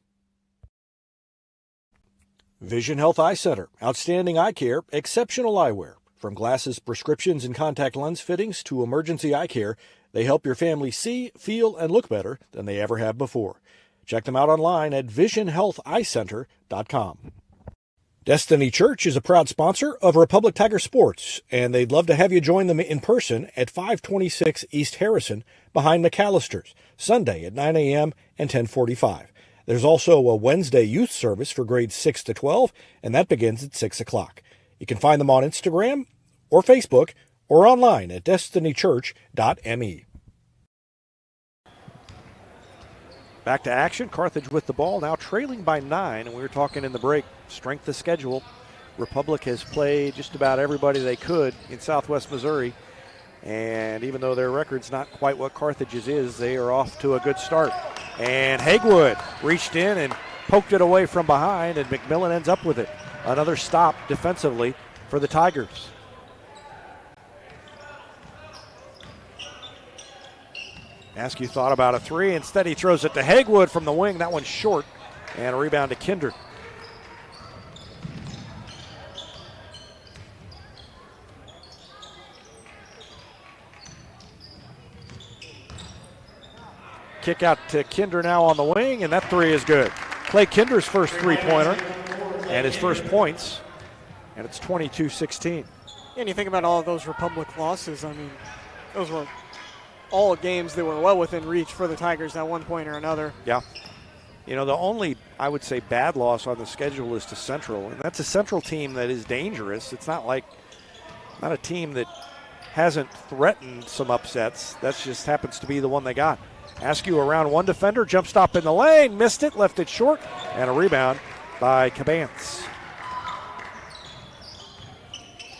Vision Health Eye Center. Outstanding eye care, exceptional eyewear. From glasses, prescriptions, and contact lens fittings to emergency eye care, they help your family see, feel, and look better than they ever have before. Check them out online at visionhealtheyecenter.com. Destiny Church is a proud sponsor of Republic Tiger Sports, and they'd love to have you join them in person at 526 East Harrison behind McAllister's, Sunday at 9 a.m. and 10:45. There's also a Wednesday youth service for grades 6 to 12, and that begins at 6 o'clock. You can find them on Instagram or Facebook or online at destinychurch.me. Back to action. Carthage with the ball, now trailing by 9, and we were talking in the break, strength of schedule. Republic has played just about everybody they could in Southwest Missouri, and even though their record's not quite what Carthage's is, they are off to a good start. And Hagewood reached in and poked it away from behind, and McMillan ends up with it. Another stop defensively for the Tigers. Askew thought about a 3. Instead, he throws it to Hagewood from the wing. That one's short. And a rebound to Kinder. Kick out to Kinder now on the wing, and that 3 is good. Clay Kinder's first three-pointer and his first points, and it's 22-16. Yeah, and you think about all of those Republic losses, I mean, those were all games that were well within reach for the Tigers at one point or another. Yeah. You know, the only, I would say, bad loss on the schedule is to Central, and that's a Central team that is dangerous. It's not a team that hasn't threatened some upsets. That just happens to be the one they got. Askew around one defender, jump stop in the lane, missed it, left it short, and a rebound by Cabance.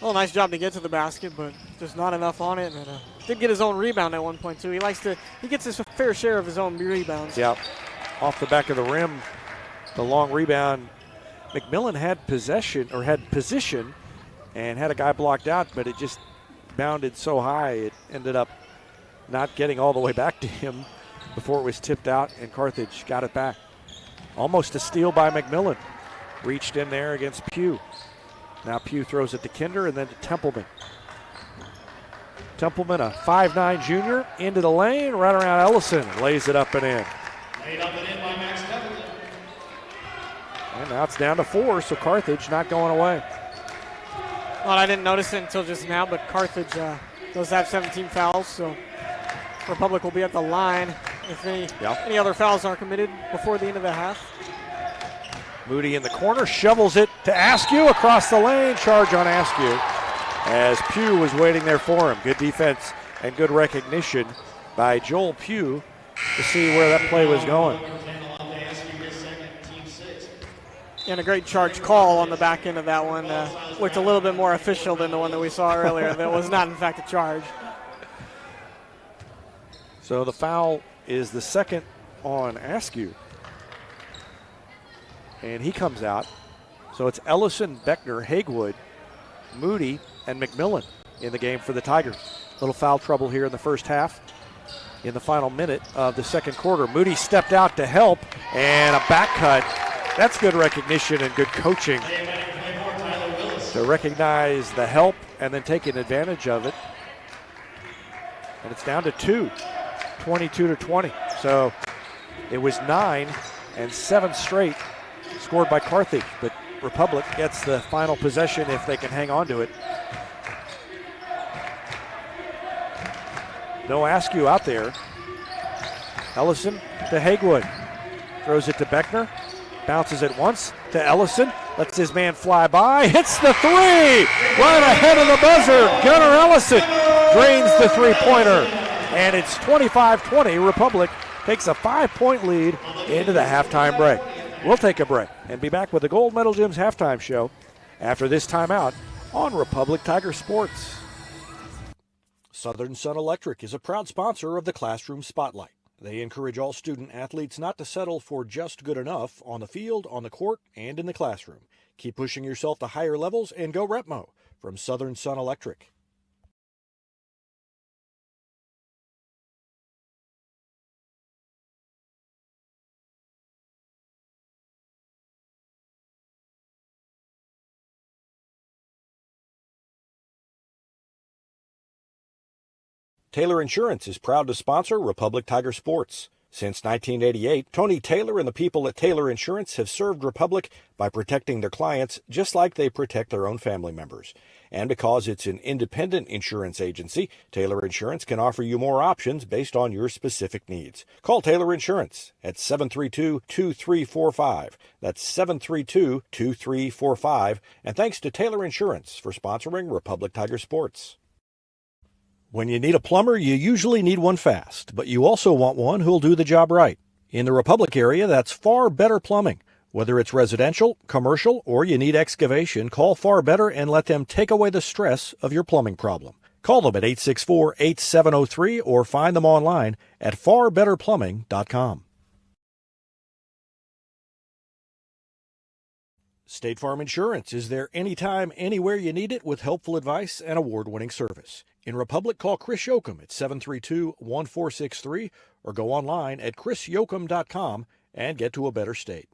Well, nice job to get to the basket, but just not enough on it. And did get his own rebound at one point, too. He gets his fair share of his own rebounds. Yeah, off the back of the rim, the long rebound. McMillan had position and had a guy blocked out, but it just bounded so high it ended up not getting all the way back to him before it was tipped out, and Carthage got it back. Almost a steal by McMillan. Reached in there against Pugh. Now Pugh throws it to Kinder and then to Templeman. Templeman, a 5'9 junior, into the lane, right around Ellison, lays it up and in. Laid up and in by Max Templeman. And now it's down to 4, so Carthage not going away. Well, I didn't notice it until just now, but Carthage does have 17 fouls, so Republic will be at the line if any other fouls are committed before the end of the half. Moody in the corner, shovels it to Askew across the lane. Charge on Askew as Pugh was waiting there for him. Good defense and good recognition by Joel Pugh to see where that play was going. And a great charge call on the back end of that one. Looked a little bit more official than the one that we saw earlier. That was not, in fact, a charge. So the foul is the second on Askew. And he comes out. So it's Ellison, Beckner, Hagewood, Moody, and McMillan in the game for the Tigers. Little foul trouble here in the first half. In the final minute of the second quarter, Moody stepped out to help, and a back cut. That's good recognition and good coaching to recognize the help and then taking advantage of it. And it's down to 2. 22-20. So it was 9 and 7 straight scored by Carthage, but Republic gets the final possession if they can hang on to it. No Askew out there. Ellison to Hagewood. Throws it to Beckner. Bounces it once to Ellison. Lets his man fly by. Hits the three! Right ahead of the buzzer. Gunnar Ellison drains the three-pointer. And it's 25-20. Republic takes a 5-point lead into the halftime break. We'll take a break and be back with the Gold Medal Gym's halftime show after this timeout on Republic Tiger Sports. Southern Sun Electric is a proud sponsor of the Classroom Spotlight. They encourage all student athletes not to settle for just good enough on the field, on the court, and in the classroom. Keep pushing yourself to higher levels and go Repmo from Southern Sun Electric. Taylor Insurance is proud to sponsor Republic Tiger Sports. Since 1988, Tony Taylor and the people at Taylor Insurance have served Republic by protecting their clients just like they protect their own family members. And because it's an independent insurance agency, Taylor Insurance can offer you more options based on your specific needs. Call Taylor Insurance at 732-2345. That's 732-2345. And thanks to Taylor Insurance for sponsoring Republic Tiger Sports. When you need a plumber, you usually need one fast, but you also want one who'll do the job right. In the Republic area, that's Far Better Plumbing. Whether it's residential, commercial, or you need excavation, call Far Better and let them take away the stress of your plumbing problem. Call them at 864-8703 or find them online at farbetterplumbing.com. State Farm Insurance is there anytime, anywhere you need it with helpful advice and award-winning service. In Republic, call Chris Yoakum at 732-1463 or go online at chrisyoakum.com and get to a better state.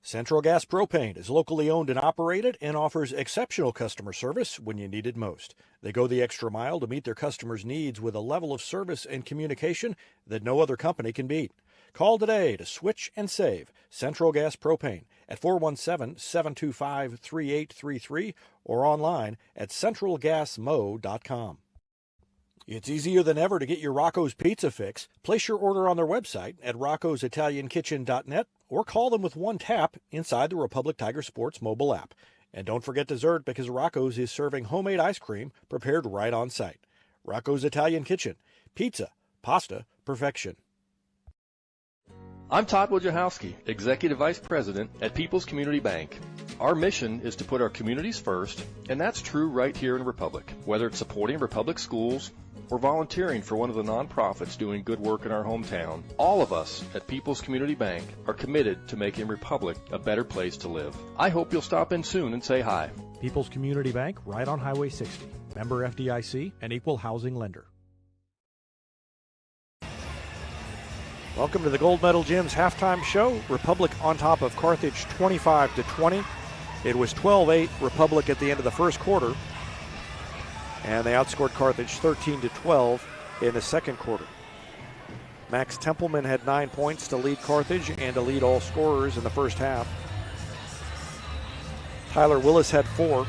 Central Gas Propane is locally owned and operated and offers exceptional customer service when you need it most. They go the extra mile to meet their customers' needs with a level of service and communication that no other company can beat. Call today to switch and save Central Gas Propane at 417-725-3833 or online at centralgasmo.com. It's easier than ever to get your Rocco's Pizza fix. Place your order on their website at roccositaliankitchen.net or call them with one tap inside the Republic Tiger Sports mobile app. And don't forget dessert because Rocco's is serving homemade ice cream prepared right on site. Rocco's Italian Kitchen. Pizza, pasta, perfection. I'm Todd Wojciechowski, Executive Vice President at People's Community Bank. Our mission is to put our communities first, and that's true right here in Republic. Whether it's supporting Republic schools or volunteering for one of the nonprofits doing good work in our hometown, all of us at People's Community Bank are committed to making Republic a better place to live. I hope you'll stop in soon and say hi. People's Community Bank, right on Highway 60. Member FDIC, an equal housing lender. Welcome to the Gold Medal Gym's halftime show. Republic on top of Carthage 25-20. It was 12-8 Republic at the end of the first quarter, and they outscored Carthage 13-12 in the second quarter. Max Templeman had 9 points to lead Carthage and to lead all scorers in the first half. Tyler Willis had 4.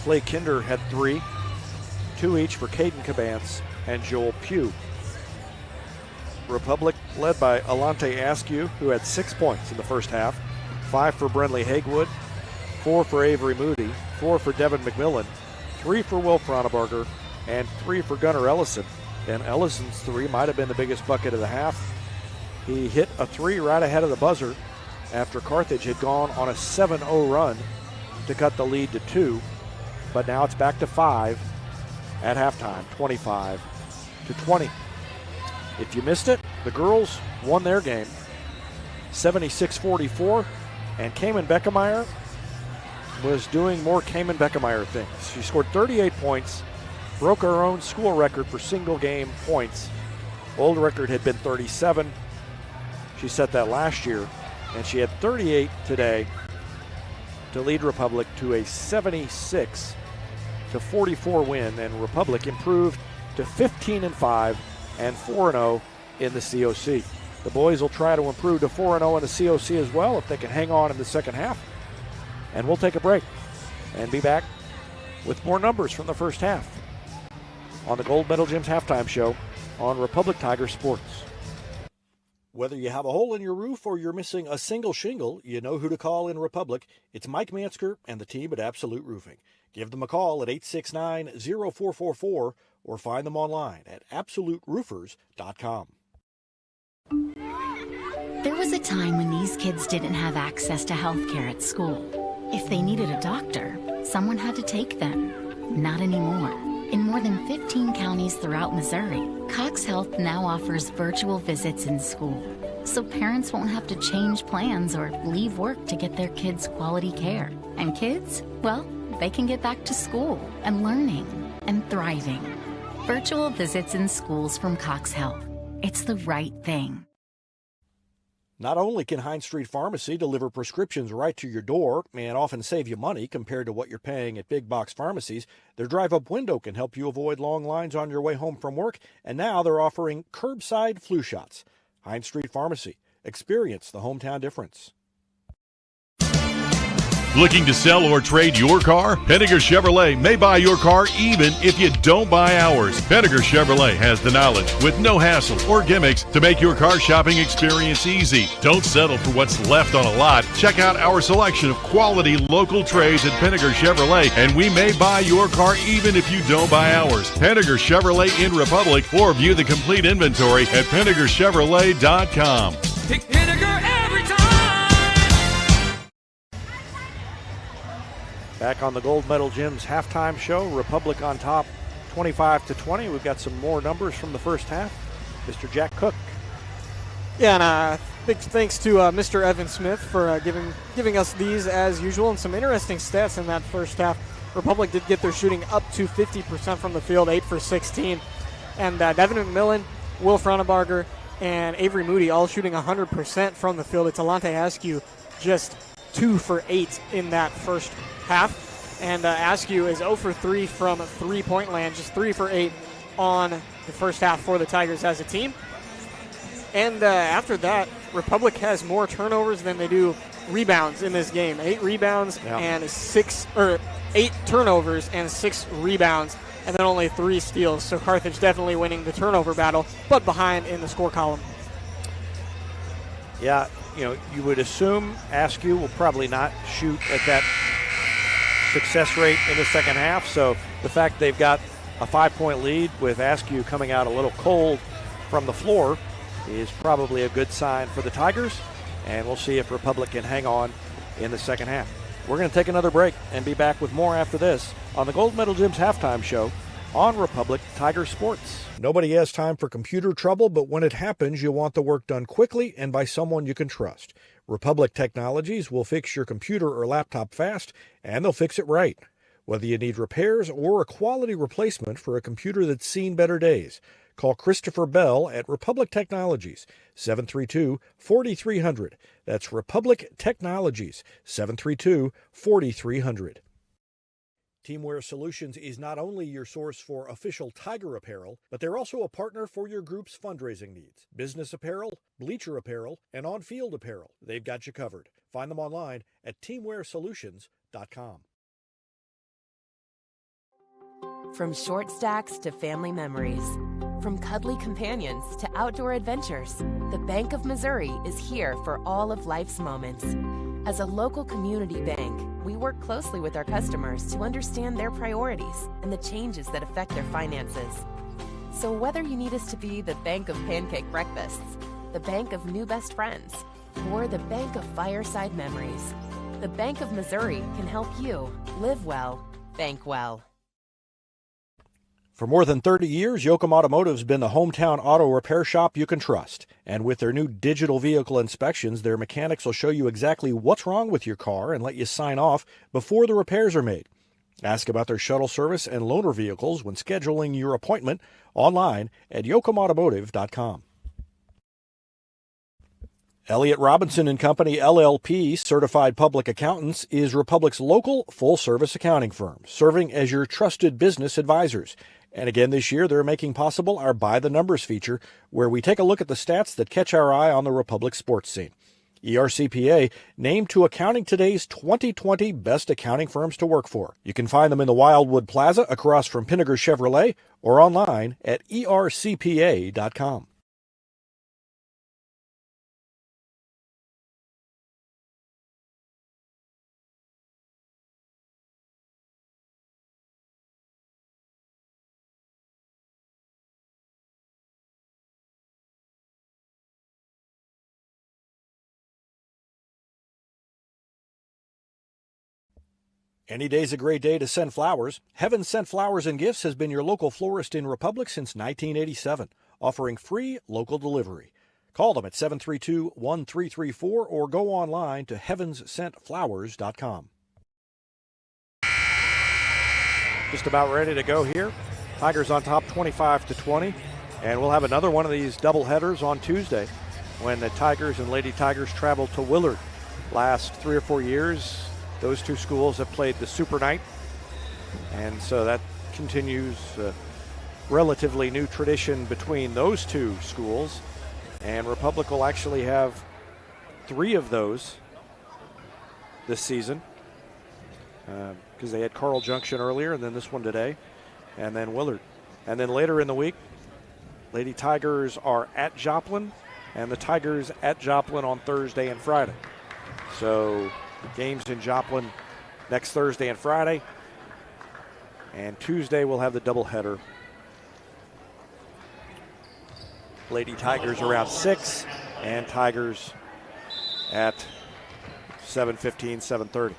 Clay Kinder had 3. 2 each for Caden Cabance and Joel Pugh. Republic led by Alante Askew, who had 6 points in the first half, 5 for Brenley Hagewood, 4 for Avery Moody, 4 for Devon McMillan, 3 for Will Fronebarger, and 3 for Gunnar Ellison. And Ellison's 3 might have been the biggest bucket of the half. He hit a 3 right ahead of the buzzer after Carthage had gone on a 7-0 run to cut the lead to 2. But now it's back to 5 at halftime, 25-20. If you missed it, the girls won their game 76-44, and Cayman Beckemeyer was doing more Cayman Beckemeyer things. She scored 38 points, broke her own school record for single game points. Old record had been 37. She set that last year. and she had 38 today to lead Republic to a 76-44 win, and Republic improved to 15-5 and 4-0 in the COC. The boys will try to improve to 4-0 in the COC as well if they can hang on in the second half. And we'll take a break and be back with more numbers from the first half on the Gold Medal Gyms halftime show on Republic Tiger Sports. Whether you have a hole in your roof or you're missing a single shingle, you know who to call in Republic. It's Mike Mansker and the team at Absolute Roofing. Give them a call at 869-0444 or find them online at absoluteroofers.com. There was a time when these kids didn't have access to health care at school. If they needed a doctor, someone had to take them. Not anymore. In more than 15 counties throughout Missouri, Cox Health now offers virtual visits in school, so parents won't have to change plans or leave work to get their kids quality care. And kids, well, they can get back to school and learning and thriving. Virtual visits in schools from Cox Health. It's the right thing. Not only can Hines Street Pharmacy deliver prescriptions right to your door and often save you money compared to what you're paying at big box pharmacies, their drive-up window can help you avoid long lines on your way home from work, and now they're offering curbside flu shots. Hines Street Pharmacy. Experience the hometown difference. Looking to sell or trade your car? Henniger Chevrolet may buy your car even if you don't buy ours. Henniger Chevrolet has the knowledge with no hassle or gimmicks to make your car shopping experience easy. Don't settle for what's left on a lot. Check out our selection of quality local trades at Henniger Chevrolet, and we may buy your car even if you don't buy ours. Henniger Chevrolet in Republic, or view the complete inventory at PennigerChevrolet.com. Pick Henniger every time. Back on the Gold Medal Gyms halftime show, Republic on top 25-20. We've got some more numbers from the first half. Mr. Jack Cook. Yeah, and big thanks to Mr. Evan Smith for giving us these as usual, and some interesting stats in that first half. Republic did get their shooting up to 50% from the field, 8 for 16. And Devon McMillan, Will Fronebarger, and Avery Moody all shooting 100% from the field. It's Alante Askew just 2 for 8 in that first half. And Askew is 0 for 3 from three-point land, just 3 for 8 on the first half for the Tigers as a team. And after that, Republic has more turnovers than they do rebounds in this game. 8 rebounds and 8 turnovers and 6 rebounds, and then only 3 steals. So Carthage definitely winning the turnover battle, but behind in the score column. Yeah, you would assume Askew will probably not shoot at that success rate in the second half. So the fact they've got a 5-point lead with Askew coming out a little cold from the floor is probably a good sign for the Tigers, and we'll see if Republic can hang on in the second half. We're going to take another break and be back with more after this on the Gold Medal Gyms halftime show on Republic Tiger Sports. Nobody has time for computer trouble, but when it happens, you want the work done quickly and by someone you can trust. Republic Technologies will fix your computer or laptop fast, and they'll fix it right. Whether you need repairs or a quality replacement for a computer that's seen better days, call Christopher Bell at Republic Technologies, 732-4300. That's Republic Technologies, 732-4300. Teamwear Solutions is not only your source for official Tiger apparel, but they're also a partner for your group's fundraising needs. Business apparel, bleacher apparel, and on-field apparel. They've got you covered. Find them online at teamwearsolutions.com. From short stacks to family memories, from cuddly companions to outdoor adventures, the Bank of Missouri is here for all of life's moments. As a local community bank, we work closely with our customers to understand their priorities and the changes that affect their finances. So whether you need us to be the bank of pancake breakfasts, the bank of new best friends, or the bank of fireside memories, the Bank of Missouri can help you live well, bank well. For more than 30 years, Yoakum Automotive's been the hometown auto repair shop you can trust. And with their new digital vehicle inspections, their mechanics will show you exactly what's wrong with your car and let you sign off before the repairs are made. Ask about their shuttle service and loaner vehicles when scheduling your appointment online at yoakumautomotive.com. Elliott Robinson and Company, LLP, Certified Public Accountants, is Republic's local full-service accounting firm, serving as your trusted business advisors. And again this year, they're making possible our By the Numbers feature, where we take a look at the stats that catch our eye on the Republic sports scene. ERCPA named to Accounting Today's 2020 Best Accounting Firms to Work For. You can find them in the Wildwood Plaza across from Pinnaker Chevrolet or online at ercpa.com. Any day's a great day to send flowers. Heaven Sent Flowers and Gifts has been your local florist in Republic since 1987, offering free local delivery. Call them at 732-1334 or go online to heavenssentflowers.com. Just about ready to go here. Tigers on top 25-20, and we'll have another one of these doubleheaders on Tuesday when the Tigers and Lady Tigers travel to Willard. Last 3 or 4 years, those two schools have played the Super Night, and so that continues a relatively new tradition between those two schools. And Republic will actually have 3 of those this season because they had Carl Junction earlier, and then this one today, and then Willard. And then later in the week, Lady Tigers are at Joplin, and the Tigers at Joplin on Thursday and Friday. So games in Joplin next Thursday and Friday. And Tuesday we'll have the doubleheader. Lady Tigers around 6 and Tigers at 7:15, 7:30.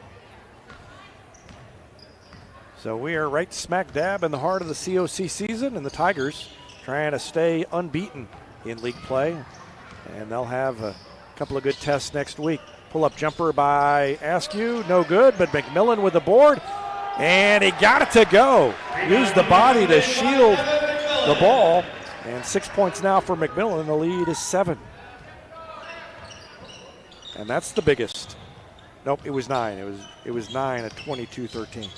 So we are right smack dab in the heart of the COC season, and the Tigers trying to stay unbeaten in league play. And they'll have a couple of good tests next week. Pull-up jumper by Askew, no good, but McMillan with the board, and he got it to go. Used the body to shield the ball, and 6 points now for McMillan. The lead is 7. And that's the biggest. Nope, it was 9. It was 9 at 22-13.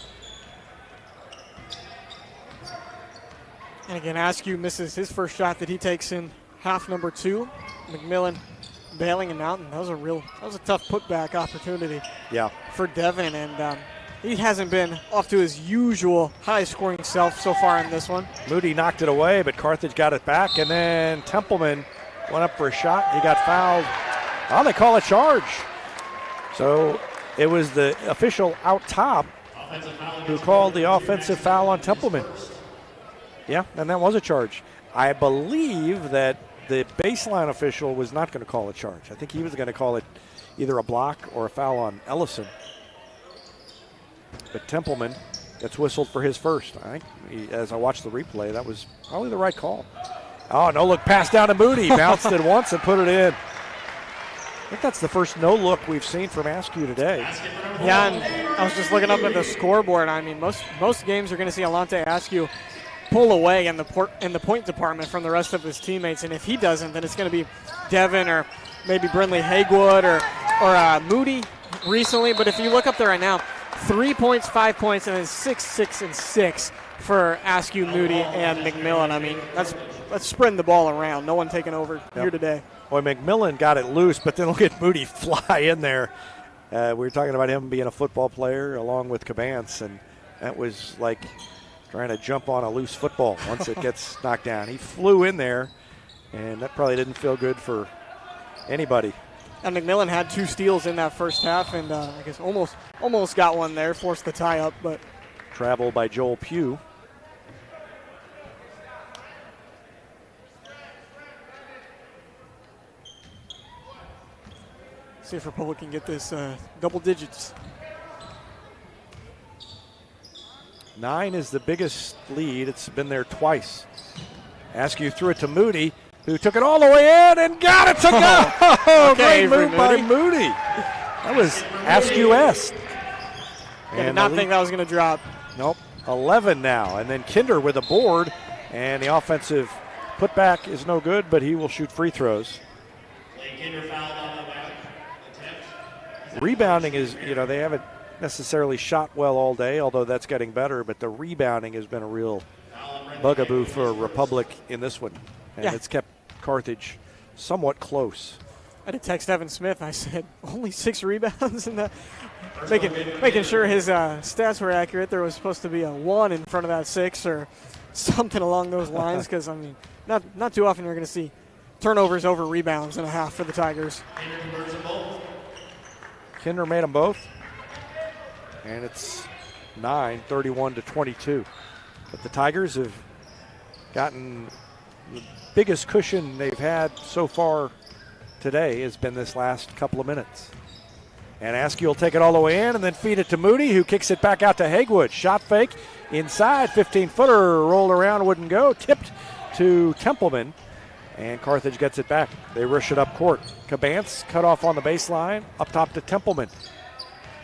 And again, Askew misses his first shot that he takes in half number 2. McMillan bailing him out, and that was a tough putback opportunity for Devon, and he hasn't been off to his usual high-scoring self so far in this one. Moody knocked it away, but Carthage got it back, and then Templeman went up for a shot. He got fouled. Oh, they call a charge. So it was the official out top who called the offensive foul on Templeman. Yeah, and that was a charge. I believe that the baseline official was not going to call a charge. I think he was going to call it either a block or a foul on Ellison. But Templeman gets whistled for his first. I think, as I watched the replay, that was probably the right call. Oh, no-look pass down to Moody. Bounced it once and put it in. I think that's the first no-look we've seen from Askew today. Yeah, and I was just looking up at the scoreboard. I mean, most games are going to see Alante Askew pull away in the point department from the rest of his teammates, and if he doesn't, then it's going to be Devon or maybe Brindley Haywood or Moody recently. But if you look up there right now, 3 points, 5 points, and then 6, 6, and 6 for Askew, Moody, and McMillan. I mean, let's spreading the ball around. No one taking over here today. Boy, McMillan got it loose, but then look at Moody fly in there. We were talking about him being a football player along with Cabance, and that was like trying to jump on a loose football once it gets knocked down. He flew in there, and that probably didn't feel good for anybody. And McMillan had 2 steals in that first half, and I guess almost got one there, forced the tie up. But travel by Joel Pugh. See if Republic can get this double digits. 9 is the biggest lead. It's been there twice. Askew threw it to Moody, who took it all the way in and got it to go. Okay, great move by Moody. That was Askew-esque. I did not think that was going to drop. Nope. 11 now. And then Kinder with a board, and the offensive putback is no good, but he will shoot free throws. Rebounding is, they haven't necessarily shot well all day, although that's getting better, but the rebounding has been a real bugaboo for Republic in this one. And it's kept Carthage somewhat close. I had to text Evan Smith. I said, only 6 rebounds? And making sure his stats were accurate. There was supposed to be a 1 in front of that 6 or something along those lines because, not too often you're going to see turnovers over rebounds in a half for the Tigers. Kinder made them both. And it's 31-22. But the Tigers have gotten the biggest cushion they've had so far today has been this last couple of minutes. And Askew will take it all the way in and then feed it to Moody, who kicks it back out to Hagewood. Shot fake inside, 15-footer, rolled around, wouldn't go. Tipped to Templeman, and Carthage gets it back. They rush it up court. Cabance cut off on the baseline, up top to Templeman.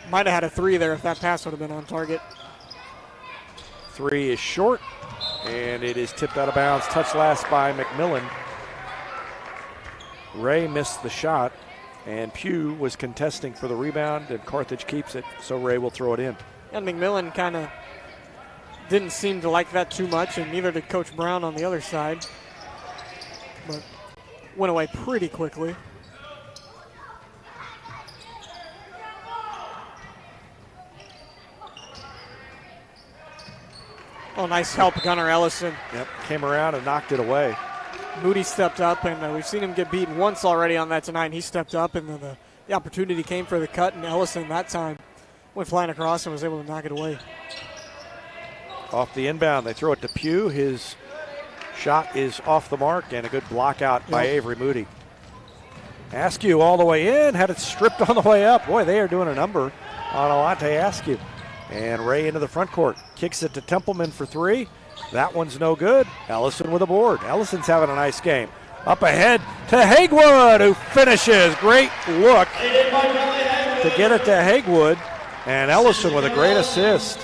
Might have had a 3 there if that pass would have been on target. 3 is short, and it is tipped out of bounds. Touch last by McMillan. Ray missed the shot, and Pugh was contesting for the rebound, and Carthage keeps it, so Ray will throw it in. And McMillan kind of didn't seem to like that too much, and neither did Coach Brown on the other side. But went away pretty quickly. Oh, nice help, Gunnar Ellison. Yep, came around and knocked it away. Moody stepped up, and we've seen him get beaten once already on that tonight. And he stepped up, and the opportunity came for the cut, and Ellison that time went flying across and was able to knock it away. Off the inbound, they throw it to Pugh. His shot is off the mark, and a good block out by Avery Moody. Askew all the way in, had it stripped on the way up. Boy, they are doing a number on Alante Askew. And Ray into the front court, kicks it to Templeman for 3. That one's no good. Ellison with a board. Ellison's having a nice game. Up ahead to Hagewood, who finishes. Great look to get it to Hagewood. And Ellison with a great assist.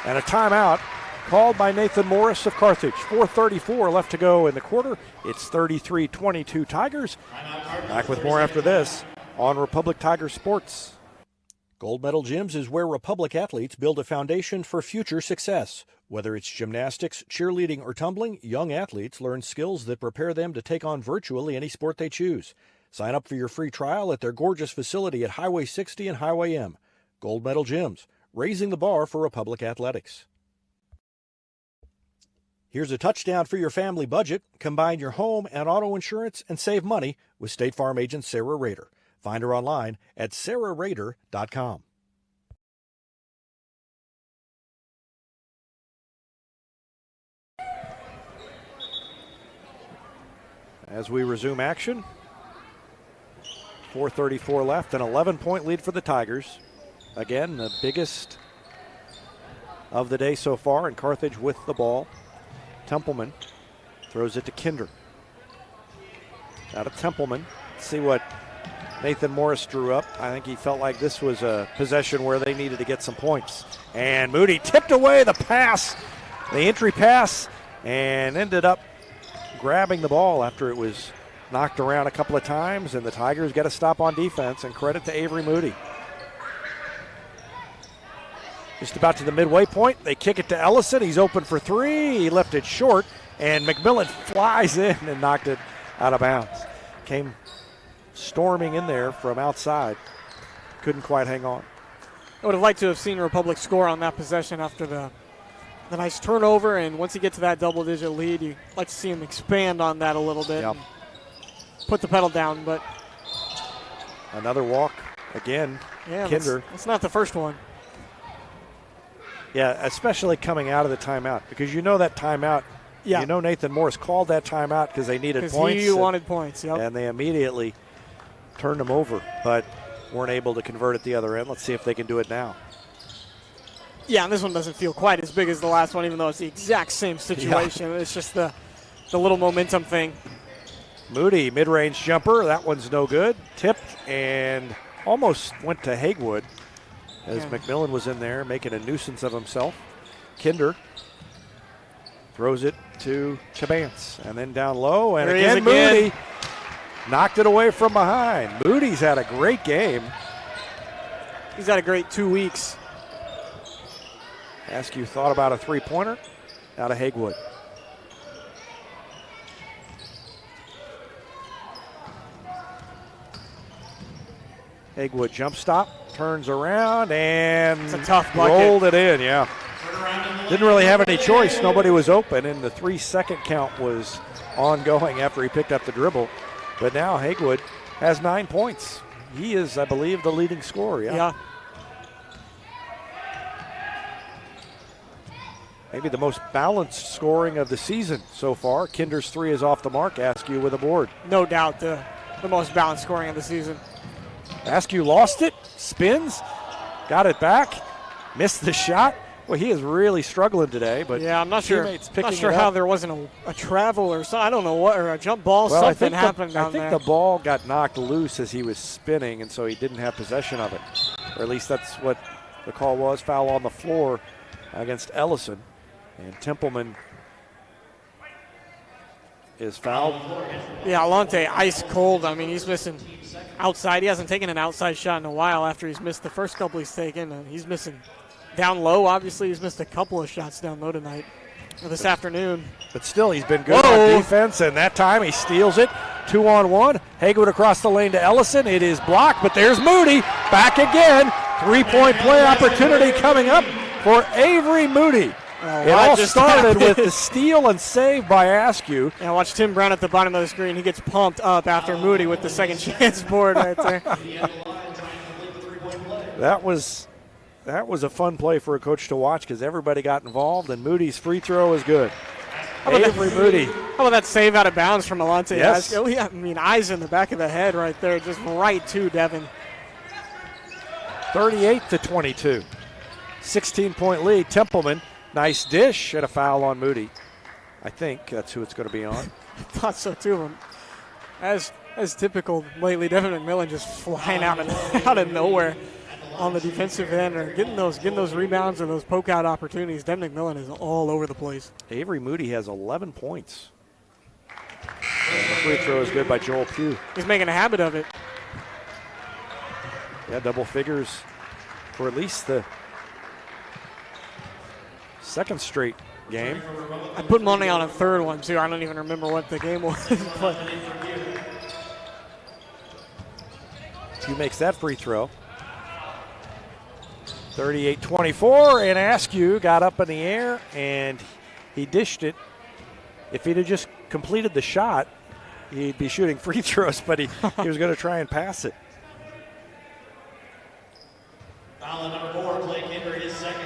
And a timeout called by Nathan Morris of Carthage. 4:34 left to go in the quarter. It's 33-22 Tigers. Back with more after this on Republic Tiger Sports. Gold Medal Gyms is where Republic athletes build a foundation for future success. Whether it's gymnastics, cheerleading, or tumbling, young athletes learn skills that prepare them to take on virtually any sport they choose. Sign up for your free trial at their gorgeous facility at Highway 60 and Highway M. Gold Medal Gyms, raising the bar for Republic athletics. Here's a touchdown for your family budget. Combine your home and auto insurance and save money with State Farm agent Sarah Rader. Find her online at sarahrader.com. As we resume action, 4:34 left, an 11-point lead for the Tigers. Again, the biggest of the day so far, and Carthage with the ball. Templeman throws it to Kinder. Out of Templeman. Let's see what Nathan Morris drew up. I think he felt like this was a possession where they needed to get some points. And Moody tipped away the pass, the entry pass, and ended up grabbing the ball after it was knocked around a couple of times, and the Tigers get a stop on defense, and credit to Avery Moody. Just about to the midway point, they kick it to Ellison. He's open for 3. He left it short, and McMillan flies in and knocked it out of bounds. Came storming in there from outside. Couldn't quite hang on. I would have liked to have seen Republic score on that possession after the nice turnover, and once you get to that double-digit lead, you like to see him expand on that a little bit. Yep. Put the pedal down, but another walk again. Yeah, Kinder. That's not the first one. Yeah, especially coming out of the timeout, because you know that timeout. Yeah. You know Nathan Morris called that timeout because they needed points. He wanted points, yep. And they immediately turned them over, but weren't able to convert at the other end. Let's see if they can do it now. Yeah, and this one doesn't feel quite as big as the last one, even though it's the exact same situation. Yeah. It's just the little momentum thing. Moody, mid-range jumper. That one's no good. Tipped and almost went to Hagewood as McMillan was in there making a nuisance of himself. Kinder throws it to Cabance, and then down low, and again Moody knocked it away from behind. Moody's had a great game. He's had a great 2 weeks. Askew thought about a three-pointer out of Hagewood. Hagewood jump stop, turns around, and it's a tough bucket. Rolled it in, yeah. Didn't really have any choice. Nobody was open, and the 3-second count was ongoing after he picked up the dribble. But now Hagewood has 9 points. He is, I believe, the leading scorer, yeah. Maybe the most balanced scoring of the season so far. Kinder's 3 is off the mark. Askew with a board. No doubt the most balanced scoring of the season. Askew lost it, spins, got it back, missed the shot. Well, he is really struggling today, but yeah, I'm not sure. Not sure how there wasn't a travel or something. I don't know what, or a jump ball. Well, something happened down there. I think the ball got knocked loose as he was spinning, and so he didn't have possession of it. Or at least that's what the call was. Foul on the floor against Ellison, and Templeman is fouled. Yeah, Alante ice cold. I mean, he's missing outside. He hasn't taken an outside shot in a while after he's missed the first couple he's taken. And he's missing down low. Obviously, he's missed a couple of shots down low tonight or this afternoon. But still, he's been good on defense, and that time he steals it. 2-on-1. Hagewood across the lane to Ellison. It is blocked, but there's Moody back again. 3-point play opportunity coming up for Avery Moody. It all started with the steal and save by Askew. Yeah, watch Tim Brown at the bottom of the screen. He gets pumped up after Moody with the second chance board right there. That was a fun play for a coach to watch because everybody got involved, and Moody's free throw is good. Avery Moody. How about that save out of bounds from Alante? Yes. Askew? I mean, eyes in the back of the head right there, just right to Devon. 38-22. 16-point lead. Templeman. Nice dish and a foul on Moody. I think that's who it's going to be on. I thought so too. As typical lately, Devon McMillan just flying out of nowhere on the defensive end or getting those rebounds or those poke out opportunities. Devon McMillan is all over the place. Avery Moody has 11 points. And the free throw is good by Joel Pugh. He's making a habit of it. Yeah, double figures for at least the second straight game. I put money on a third one too. I don't even remember what the game was. But Pugh makes that free throw. 38-24, and Askew got up in the air and he dished it. If he'd have just completed the shot, he'd be shooting free throws, but he was going to try and pass it. Foul on number 4, Clay Kinder, his second.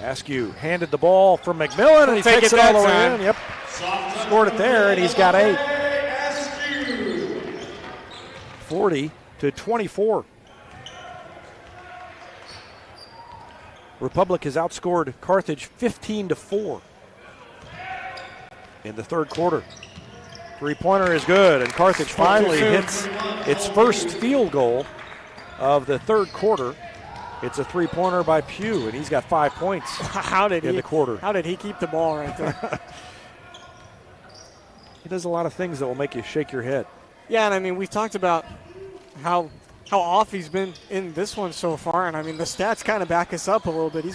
Askew handed the ball from McMillan, and he takes it all the way in. Yep, scored it there, and he's got 8. 40-24. Republic has outscored Carthage 15-4 in the third quarter. Three-pointer is good, and Carthage finally hits its first field goal of the third quarter. It's a three-pointer by Pugh, and he's got 5 points in the quarter. How did he keep the ball right there? He does a lot of things that will make you shake your head. Yeah, and I mean, we've talked about how off he's been in this one so far, and I mean, the stats kind of back us up a little bit.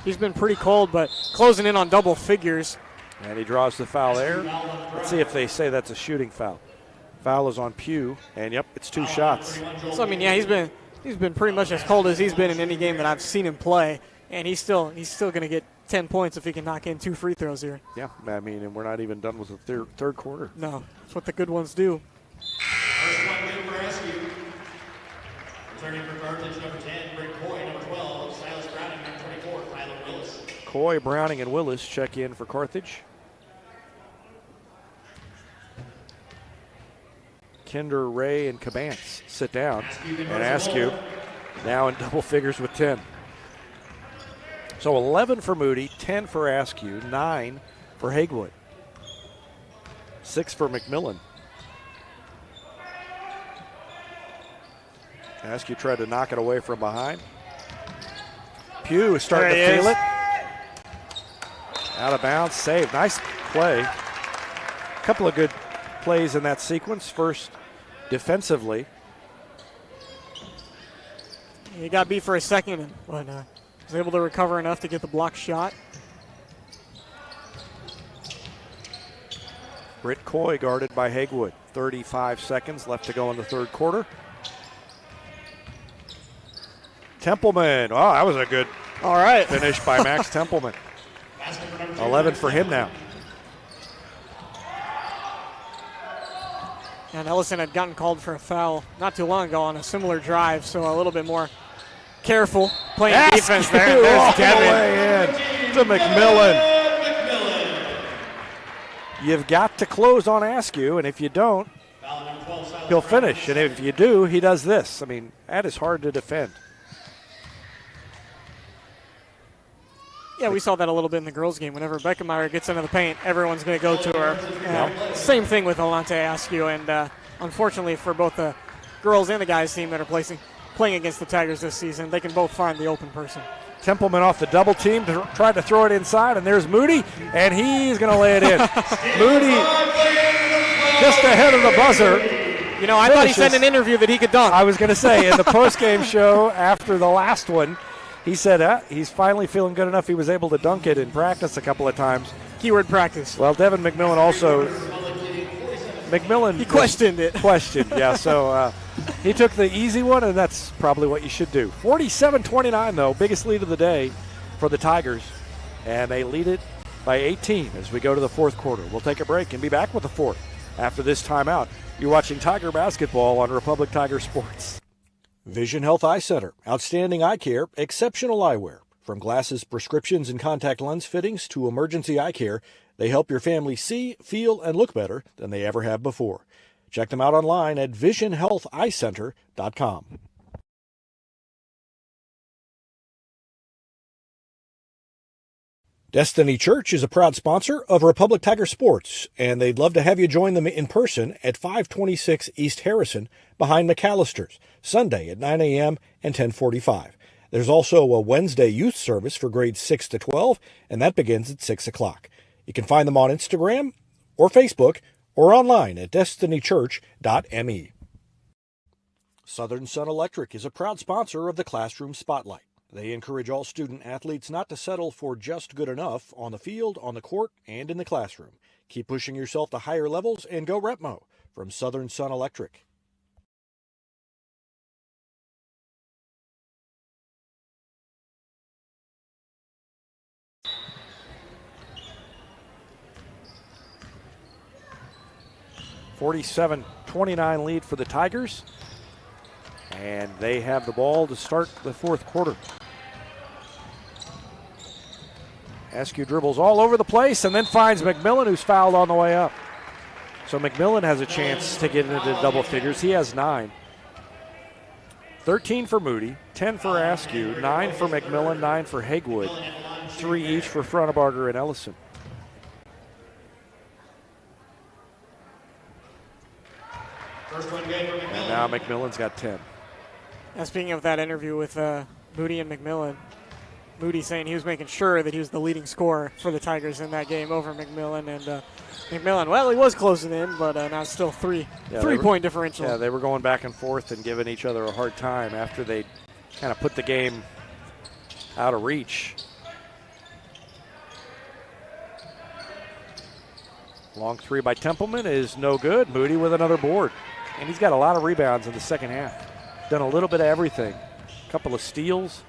He's been pretty cold, but closing in on double figures. And he draws the foul there. Let's see if they say that's a shooting foul. Foul is on Pugh, and yep, it's 2 shots. So I mean, yeah, he's been pretty much as cold as he's been in any game that I've seen him play, and he's still going to get 10 points if he can knock in 2 free throws here. Yeah, I mean, and we're not even done with the third quarter. No, that's what the good ones do. First one good for Askew. Returning for Carthage, number 10, Rick Coy, number 12, Silas Browning, number 24, Tyler Willis. Coy, Browning, and Willis check in for Carthage. Kinder, Ray, and Cabance sit down. And Askew now in double figures with 10. So 11 for Moody, 10 for Askew, 9 for Hagewood, 6 for McMillan. Askew tried to knock it away from behind. Pugh is starting to feel it. Out of bounds, save. Nice play. A couple of good plays in that sequence. First, defensively. He got beat for a second, but was able to recover enough to get the block shot. Britt Coy guarded by Haywood. 35 seconds left to go in the third quarter. Templeman. Oh, that was a good finish by Max Templeman. 11 for him now. And Ellison had gotten called for a foul not too long ago on a similar drive, so a little bit more careful playing defense there. There's Devon. To McMillan. You've got to close on Askew, and if you don't, he'll finish. And if you do, he does this. I mean, that is hard to defend. Yeah, we saw that a little bit in the girls' game. Whenever Beckemeyer gets into the paint, everyone's going to go to her. Same thing with Alante Askew, and unfortunately for both the girls and the guys' team that are playing against the Tigers this season, they can both find the open person. Templeman off the double team to try to throw it inside, and there's Moody, and he's going to lay it in. Moody just ahead of the buzzer. You know, I thought he said in an interview that he could dunk. I was going to say, in the postgame show after the last one, he said he's finally feeling good enough he was able to dunk it in practice a couple of times. Keyword practice. Well, Devon McMillan also. He questioned it. Yeah. So he took the easy one, and that's probably what you should do. 47-29, though, biggest lead of the day for the Tigers, and they lead it by 18 as we go to the fourth quarter. We'll take a break and be back with the fourth after this timeout. You're watching Tiger Basketball on Republic Tiger Sports. Vision Health Eye Center. Outstanding eye care, exceptional eyewear. From glasses, prescriptions, and contact lens fittings to emergency eye care, they help your family see, feel, and look better than they ever have before. Check them out online at visionhealtheyecenter.com. Destiny Church is a proud sponsor of Republic Tiger Sports, and they'd love to have you join them in person at 526 East Harrison behind McAllister's, Sunday at 9 a.m. and 10:45. There's also a Wednesday youth service for grades 6 to 12, and that begins at 6 o'clock. You can find them on Instagram or Facebook or online at destinychurch.me. Southern Sun Electric is a proud sponsor of the Classroom Spotlight. They encourage all student athletes not to settle for just good enough on the field, on the court, and in the classroom. Keep pushing yourself to higher levels and go Repmo from Southern Sun Electric. (47-29) lead for the Tigers, and they have the ball to start the fourth quarter. Askew dribbles all over the place and then finds McMillan, who's fouled on the way up. So McMillan has a chance to get into double figures. He has 9. 13 for Moody, 10 for Askew, 9 for McMillan, 9 for Haywood, 3 each for Frontebarger and Ellison. And now McMillan's got 10. Now, speaking of that interview with Moody and McMillan, Moody saying he was making sure that he was the leading scorer for the Tigers in that game over McMillan. And McMillan, well, he was closing in, but now it's still three-point differential. Yeah, they were going back and forth and giving each other a hard time after they kind of put the game out of reach. Long three by Templeman is no good. Moody with another board. And he's got a lot of rebounds in the second half. Done a little bit of everything. A couple of steals.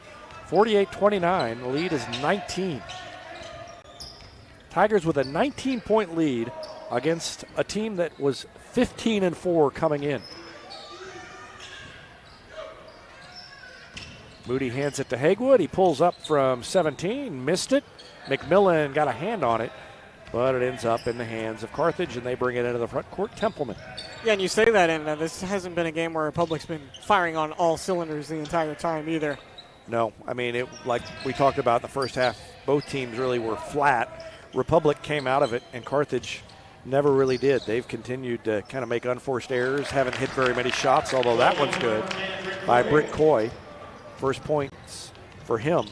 48-29. The lead is 19. Tigers with a 19-point lead against a team that was 15-4 coming in. Moody hands it to Haywood. He pulls up from 17. Missed it. McMillan got a hand on it, but it ends up in the hands of Carthage, and they bring it into the front court. Templeman. Yeah, and you say that, and this hasn't been a game where Republic's been firing on all cylinders the entire time either. No, I mean, like we talked about in the first half, both teams really were flat. Republic came out of it, and Carthage never really did. They've continued to kind of make unforced errors, haven't hit very many shots, although that one's good by Britt Coy. First points for him.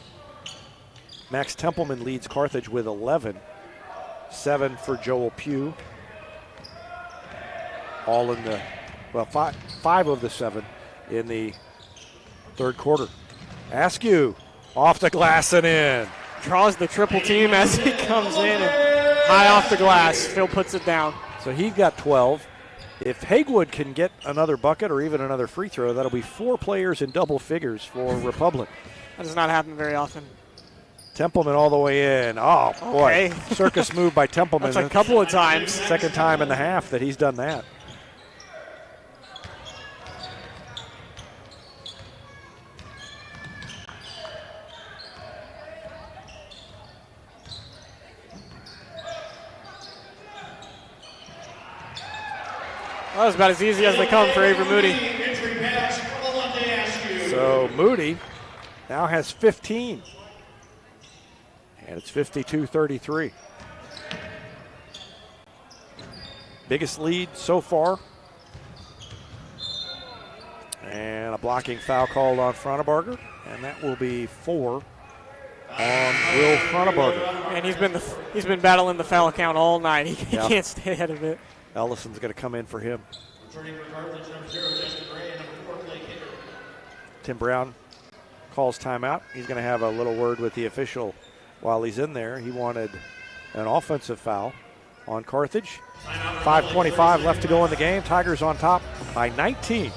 Max Templeman leads Carthage with 11. 7 for Joel Pugh. All in the, well, five of the 7 in the third quarter. Askew off the glass and in. Draws the triple team as he comes in and high off the glass. Phil puts it down. So he got 12. If Hagewood can get another bucket or even another free throw, that'll be 4 players in double figures for Republic. That does not happen very often. Templeman all the way in. Oh, boy. Okay. Circus move by Templeman. That's a couple of times. Second time in the half that he's done that. That was about as easy as they come for Avery Moody. So Moody now has 15. And it's 52-33. Biggest lead so far. And a blocking foul called on Fronebarger. And that will be 4 on Will Fronebarger. And he's been battling the foul count all night. He can't stay ahead of it. Ellison's going to come in for him. Tim Brown calls timeout. He's going to have a little word with the official while he's in there. He wanted an offensive foul on Carthage. 5:25 left to go in the game. Tigers on top by 19.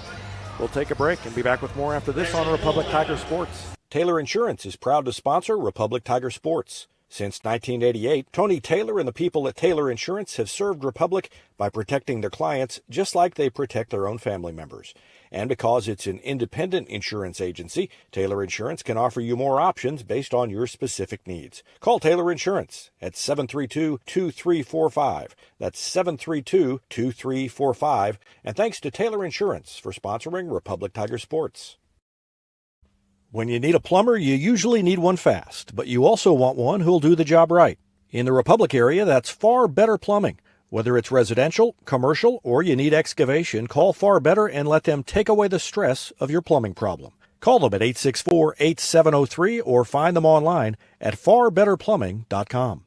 We'll take a break and be back with more after this on Republic Tiger Sports. Taylor Insurance is proud to sponsor Republic Tiger Sports. Since 1988, Tony Taylor and the people at Taylor Insurance have served Republic by protecting their clients just like they protect their own family members. And because it's an independent insurance agency, Taylor Insurance can offer you more options based on your specific needs. Call Taylor Insurance at 732-2345. That's 732-2345. And thanks to Taylor Insurance for sponsoring Republic Tiger Sports. When you need a plumber, you usually need one fast, but you also want one who'll do the job right. In the Republic area, that's Far Better Plumbing. Whether it's residential, commercial, or you need excavation, call Far Better and let them take away the stress of your plumbing problem. Call them at 864-8703 or find them online at farbetterplumbing.com.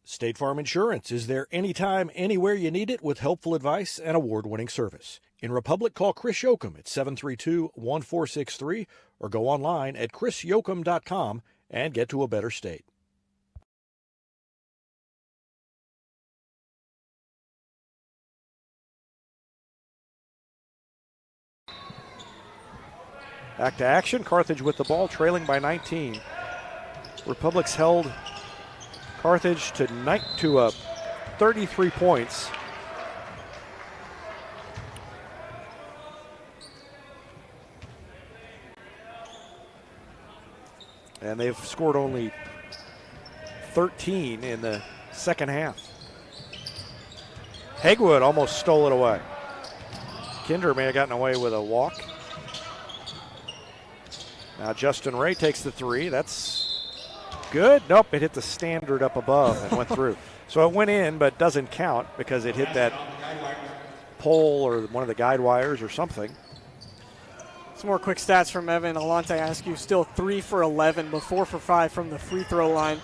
State Farm Insurance is there anytime, anywhere you need it with helpful advice and award-winning service. In Republic, call Chris Yoakum at 732-1463 or go online at chrisyoakum.com and get to a better state. Back to action. Carthage with the ball, trailing by 19. Republic's held Carthage to 33 points. And they've scored only 13 in the second half. Hagewood almost stole it away. Kinder may have gotten away with a walk. Now Justin Ray takes the 3. That's good. Nope, it hit the standard up above and went through. So it went in, but doesn't count because it hit that pole or one of the guide wires or something. Some more quick stats from Evan. Alante Askew still 3 for 11, but 4 for 5 from the free throw line.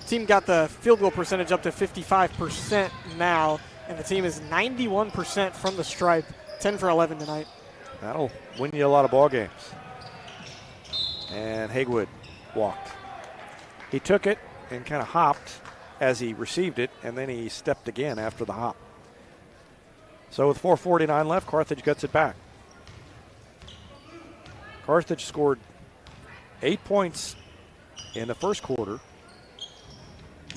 Team got the field goal percentage up to 55% now, and the team is 91% from the stripe. 10 for 11 tonight. That'll win you a lot of ball games. And Hagewood walked. He took it and kind of hopped as he received it, and then he stepped again after the hop. So with 4:49 left, Carthage gets it back. Carthage scored 8 points in the first quarter,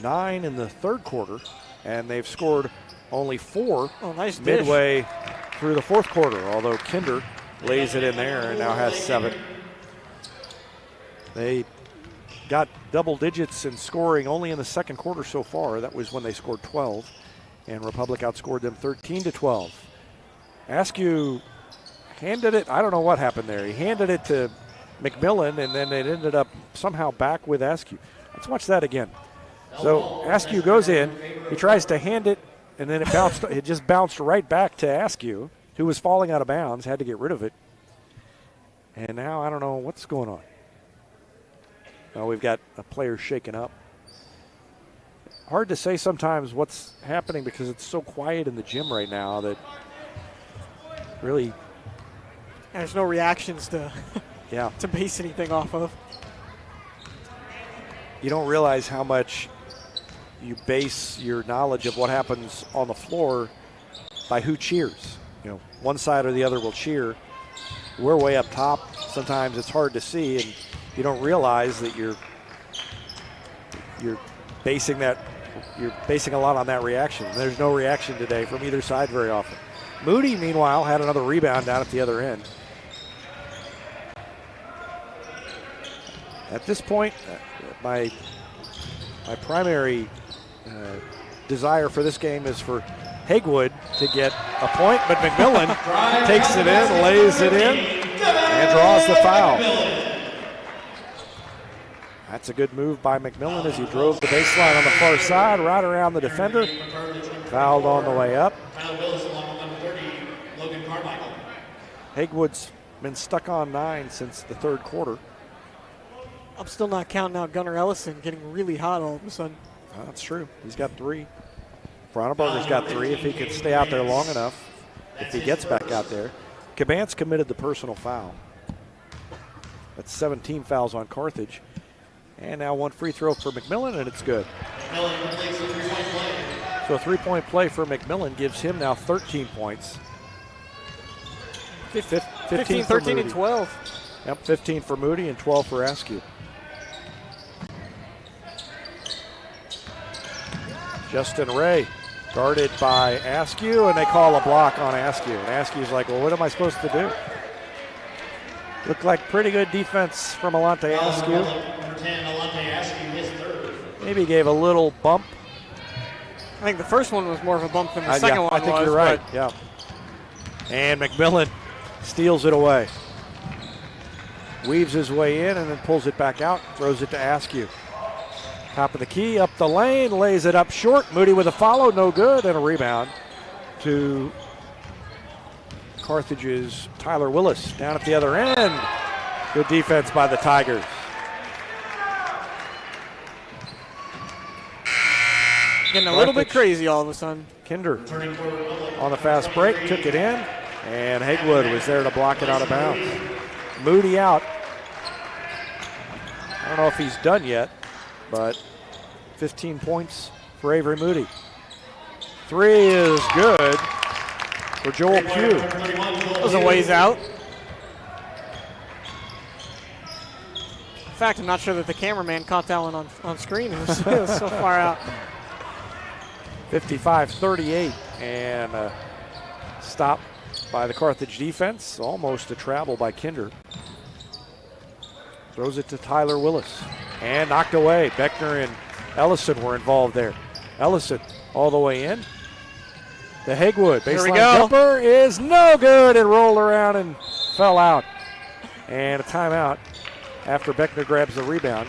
9 in the third quarter, and they've scored only 4 midway through the fourth quarter, although Kinder lays it in there and now has 7. They got double digits in scoring only in the second quarter so far. That was when they scored 12, and Republic outscored them 13-12. Askew handed it, I don't know what happened there. He handed it to McMillan, and then it ended up somehow back with Askew. Let's watch that again. So Askew goes in, he tries to hand it, and then it just bounced right back to Askew, who was falling out of bounds, had to get rid of it. And now I don't know what's going on. Well, we've got a player shaken up. Hard to say sometimes what's happening because it's so quiet in the gym right now that really there's no reactions to to base anything off of. You don't realize how much you base your knowledge of what happens on the floor by who cheers. You know, one side or the other will cheer. We're way up top. Sometimes it's hard to see, and you don't realize that you're basing a lot on that reaction. There's no reaction today from either side very often. Moody, meanwhile, had another rebound down at the other end. At this point, my primary desire for this game is for Hagewood to get a point, but McMillan takes it in, lays it in, and draws the foul. That's a good move by McMillan as he drove the baseline on the far side, right around the defender. Fouled on the way up. Hagewood's been stuck on 9 since the third quarter. I'm still not counting out Gunnar Ellison getting really hot all of a sudden. That's true. He's got 3. Frontenberger's got 3 if he can stay out there long enough, if he gets back out there. Cabance committed the personal foul. That's 17 fouls on Carthage. And now one free throw for McMillan, and it's good. So a three-point play for McMillan gives him now 13 points. 15, 13, and 12. Yep, 15 for Moody and 12 for Askew. Justin Ray guarded by Askew, and they call a block on Askew. And Askew's like, well, what am I supposed to do? Looked like pretty good defense from Alante Askew. Maybe gave a little bump. I think the first one was more of a bump than the second one was. I think you're right, yeah. And McMillan steals it away. Weaves his way in and then pulls it back out, throws it to Askew. Top of the key, up the lane, lays it up short. Moody with a follow, no good, and a rebound to Carthage's Tyler Willis down at the other end. Good defense by the Tigers. Getting a little bit crazy all of a sudden. Kinder on the fast break, took it in, and Hagewood was there to block it out of bounds. Moody out. I don't know if he's done yet, but 15 points for Avery Moody. 3 is good for Joel Pugh. Was a ways out. In fact, I'm not sure that the cameraman caught that one on screen. It was so far out. 55-38, and a stop by the Carthage defense. Almost a travel by Kinder. Throws it to Tyler Willis, and knocked away. Beckner and Ellison were involved there. Ellison all the way in. The Hagewood baseline jumper is no good. It rolled around and fell out. And a timeout after Beckner grabs the rebound.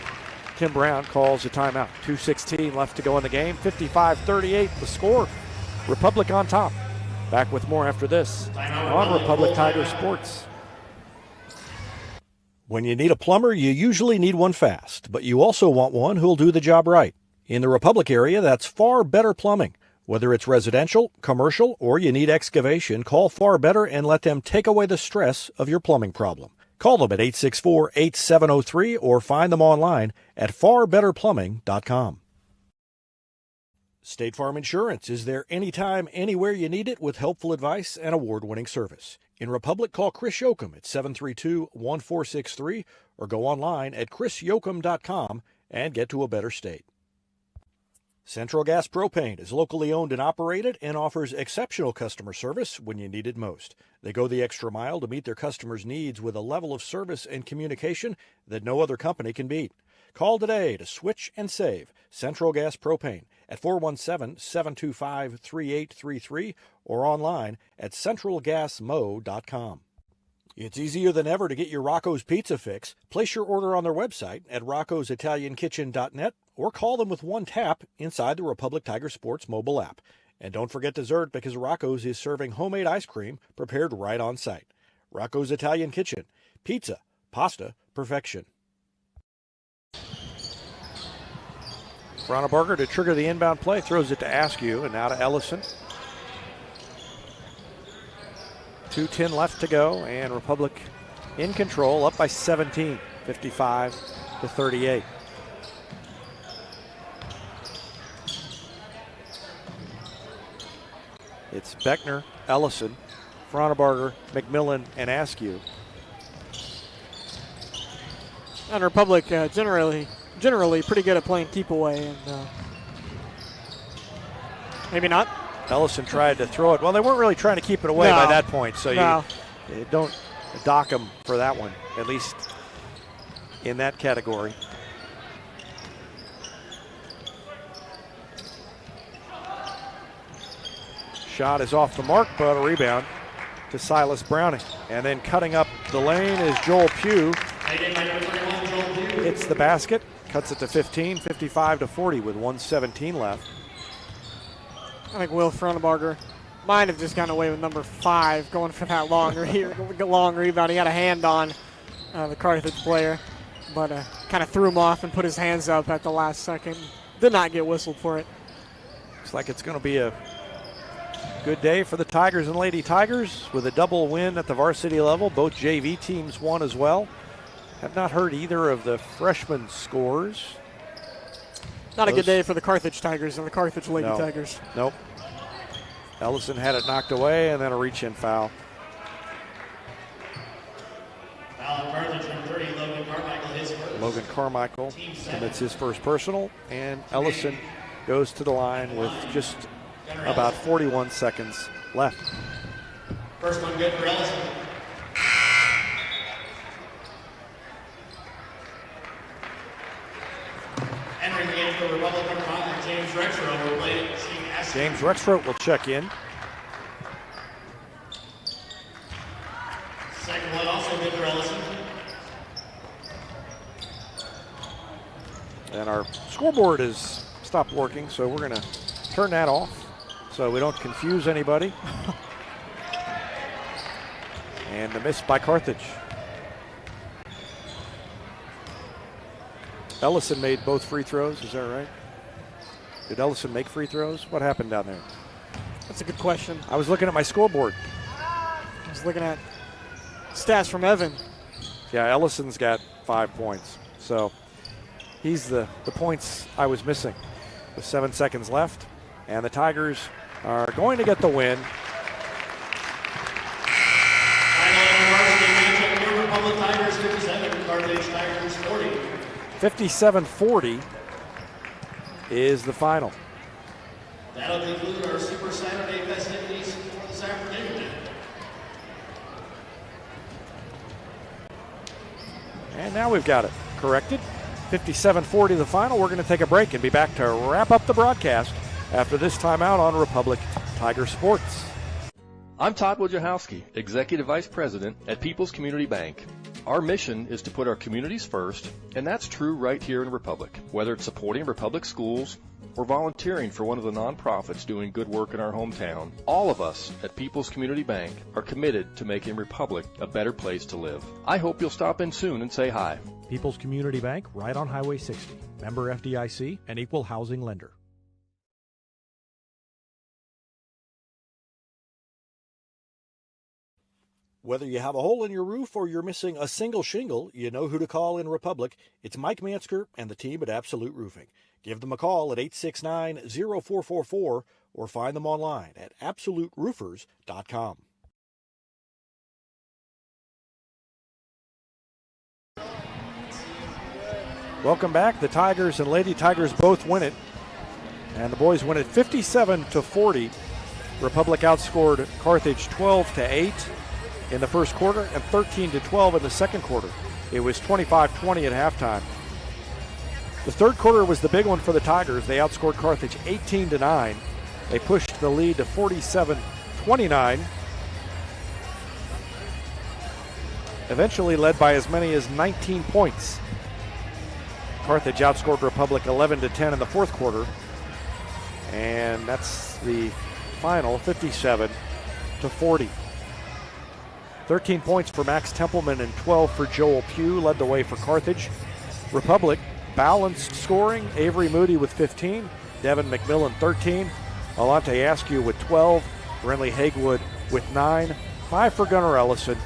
Tim Brown calls a timeout. 2:16 left to go in the game. 55-38 the score. Republic on top. Back with more after this on Republic Tiger Sports. When you need a plumber, you usually need one fast, but you also want one who'll do the job right. In the Republic area, that's Far Better Plumbing. Whether it's residential, commercial, or you need excavation, call Far Better and let them take away the stress of your plumbing problem. Call them at 864-8703 or find them online at farbetterplumbing.com. State Farm Insurance is there anytime, anywhere you need it with helpful advice and award-winning service. In Republic, call Chris Yoakum at 732-1463 or go online at chrisyoakum.com and get to a better state. Central Gas Propane is locally owned and operated and offers exceptional customer service when you need it most. They go the extra mile to meet their customers' needs with a level of service and communication that no other company can beat. Call today to switch and save Central Gas Propane at 417-725-3833 or online at centralgasmo.com. It's easier than ever to get your Rocco's Pizza fix. Place your order on their website at roccositaliankitchen.net or call them with one tap inside the Republic Tiger Sports mobile app. And don't forget dessert because Rocco's is serving homemade ice cream prepared right on site. Rocco's Italian Kitchen. Pizza, pasta, perfection. Frauenberger to trigger the inbound play, throws it to Askew, and now to Ellison. 2:10 left to go, and Republic in control, up by 17, 55-38. It's Beckner, Ellison, Frauenberger, McMillan, and Askew. And Republic generally pretty good at playing keep away, and maybe not. Ellison tried to throw it. Well, they weren't really trying to keep it away by that point, so you don't dock them for that one, at least in that category. Shot is off the mark, but a rebound to Silas Browning. And then cutting up the lane is Joel Pugh. Hits the basket, cuts it to 15, 55-40 with 1:17 left. I think Will Frauenberger might have just gotten away with number 5 going for that long rebound. He had a hand on the Carthage player, but kind of threw him off and put his hands up at the last second. Did not get whistled for it. Looks like it's going to be a good day for the Tigers and Lady Tigers with a double win at the varsity level. Both JV teams won as well. Have not heard either of the freshman scores. Not a good day for the Carthage Tigers and the Carthage Lady Tigers. Nope. Ellison had it knocked away, and then a reach-in foul. Foul Carthage, number 30, Logan Carmichael, his first. Logan Carmichael commits his first personal, and Ellison goes to the line with just about 41 seconds left. First one good for Ellison. Entering the game for Republic number 5, James Rexroth will play James Rexroth will check in. Second one also good for Ellison. And our scoreboard has stopped working, so we're going to turn that off so we don't confuse anybody. And the miss by Carthage. Ellison made both free throws, is that right? Did Ellison make free throws? What happened down there? That's a good question. I was looking at my scoreboard. I was looking at stats from Evan. Yeah, Ellison's got 5 points. So he's the points I was missing with 7 seconds left. And the Tigers are going to get the win. Republic Tigers 57, Carthage Tigers 40. 57-40 is the final. That'll conclude our Super Saturday festivities for this afternoon. And now we've got it corrected. 57-40 the final. We're going to take a break and be back to wrap up the broadcast after this timeout on Republic Tiger Sports. I'm Todd Wojciechowski, Executive Vice President at People's Community Bank. Our mission is to put our communities first, and that's true right here in Republic. Whether it's supporting Republic schools or volunteering for one of the nonprofits doing good work in our hometown, all of us at People's Community Bank are committed to making Republic a better place to live. I hope you'll stop in soon and say hi. People's Community Bank, right on Highway 60. Member FDIC, an equal housing lender. Whether you have a hole in your roof or you're missing a single shingle, you know who to call in Republic. It's Mike Mansker and the team at Absolute Roofing. Give them a call at 869-0444 or find them online at absoluteroofers.com. Welcome back. The Tigers and Lady Tigers both win it. And the boys win it 57-40. Republic outscored Carthage 12-8 in the first quarter and 13-12 in the second quarter. It was 25-20 at halftime. The third quarter was the big one for the Tigers. They outscored Carthage 18-9. They pushed the lead to 47-29. Eventually led by as many as 19 points. Carthage outscored Republic 11-10 in the fourth quarter. And that's the final, 57-40. 13 points for Max Templeman and 12 for Joel Pugh led the way for Carthage. Republic balanced scoring. Avery Moody with 15, Devon McMillan 13, Alante Askew with 12, Brenley Hagewood with 9, 5 for Gunnar Ellison,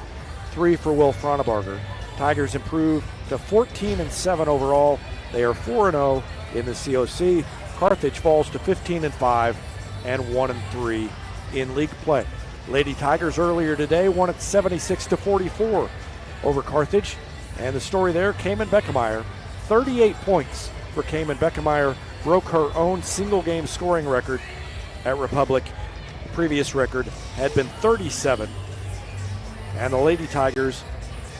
3 for Will Fronebarger. Tigers improve to 14-7 overall. They are 4-0 in the COC. Carthage falls to 15-5 and 1-3 in league play. Lady Tigers earlier today won at 76-44 over Carthage. And the story there, Cayman Beckemeyer, 38 points for Cayman Beckemeyer, broke her own single-game scoring record at Republic. The previous record had been 37. And the Lady Tigers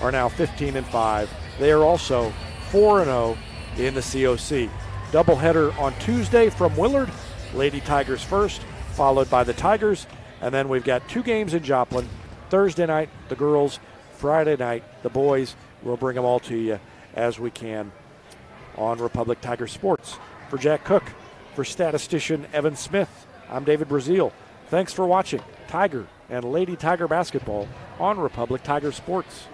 are now 15-5. They are also 4-0 in the COC. Doubleheader on Tuesday from Willard. Lady Tigers first, followed by the Tigers. And then we've got 2 games in Joplin. Thursday night, the girls. Friday night, the boys. We'll bring them all to you as we can on Republic Tiger Sports. For Jack Cook, for statistician Evan Smith, I'm David Brazil. Thanks for watching Tiger and Lady Tiger basketball on Republic Tiger Sports.